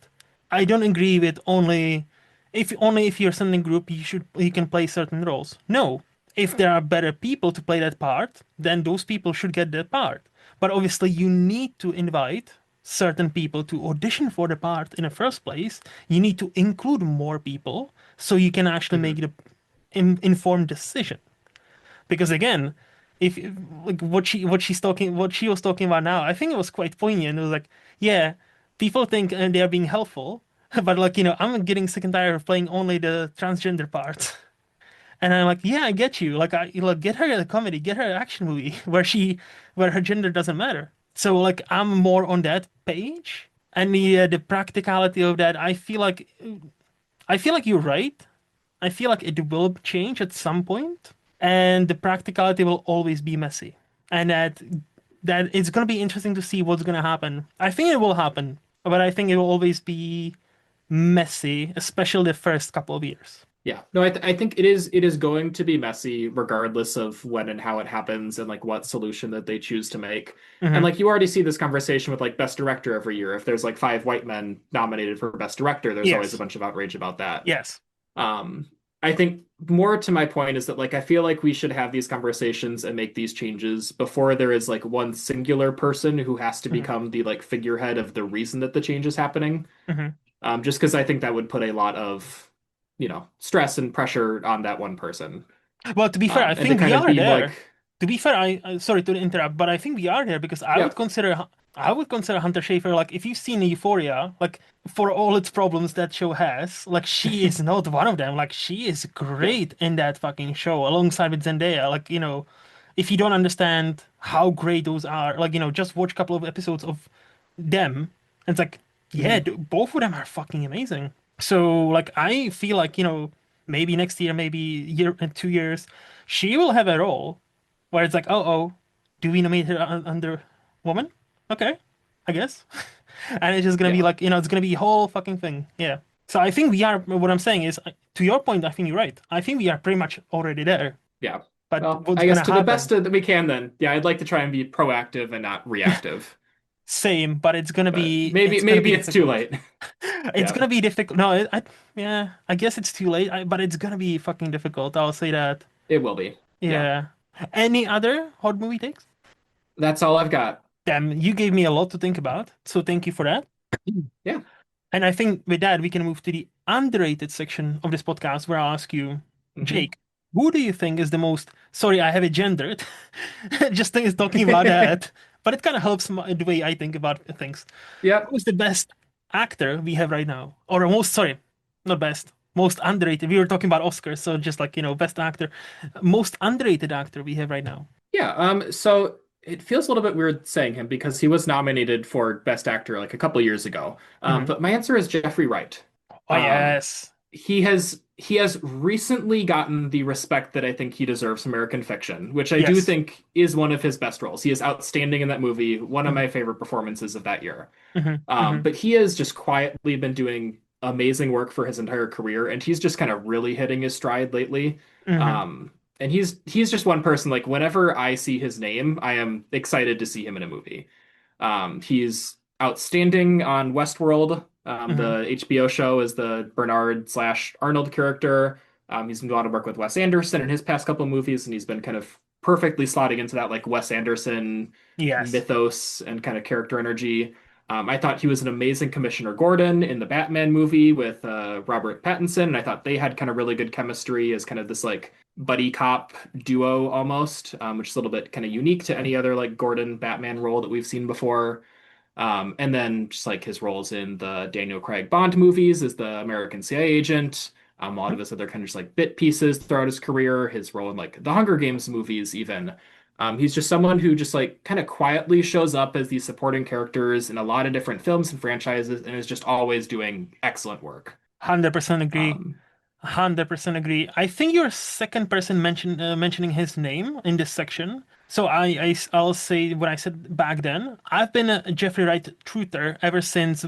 I don't agree with only if you're something group you can play certain roles. No, if there are better people to play that part, then those people should get that part. But obviously, you need to invite certain people to audition for the part in the first place. You need to include more people so you can actually Hmm. make the informed decision. Because again, if like what she was talking about now, I think it was quite poignant. It was like, yeah, people think they are being helpful, but like I'm getting sick and tired of playing only the transgender part. And I'm like, yeah, I get you. Like, get her a comedy, get her an action movie where her gender doesn't matter. So like, I'm more on that page, and the practicality of that, I feel like you're right. I feel like it will change at some point, and the practicality will always be messy, and that it's gonna be interesting to see what's gonna happen. I think it will happen, but I think it will always be messy, especially the first couple of years. Yeah. No, I think it is going to be messy regardless of when and how it happens and like what solution that they choose to make. And Hmm. like you already see this conversation with like best director every year. If there's like five white men nominated for best director, there's always a Yes. bunch of outrage about that. Yes. Um, I think more to my point is that like I feel like we should have these conversations and make these changes before there is like one singular person who has to Hmm. become the like figurehead of the reason that the change is happening. Hmm. Just because I think that would put a lot of, stress and pressure on that one person. Well, to be fair, I And to think we kind of are be there. like, To be fair, sorry to interrupt, but I think we are there because yeah, I would consider Hunter Schafer like if you've seen Euphoria, like for all its problems that show has, like she is not one of them. Like she is yeah, great in that fucking show alongside with Zendaya. Like if you don't understand how great those are, like, just watch a couple of episodes of them, and it's like, yeah, Hmm. both of them are fucking amazing. So, like, I feel like, maybe next year, maybe year and 2 years, she will have a role where it's like, oh, do we nominate her under woman? Okay, I guess. And it's just gonna be Yeah. like, it's gonna be a whole fucking thing. Yeah. So I think we are, what I'm saying is, to your point, I think you're right. I think we are pretty much already there. Yeah. But Well, what's I guess gonna to the best happen? that we can then. Yeah, I'd like to try and be proactive and not reactive. Same, but it's gonna But be, maybe it's gonna be maybe it's too difficult. late. It's Yeah. gonna be difficult. No, yeah, I guess it's too late, but it's gonna be fucking difficult. I'll say that. It will be. Yeah. Yeah. Any other hot movie takes? That's all I've got. Damn, you gave me a lot to think about, so thank you for that. Yeah. And I think with that, we can move to the underrated section of this podcast where I'll ask you, Hmm. Jake, who do you think is the most, sorry, I have it gendered, just talking about that, but it kind of helps the way I think about things. Yep. Who's the best actor we have right now? Or most, sorry, not best, most underrated. We were talking about Oscars, so just like, best actor, most underrated actor we have right now. Yeah. So it feels a little bit weird saying him because he was nominated for Best Actor like a couple years ago. Mhm. But my answer is Jeffrey Wright. Oh, Um, yes. he has recently gotten the respect that I think he deserves from American Fiction, which I do Yes. think is one of his best roles. He is outstanding in that movie, one of Hmm. my favorite performances of that year. Hmm. Hmm. But he has just quietly been doing amazing work for his entire career, and he's just kind of really hitting his stride lately. Hmm. And he's just one person, like whenever I see his name, I am excited to see him in a movie. He's outstanding on Westworld, Hmm. the HBO show, as the Bernard slash Arnold character. He's been doing a lot of work with Wes Anderson in his past couple of movies, and he's been kind of perfectly slotting into that like Wes Anderson Yes. mythos and kind of character energy. I thought he was an amazing Commissioner Gordon in the Batman movie with Robert Pattinson, and I thought they had kind of really good chemistry as kind of this like buddy cop duo almost, which is a little bit kind of unique to any other like Gordon Batman role that we've seen before. And then just like his roles in the Daniel Craig Bond movies as the American CIA agent, a lot of his other kind of just like bit pieces throughout his career, his role in like the Hunger Games movies, even. He's just someone who just like kind of quietly shows up as these supporting characters in a lot of different films and franchises and is just always doing excellent work. 100% agree. Um, 100% agree. I think you're second person mentioning his name in this section. So I'll say what I said back then. I've been a Jeffrey Wright truther ever since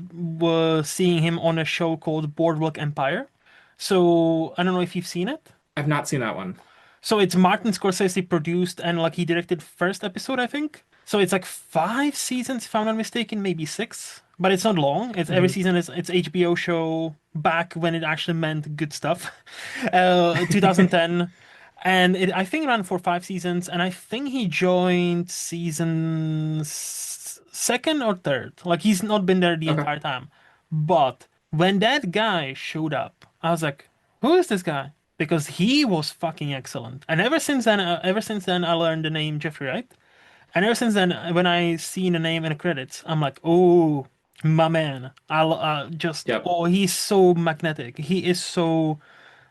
seeing him on a show called Boardwalk Empire. So I don't know if you've seen it. I've not seen that one. So it's Martin Scorsese produced and like he directed first episode, I think. So it's like 5 seasons, if I'm not mistaken, maybe six. But it's not long. It's every Hmm. season is it's HBO show back when it actually meant good stuff. 2010. And I think it ran for 5 seasons, and I think he joined season second or third. Like he's not been there the Okay. entire time. But when that guy showed up, I was like, who is this guy? Because he was fucking excellent. And ever since then, I learned the name Jeffrey Wright. And ever since then, when I see the name in the credits, I'm like, oh, my man. I'll Yep. oh, he's so magnetic. He is so,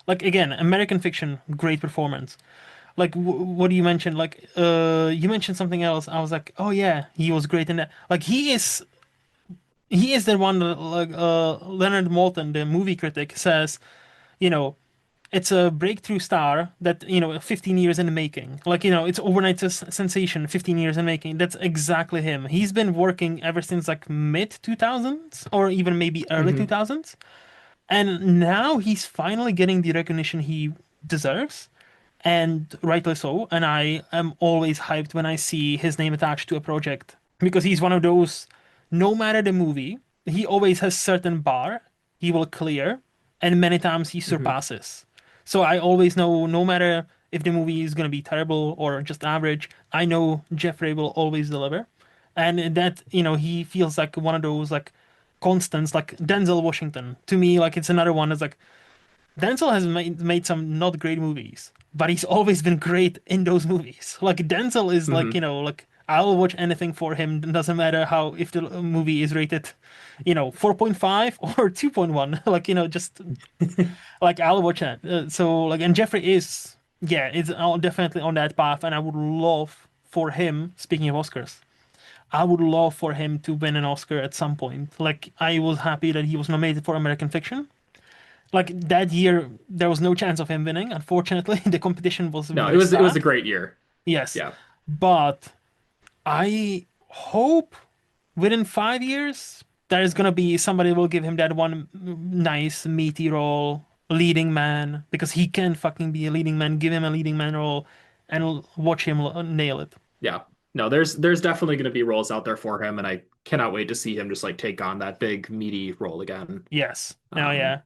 like, again, American Fiction, great performance. Like, what do you mention? Like, you mentioned something else. I was like, oh yeah, he was great in that. Like, he is the one that, like, Leonard Maltin, the movie critic, says, you know, it's a breakthrough star that 15 years in the making, like it's overnight sensation, 15 years in making. That's exactly him. He's been working ever since like mid 2000s or even maybe early Hmm. 2000s, and now he's finally getting the recognition he deserves, and rightly so. And I am always hyped when I see his name attached to a project because he's one of those, no matter the movie, he always has certain bar he will clear, and many times he Hmm. surpasses. So I always know, no matter if the movie is going to be terrible or just average, I know Jeffrey will always deliver. And that, he feels like one of those like constants, like Denzel Washington. To me, like it's another one that's like Denzel has made some not great movies, but he's always been great in those movies. Like Denzel is like, Hmm. like I'll watch anything for him. Doesn't matter how if the movie is rated, 4.5 or 2.1. Like, just like I'll watch that. So like, and Jeffrey is. yeah, it's definitely on that path, and I would love for him, speaking of Oscars, I would love for him to win an Oscar at some point. Like, I was happy that he was nominated for American Fiction. Like, that year, there was no chance of him winning. Unfortunately, the competition was No, very it was a stacked. great year. Yes. Yeah. But I hope within 5 years, there's gonna be somebody will give him that one nice, meaty role, leading man, because he can fucking be a leading man. Give him a leading man role and watch him nail it. Yeah. No, there's definitely going to be roles out there for him, and I cannot wait to see him just like take on that big meaty role again. Yes. Oh, Um, yeah.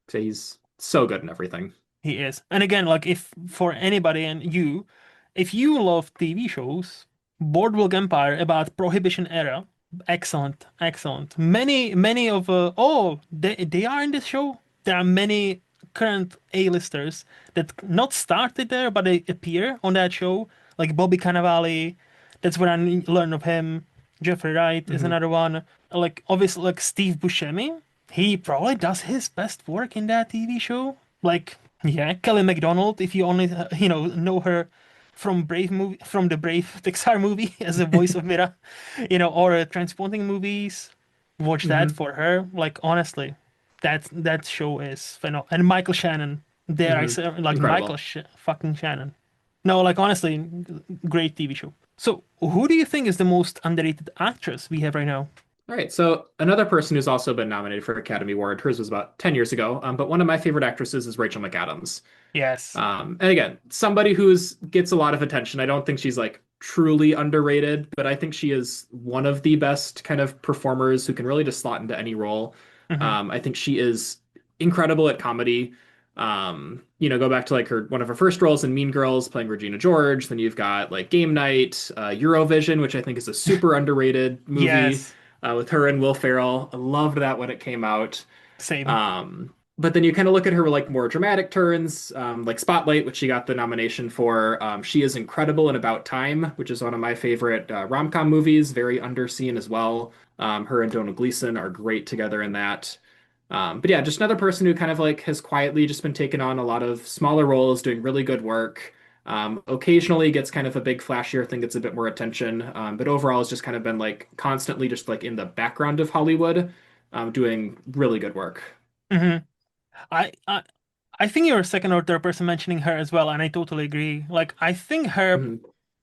so he's so good in everything. He is. And again, like if for anybody and you, if you love TV shows, Boardwalk Empire about Prohibition era, excellent, excellent. Many of they are in this show. There are many current A-listers that not started there, but they appear on that show, like Bobby Cannavale. That's where I learned of him. Jeffrey Wright is Hmm. another one. Like obviously, like Steve Buscemi. He probably does his best work in that TV show. Like, yeah, Kelly MacDonald, if you only know her from from the Brave Pixar movie as the voice of Mira, or Transporting movies, watch that Hmm. for her. Like honestly, that show is phenomenal. And Michael Shannon, there I Hmm. say like Incredible. Fucking Shannon. No, like honestly, great TV show. So, who do you think is the most underrated actress we have right now? All right, so another person who's also been nominated for Academy Award, hers was about 10 years ago, but one of my favorite actresses is Rachel McAdams. Yes. And again, somebody who's gets a lot of attention. I don't think she's like truly underrated, but I think she is one of the best kind of performers who can really just slot into any role. Hmm. I think she is incredible at comedy. Go back to like her one of her first roles in Mean Girls, playing Regina George. Then you've got like Game Night, Eurovision, which I think is a super underrated movie Yes. with her and Will Ferrell. I loved that when it came out. Same. But then you kind of look at her like more dramatic turns, like Spotlight, which she got the nomination for. She is incredible in About Time, which is one of my favorite rom-com movies, very underseen as well. Her and Donald Gleason are great together in that. But yeah, just another person who kind of like has quietly just been taking on a lot of smaller roles, doing really good work. Occasionally gets kind of a big flashier thing, gets a bit more attention. But overall has just kind of been like constantly just like in the background of Hollywood, doing really good work. Hmm. I, I I think you're a second or third person mentioning her as well, and I totally agree. Like, I think her Mhm.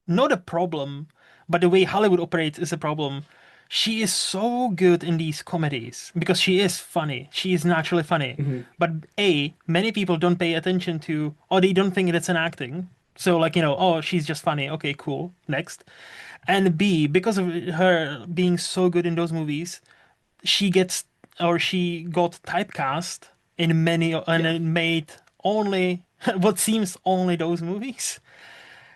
not a problem, but the way Hollywood operates is a problem. She is so good in these comedies because she is funny. She is naturally funny. Mhm. But A, many people don't pay attention to, or they don't think that's an acting. So, like, oh, she's just funny. Okay, cool. Next. And B, because of her being so good in those movies, she gets she got typecast in many and Yeah. it made only what seems only those movies.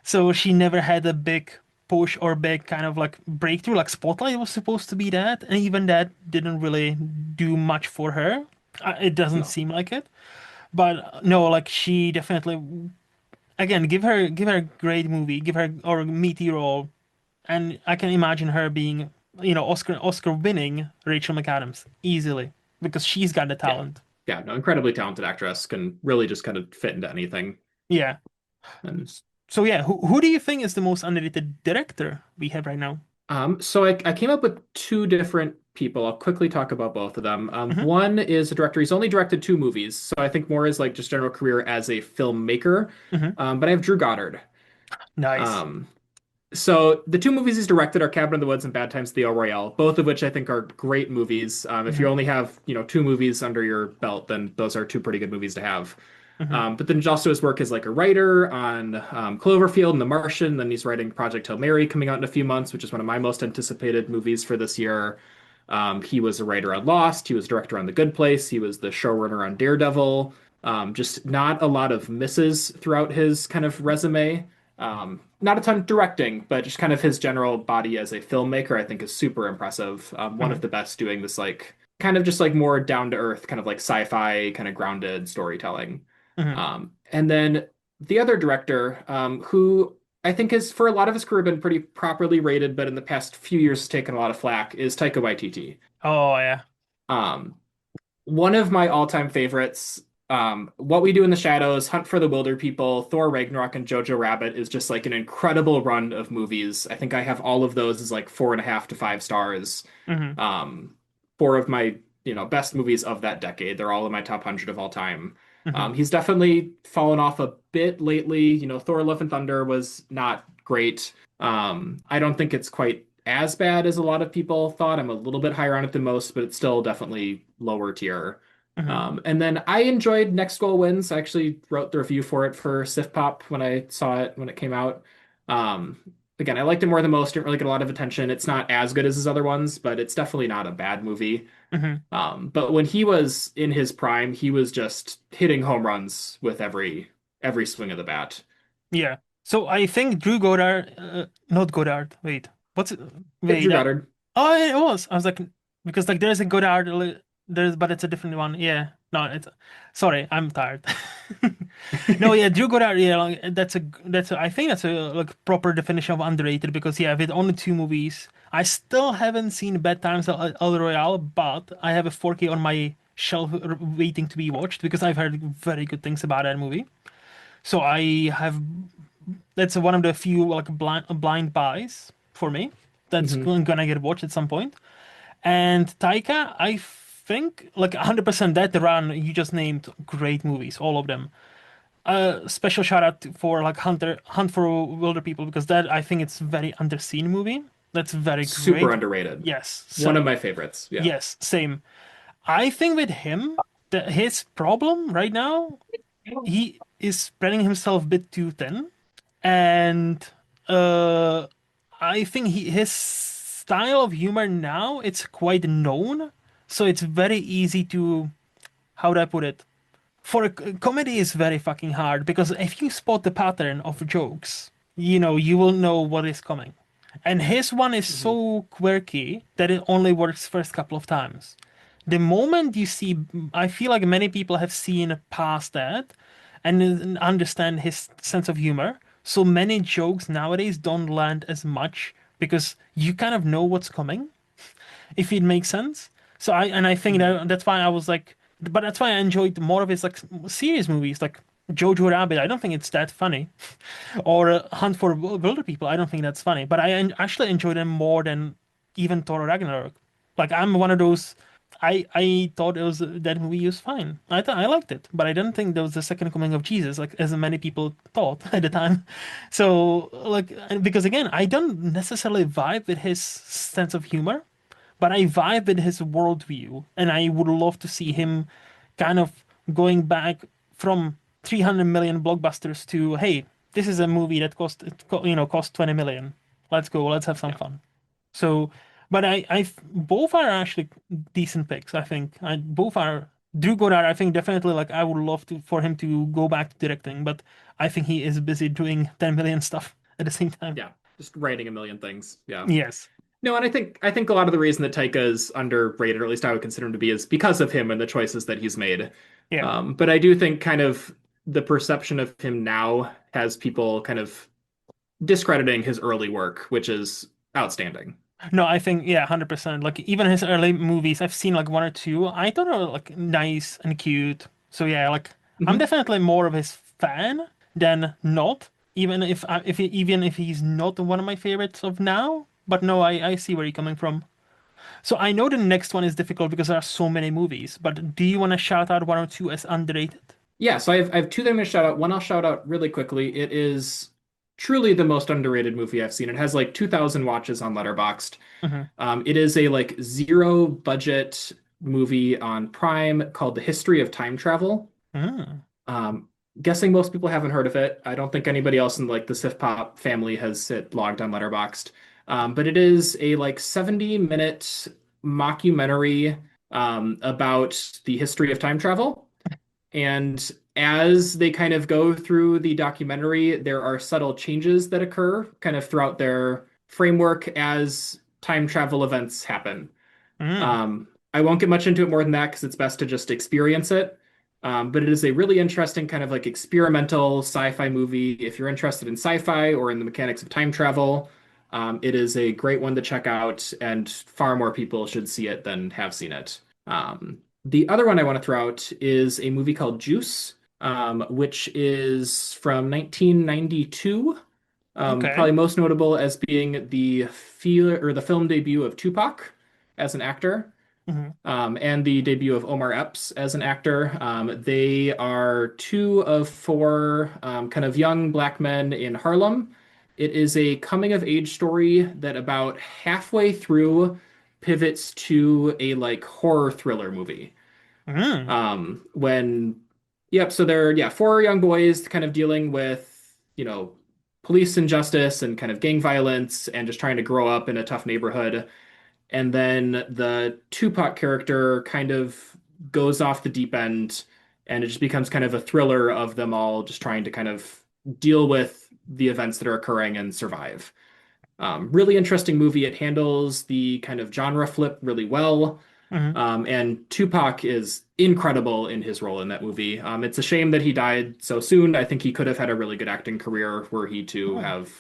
So she never had a big push or big kind of like breakthrough. Like Spotlight was supposed to be that, and even that didn't really do much for her. It doesn't No. seem like it. But no, like she definitely again give her a great movie, give her or a meaty role, and I can imagine her being Oscar winning Rachel McAdams easily because she's got the Yeah. talent. Yeah. No, incredibly talented actress, can really just kind of fit into anything. Yeah. And So yeah, who do you think is the most underrated director we have right now? so I came up with two different people. I'll quickly talk about both of them. Hmm. One is a director. He's only directed two movies, so I think more is like just general career as a filmmaker. Hmm. But I have Drew Goddard. Nice. Um, So the two movies he's directed are Cabin in the Woods and Bad Times at the El Royale, both of which I think are great movies. If you Hmm. only have, two movies under your belt, then those are two pretty good movies to have. Hmm. But then also his work as like a writer on Cloverfield and The Martian. Then he's writing Project Hail Mary coming out in a few months, which is one of my most anticipated movies for this year. He was a writer on Lost. He was director on The Good Place. He was the showrunner on Daredevil. Just not a lot of misses throughout his kind of resume. Not a ton directing, but just kind of his general body as a filmmaker, I think is super impressive. One Hmm. of the best doing this, like, kind of just like more down to earth, kind of like sci-fi, kind of grounded storytelling. Hmm. And then the other director, who I think has, for a lot of his career, been pretty properly rated, but in the past few years has taken a lot of flack, is Taika Waititi. Oh yeah. Um, One of my all-time favorites. What We Do in the Shadows, Hunt for the Wilder People, Thor Ragnarok, and Jojo Rabbit is just like an incredible run of movies. I think I have all of those as like 4.5 to 5 stars. Hmm. Um, Four of my, best movies of that decade. They're all in my top 100 of all time. Hmm. He's definitely fallen off a bit lately. Thor Love and Thunder was not great. I don't think it's quite as bad as a lot of people thought. I'm a little bit higher on it than most, but it's still definitely lower tier. Hmm. And then I enjoyed Next Goal Wins. I actually wrote the review for it for Sif Pop when I saw it when it came out. Um, Again, I liked it more than most. Didn't really get a lot of attention. It's not as good as his other ones, but it's definitely not a bad movie. Hmm. But when he was in his prime, he was just hitting home runs with every swing of the bat. Yeah. So I think Drew Goddard, not Goddard. Wait, what's it? Yep, Wait, Drew Goddard. oh, it was. I was like, because like there's a Goddard, there's, but it's a different one. Yeah. No, it's. Sorry, I'm tired. No, yeah, Drew Goddard. Yeah, like, I think that's a like proper definition of underrated because yeah, with only two movies, I still haven't seen Bad Times at El Royale, but I have a 4K on my shelf waiting to be watched because I've heard very good things about that movie. So I have that's one of the few like blind buys for me. That's Hmm. gonna get watched at some point. And Taika, I think like 100% that run you just named great movies, all of them. Special shout out for like Hunt for Wilder People because that I think it's very underseen movie. That's very Super great. underrated. Yes, One so of my favorites. Yeah. yes, same. I think with him, his problem right now, he is spreading himself a bit too thin. And uh I think his style of humor now it's quite known, so it's very easy to how do I put it? For comedy is very fucking hard because if you spot the pattern of jokes, you will know what is coming. And his one is Hmm. so quirky that it only works first couple of times. The moment you see, I feel like many people have seen past that and understand his sense of humor. So many jokes nowadays don't land as much because you kind of know what's coming if it makes sense. I think Hmm. that's why I was like, but that's why I enjoyed more of his like serious movies, like Jojo Rabbit. I don't think it's that funny, or Hunt for Wilder People. I don't think that's funny, but I actually enjoy them more than even Thor Ragnarok. Like I'm one of those. I thought it was that movie was fine. I liked it, but I didn't think there was the second coming of Jesus, like as many people thought at the time. So like because again, I don't necessarily vibe with his sense of humor, but I vibe with his worldview, and I would love to see him kind of going back from 300 million blockbusters to, hey, this is a movie that cost 20 million. Let's go, let's have some Yeah. fun. So, but both are actually decent picks. I think both are. Drew Goddard, I think definitely like I would love to for him to go back to directing, but I think he is busy doing 10 million stuff at the same time. Yeah. Just writing a million things. Yeah. Yes. No, and I think a lot of the reason that Taika is underrated, or at least I would consider him to be, is because of him and the choices that he's made. Yeah. But I do think kind of the perception of him now has people kind of discrediting his early work, which is outstanding. No, I think yeah, 100%. Like even his early movies, I've seen like one or two. I thought they were like nice and cute. So yeah, like I'm Hmm. definitely more of his fan than not. Even if he's not one of my favorites of now. But no, I see where you're coming from. So I know the next one is difficult because there are so many movies. But do you want to shout out one or two as underrated? Yeah, so I have two that I'm going to shout out. One I'll shout out really quickly. It is truly the most underrated movie I've seen. It has like 2,000 watches on Letterboxd. Hmm. It is a like zero budget movie on Prime called The History of Time Travel. Mm. Um, Guessing most people haven't heard of it. I don't think anybody else in like the Sif Pop family has it logged on Letterboxd. But it is a like 70-minute mockumentary about the history of time travel. And as they kind of go through the documentary, there are subtle changes that occur kind of throughout their framework as time travel events happen. Mm. I won't get much into it more than that because it's best to just experience it. But it is a really interesting kind of like experimental sci-fi movie. If you're interested in sci-fi or in the mechanics of time travel, it is a great one to check out, and far more people should see it than have seen it. The other one I want to throw out is a movie called Juice, which is from 1992. Okay. Probably most notable as being the film debut of Tupac as an actor, Hmm. and the debut of Omar Epps as an actor. They are two of four kind of young black men in Harlem. It is a coming of age story that about halfway through pivots to a like horror thriller movie. Mm. When, yep, so they're, yeah, four young boys kind of dealing with, police injustice and kind of gang violence and just trying to grow up in a tough neighborhood. And then the Tupac character kind of goes off the deep end, and it just becomes kind of a thriller of them all just trying to kind of deal with the events that are occurring and survive. Really interesting movie. It handles the kind of genre flip really well. Hmm. And Tupac is incredible in his role in that movie. It's a shame that he died so soon. I think he could have had a really good acting career were he to Oh. have,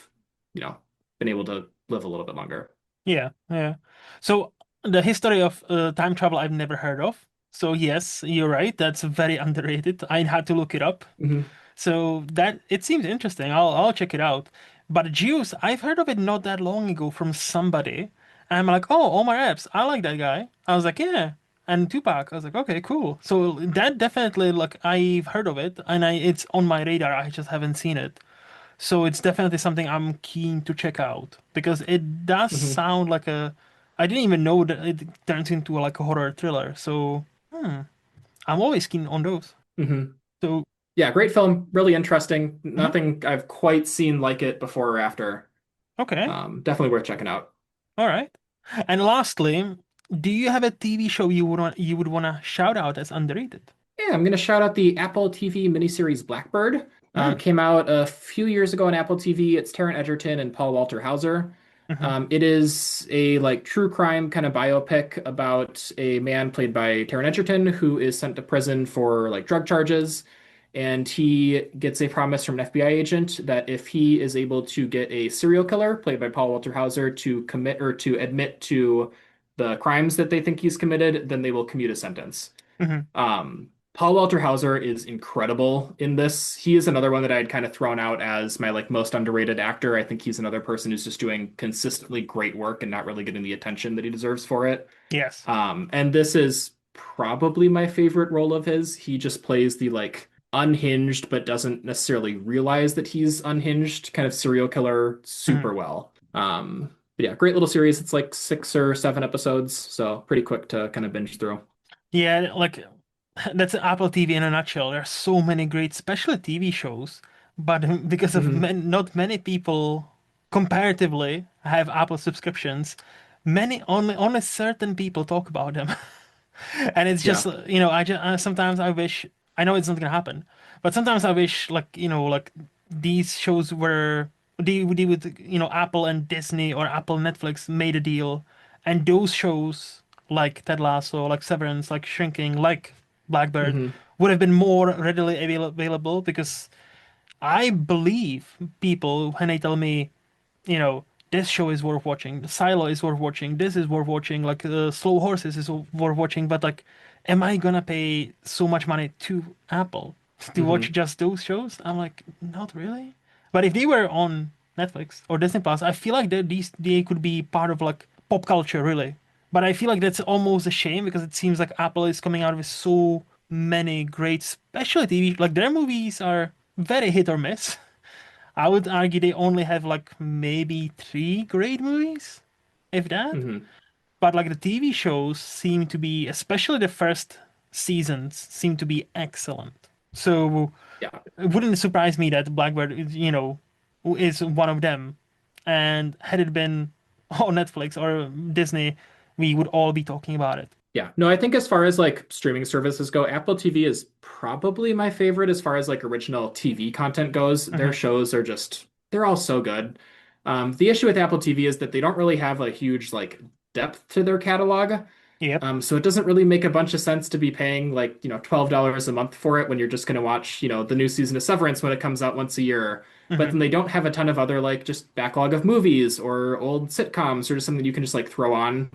you know, been able to live a little bit longer. Yeah, yeah. So the history of time travel I've never heard of. So yes, you're right. That's very underrated. I had to look it up. Hmm. So that it seems interesting. I'll check it out. But Juice, I've heard of it not that long ago from somebody. And I'm like, oh, Omar Epps, I like that guy. I was like, yeah. And Tupac, I was like, okay, cool. So that definitely like I've heard of it and it's on my radar. I just haven't seen it. So it's definitely something I'm keen to check out because it does Hmm. sound like I didn't even know that it turns into like a horror thriller. So I'm always keen on those. Hmm. So Yeah, great film. Really interesting. mhm, Nothing I've quite seen like it before or after. okay, Definitely worth checking out. all right. And lastly, do you have a TV show you would wanna shout out as underrated? Yeah, I'm going to shout out the Apple TV miniseries Blackbird. Mm, Came out a few years ago on Apple TV. It's Taron Egerton and Paul Walter Hauser. mm-hmm, It is a like true crime kind of biopic about a man played by Taron Egerton who is sent to prison for like drug charges, and he gets a promise from an FBI agent that if he is able to get a serial killer played by Paul Walter Hauser to commit or to admit to the crimes that they think he's committed, then they will commute a sentence. mm-hmm, Paul Walter Hauser is incredible in this. He is another one that I'd kind of thrown out as my like most underrated actor. I think he's another person who's just doing consistently great work and not really getting the attention that he deserves for it. yes. And this is probably my favorite role of his. He just plays the like unhinged but doesn't necessarily realize that he's unhinged kind of serial killer Mm-hmm. super well. But yeah, great little series. It's like 6 or 7 episodes, so pretty quick to kind of binge through. Yeah, like that's Apple TV in a nutshell. There are so many great, especially TV shows, but because of Hmm. not many people comparatively have Apple subscriptions, many only certain people talk about them. And it's just, Yeah. I just sometimes I wish I know it's not gonna happen, but sometimes I wish like, like these shows were they would, Apple and Disney or Apple Netflix made a deal, and those shows like Ted Lasso, like Severance, like Shrinking, like Blackbird Hmm. would have been more readily available because I believe people when they tell me, this show is worth watching. The Silo is worth watching. This is worth watching. Like Slow Horses is worth watching. But like, am I gonna pay so much money to Apple to watch Hmm. just those shows? I'm like, not really. But if they were on Netflix or Disney Plus, I feel like they could be part of like pop culture, really. But I feel like that's almost a shame because it seems like Apple is coming out with so many great specialty TV. Like their movies are very hit or miss. I would argue they only have like maybe three great movies, if that. Hmm. But like the TV shows seem to be, especially the first seasons, seem to be excellent. So Yeah. it wouldn't surprise me that Blackbird is one of them. And had it been on Netflix or Disney, we would all be talking about it. Yeah. No, I think as far as like streaming services go, Apple TV is probably my favorite as far as like original TV content goes. Their Hmm. shows are just, they're all so good. The issue with Apple TV is that they don't really have a huge like depth to their catalog. Yep. So it doesn't really make a bunch of sense to be paying like, $12 a month for it when you're just going to watch, the new season of Severance when it comes out once a year. But Hmm. then they don't have a ton of other like just backlog of movies or old sitcoms or just something you can just like throw on.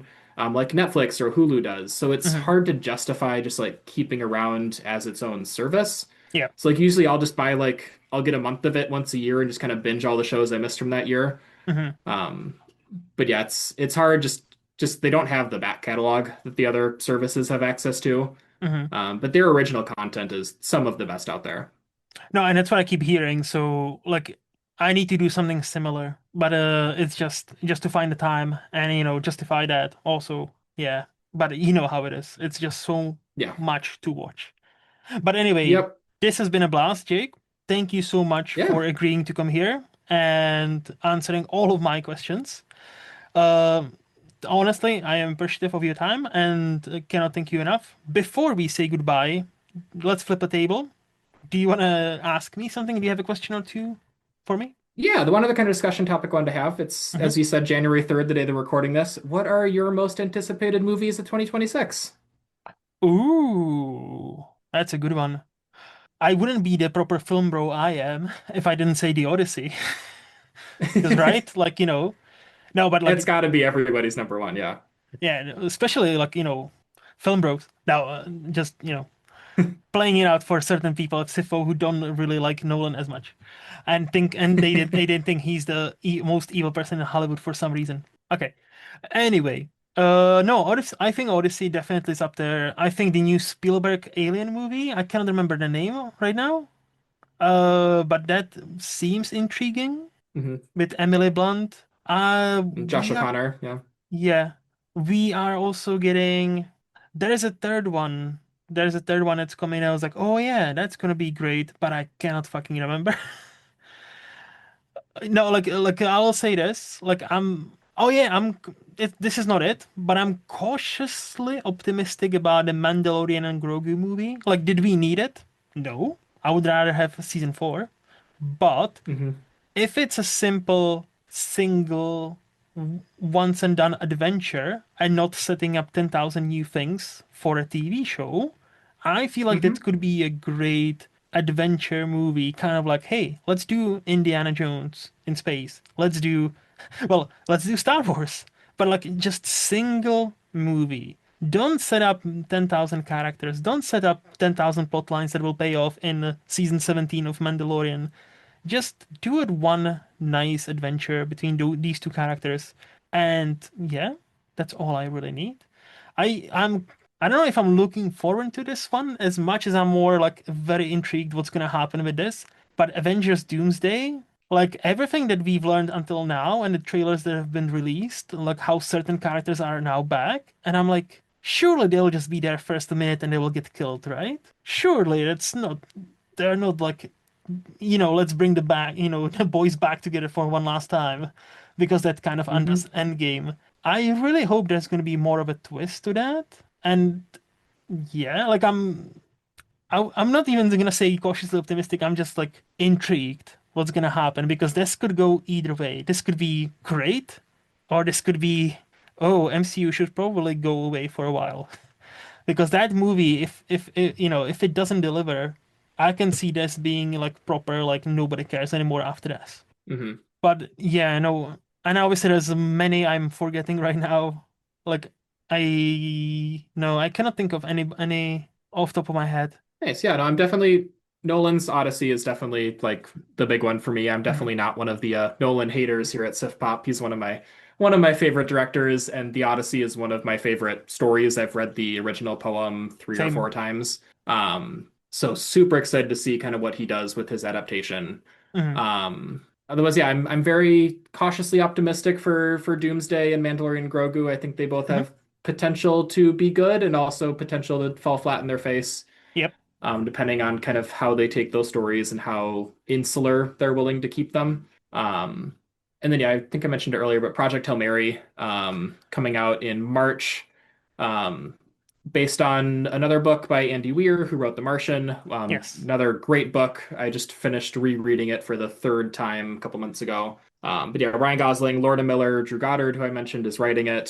like Netflix or Hulu does. So it's Hmm. hard to justify just like keeping around as its own service. Yeah. So like usually I'll just buy like I'll get a month of it once a year and just kind of binge all the shows I missed from that year. Hmm. Um, but yeah, it's hard just they don't have the back catalog that the other services have access to. Hmm. But their original content is some of the best out there. No, and that's what I keep hearing. So like I need to do something similar, but it's just to find the time and justify that also. Yeah. But you know how it is. It's just so Yeah. much to watch. But anyway, Yep. this has been a blast, Jake. Thank you so much Yeah. for agreeing to come here and answering all of my questions. Um, Honestly, I am appreciative of your time and cannot thank you enough. Before we say goodbye, let's flip a table. Do you want to ask me something? Do you have a question or two for me? Yeah, the one other kind of discussion topic I wanted to have, it's Hmm. as you said, January 3rd, the day they're recording this. What are your most anticipated movies of 2026? Ooh, that's a good one. I wouldn't be the proper film bro I am if I didn't say The Odyssey. Because, right? Like, no, but It's like, got to be everybody's number one, yeah. yeah, especially like, film bros. Now, just, playing it out for certain people at SIFO who don't really like Nolan as much, and they didn't think he's the most evil person in Hollywood for some reason. Okay. Anyway, no, Odyssey. I think Odyssey definitely is up there. I think the new Spielberg Alien movie. I cannot remember the name right now. But that seems intriguing Hmm. with Emily Blunt. Josh We are O'Connor, yeah. Yeah, we are also getting. There is a third one. There's a third one that's coming. I was like, oh yeah, that's gonna be great, but I cannot fucking remember. No, like I will say this. Like I'm. Oh yeah, this is not it, but I'm cautiously optimistic about the Mandalorian and Grogu movie. Like, did we need it? No. I would rather have season four. But Hmm. if it's a simple, single, once and done adventure and not setting up 10,000 new things for a TV show, I feel like that Hmm. could be a great adventure movie. Kind of like, hey, let's do Indiana Jones in space. Let's do Star Wars. But like just single movie. Don't set up 10,000 characters. Don't set up 10,000 plot lines that will pay off in season 17 of Mandalorian. Just do it one nice adventure between these two characters, and yeah, that's all I really need. I'm I don't know if I'm looking forward to this one as much as I'm more like very intrigued what's gonna happen with this. But Avengers Doomsday, like everything that we've learned until now and the trailers that have been released, like how certain characters are now back, and I'm like, surely they'll just be there first a minute and they will get killed, right? Surely it's not. They're not like let's bring the boys back together for one last time because that kind of undoes Hmm. Endgame. I really hope there's going to be more of a twist to that. And yeah, like I'm not even going to say cautiously optimistic. I'm just like intrigued what's going to happen because this could go either way. This could be great or this could be, oh, MCU should probably go away for a while. Because that movie, if it doesn't deliver, I can see this being like proper, like nobody cares anymore after this. Hmm. But yeah, no, and obviously there's many I'm forgetting right now. Like I cannot think of any off the top of my head. Nice. Yeah, no, I'm definitely Nolan's Odyssey is definitely like the big one for me. I'm Mhm. definitely not one of the Nolan haters here at Sif Pop. He's one of my favorite directors, and the Odyssey is one of my favorite stories. I've read the original poem three or four Same. times. So super excited to see kind of what he does with his adaptation. Hmm. Otherwise, yeah, I'm very cautiously optimistic for Doomsday and Mandalorian Grogu. I think they both Hmm. have potential to be good and also potential to fall flat in their face, Yep. depending on kind of how they take those stories and how insular they're willing to keep them. And then, yeah, I think I mentioned it earlier, but Project Hail Mary, coming out in March, um, based on another book by Andy Weir, who wrote The Martian. Yes. Another great book. I just finished rereading it for the third time a couple months ago. But yeah, Ryan Gosling, Lorna Miller, Drew Goddard, who I mentioned, is writing it.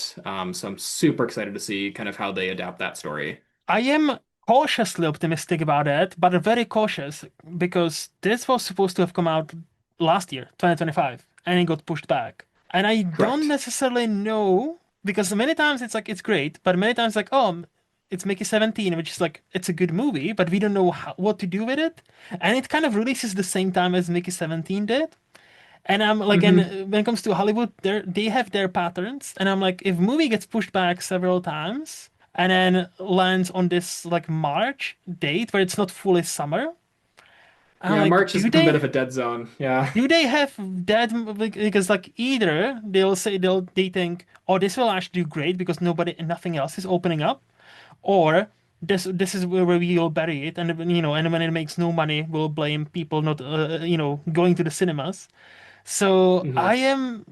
So I'm super excited to see kind of how they adapt that story. I am cautiously optimistic about it, but very cautious because this was supposed to have come out last year, 2025, and it got pushed back. And I don't Correct. necessarily know. because many times it's like it's great, but many times like oh, it's Mickey 17, which is like it's a good movie, but we don't know what to do with it, and it kind of releases the same time as Mickey 17 did. And I'm like, and Hmm. when it comes to Hollywood, they have their patterns, and I'm like, if movie gets pushed back several times and then lands on this like March date where it's not fully summer, I'm Yeah, like, March has become a bit of a dead zone. Yeah. do they have that because like either they'll say they think oh this will actually do great because nothing else is opening up, or this is where we will bury it, and and when it makes no money we'll blame people not going to the cinemas. So Hmm. I am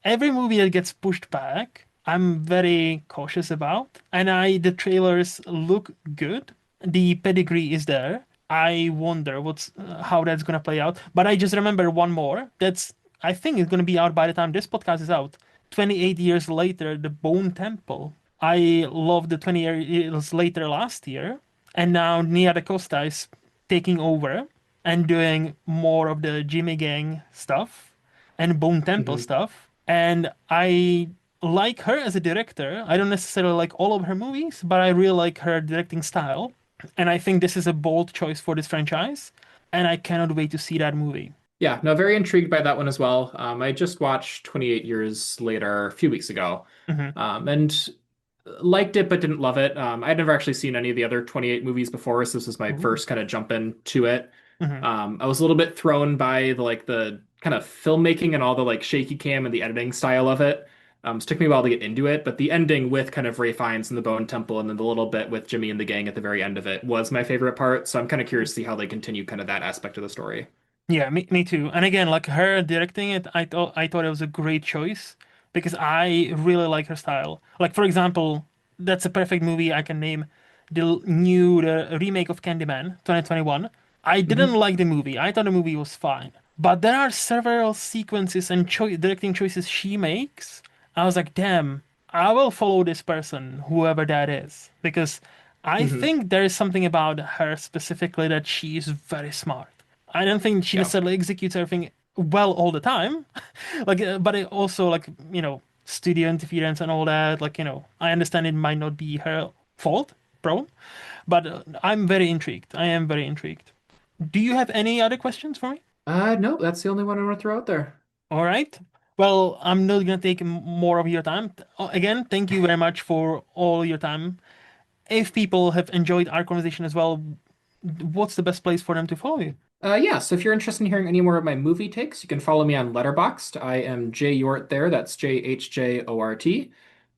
every movie that gets pushed back, I'm very cautious about. And the trailers look good. The pedigree is there. I wonder what's how that's gonna play out. But I just remember one more. That's I think it's gonna be out by the time this podcast is out. 28 years later, The Bone Temple. I loved the 20 years later last year, and now Nia DaCosta is taking over and doing more of the Jimmy Gang stuff and Bone Temple Hmm. stuff. And I like her as a director. I don't necessarily like all of her movies, but I really like her directing style. And I think this is a bold choice for this franchise. And I cannot wait to see that movie. Yeah, no, very intrigued by that one as well. I just watched 28 Years Later a few weeks ago, Hmm. and liked it but didn't love it. I'd never actually seen any of the other 28 movies before, so this was my Ooh. first kind of jump into it. Hmm. I was a little bit thrown by the kind of filmmaking and all the like shaky cam and the editing style of it. So it took me a while to get into it, but the ending with kind of Ray Fiennes and the Bone Temple and then the little bit with Jimmy and the gang at the very end of it was my favorite part. So I'm kind of curious to see how they continue kind of that aspect of the story. Yeah, me too. And again, like her directing it, I thought it was a great choice because I really like her style. Like for example, that's a perfect movie I can name the remake of Candyman 2021. I didn't Hmm. like the movie. I thought the movie was fine. But there are several sequences and directing choices she makes. I was like, damn, I will follow this person, whoever that is, because I Hmm. think there is something about her specifically that she is very smart. I don't think she Yeah. necessarily executes everything well all the time. Like, but it also like, studio interference and all that. Like, I understand it might not be her fault, problem, but I'm very intrigued. I am very intrigued. Do you have any other questions for me? No, that's the only one I want to throw out there. All right. Well, I'm not gonna take more of your time. Again, thank you very much for all your time. If people have enjoyed our conversation as well, what's the best place for them to follow you? Yeah, so if you're interested in hearing any more of my movie takes, you can follow me on Letterboxd. I am Hjort there. That's Hjort.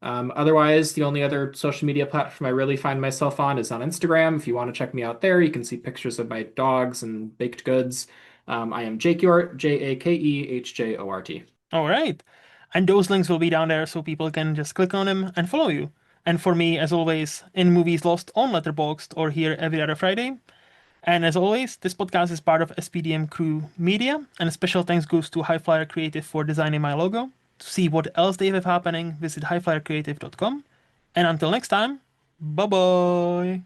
Otherwise, the only other social media platform I really find myself on is on Instagram. If you want to check me out there, you can see pictures of my dogs and baked goods. I am Jake Hjort, Jakehjort. All right. And those links will be down there so people can just click on them and follow you. And for me, as always, in Movies Lost on Letterboxd or here every other Friday. And as always, this podcast is part of SPDM Crew Media, and a special thanks goes to HiFlyer Creative for designing my logo. To see what else they have happening, visit highflyercreative.com. And until next time, bye bye.